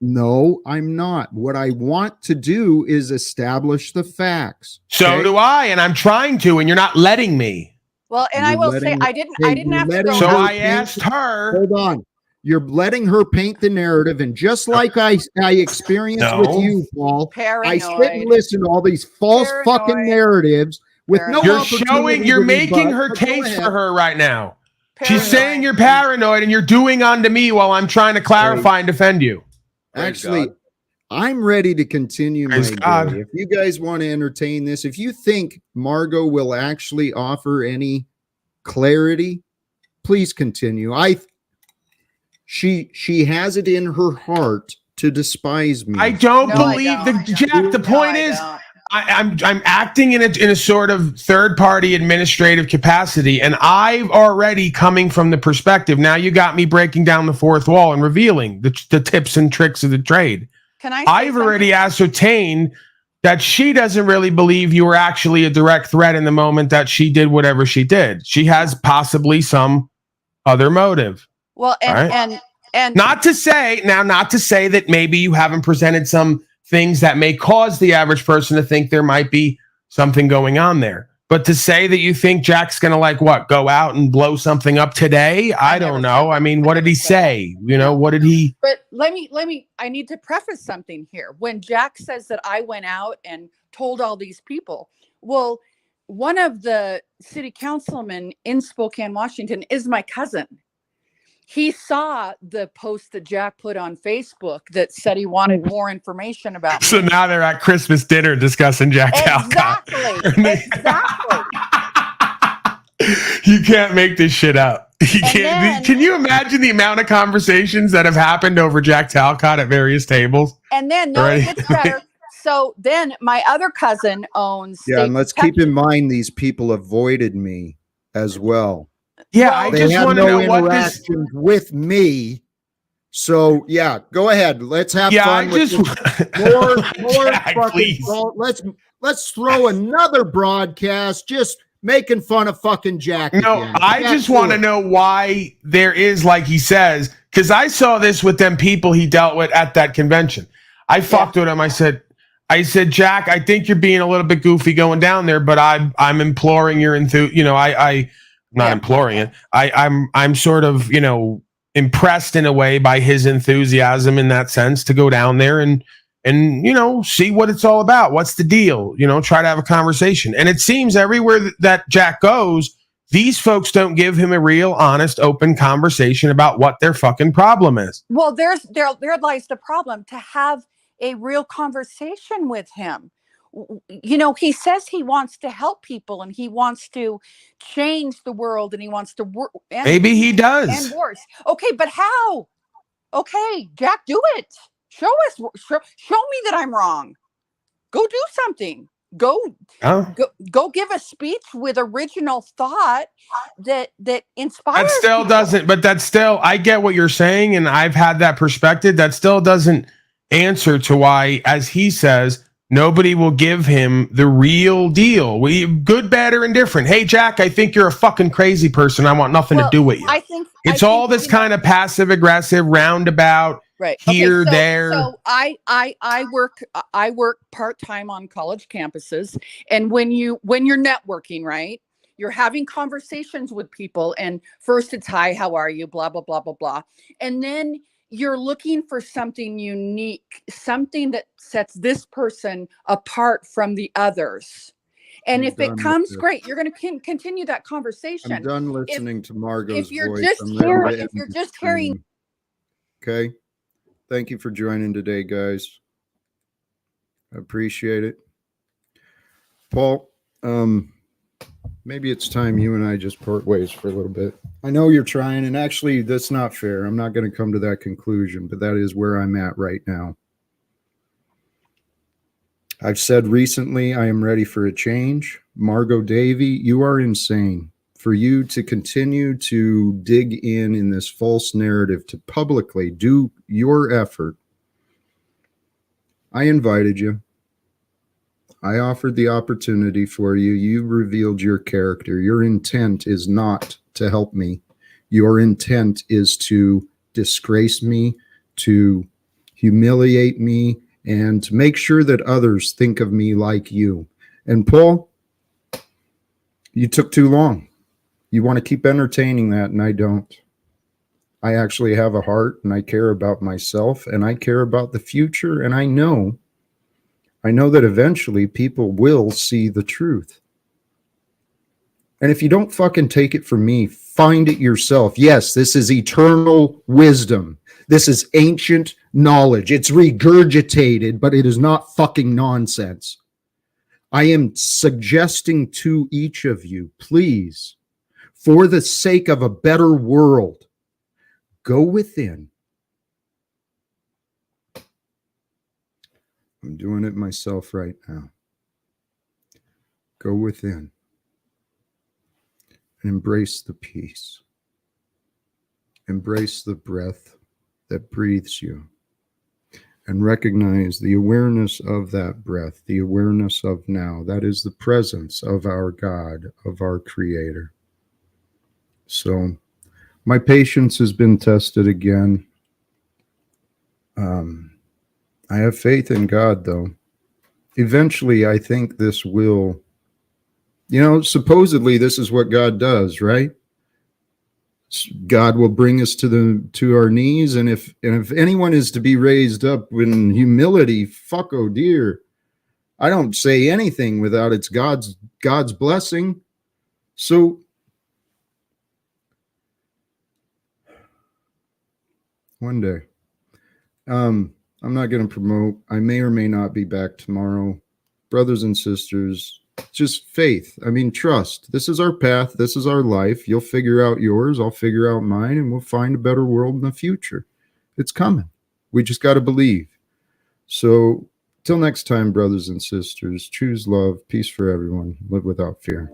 No, I'm not. What I want to do is establish the facts. So do I, and I'm trying to, and you're not letting me. Well, and I will say I didn't have to go. So I asked her. Hold on. You're letting her paint the narrative, and just like I experienced with you, Paul, I sit and listen to all these false fucking narratives with no opportunity. You're making her case for her right now. She's saying you're paranoid, and you're doing unto me while I'm trying to clarify and defend you. Actually, I'm ready to continue my day. If you guys want to entertain this, if you think Margo will actually offer any clarity, please continue. She has it in her heart to despise me. I don't believe Jack. The point is, I'm acting in a sort of third party administrative capacity, and I've already coming from the perspective. Now you got me breaking down the fourth wall and revealing the tips and tricks of the trade. I've already ascertained that she doesn't really believe you were actually a direct threat in the moment that she did whatever she did. She has possibly some other motive. Well, and not to say that maybe you haven't presented some things that may cause the average person to think there might be something going on there. But to say that you think Jack's going to go out and blow something up today, I don't know. I mean, what did he say? What did he? But let me, I need to preface something here. When Jack says that I went out and told all these people, well, one of the city councilmen in Spokane, Washington is my cousin. He saw the post that Jack put on Facebook that said he wanted more information about me. So now they're at Christmas dinner discussing Jack Talcott. Exactly. You can't make this shit up. Can you imagine the amount of conversations that have happened over Jack Talcott at various tables? And then, it gets better. So then my other cousin owns. Yeah, and let's keep in mind these people avoided me as well. Yeah, I just want to know what this with me. So yeah, go ahead. Let's have fun. More Jack, fucking. Let's throw another broadcast just making fun of fucking Jack. No, again. I just want to know why there is, like he says, because I saw this with them people he dealt with at that convention. I fucked with him. I said, Jack, I think you're being a little bit goofy going down there, but I'm imploring your enthusiasm. Not imploring it. I'm sort of, impressed in a way by his enthusiasm in that sense to go down there and see what it's all about. What's the deal? Try to have a conversation. And it seems everywhere that Jack goes, these folks don't give him a real, honest, open conversation about what their fucking problem is. Well, there lies the problem, to have a real conversation with him. He says he wants to help people and he wants to change the world and he wants to work. Maybe he does. And worse. Okay, but how? Okay, Jack, do it. Show me that I'm wrong. Go do something. Go give a speech with original thought that inspires. That still doesn't. But that's still. I get what you're saying, and I've had that perspective. That still doesn't answer to why, as he says, nobody will give him the real deal. Good, bad, or indifferent. Hey, Jack, I think you're a fucking crazy person. I want nothing to do with you. I think all this kind of passive aggressive roundabout. Right. Here, there. So I work part-time on college campuses. And when you're networking, right, you're having conversations with people. And first it's, hi, how are you? Blah, blah, blah, blah, blah. And then you're looking for something unique, something that sets this person apart from the others. And if it comes, great, you're going to continue that conversation. I'm done listening to Margo's voice. If you're just hearing. Okay. Thank you for joining today, guys. I appreciate it. Paul, maybe it's time you and I just part ways for a little bit. I know you're trying, and actually that's not fair. I'm not going to come to that conclusion, but that is where I'm at right now. I've said recently I am ready for a change. Margo, Davey, you are insane. For you to continue to dig in this false narrative, to publicly do your effort. I invited you. I offered the opportunity for you. You revealed your character. Your intent is not to help me. Your intent is to disgrace me, to humiliate me, and to make sure that others think of me like you. And Paul, you took too long. You want to keep entertaining that, and I don't. I actually have a heart, and I care about myself, and I care about the future, and I know that eventually people will see the truth. And if you don't fucking take it from me, find it yourself. Yes, this is eternal wisdom. This is ancient knowledge. It's regurgitated, but it is not fucking nonsense. I am suggesting to each of you, please, for the sake of a better world, go within. I'm doing it myself right now. Go within and embrace the peace. Embrace the breath that breathes you. And recognize the awareness of that breath, the awareness of now. That is the presence of our God, of our Creator. So, my patience has been tested again. I have faith in God, though. Eventually, I think this will, supposedly this is what God does, right? God will bring us to our knees, and if anyone is to be raised up in humility, fuck oh dear. I don't say anything without it's God's blessing. So one day, I'm not going to promote. I may or may not be back tomorrow. Brothers and sisters, just faith. I mean, trust. This is our path. This is our life. You'll figure out yours. I'll figure out mine, and we'll find a better world in the future. It's coming. We just got to believe. So till next time, brothers and sisters, choose love, peace for everyone, live without fear.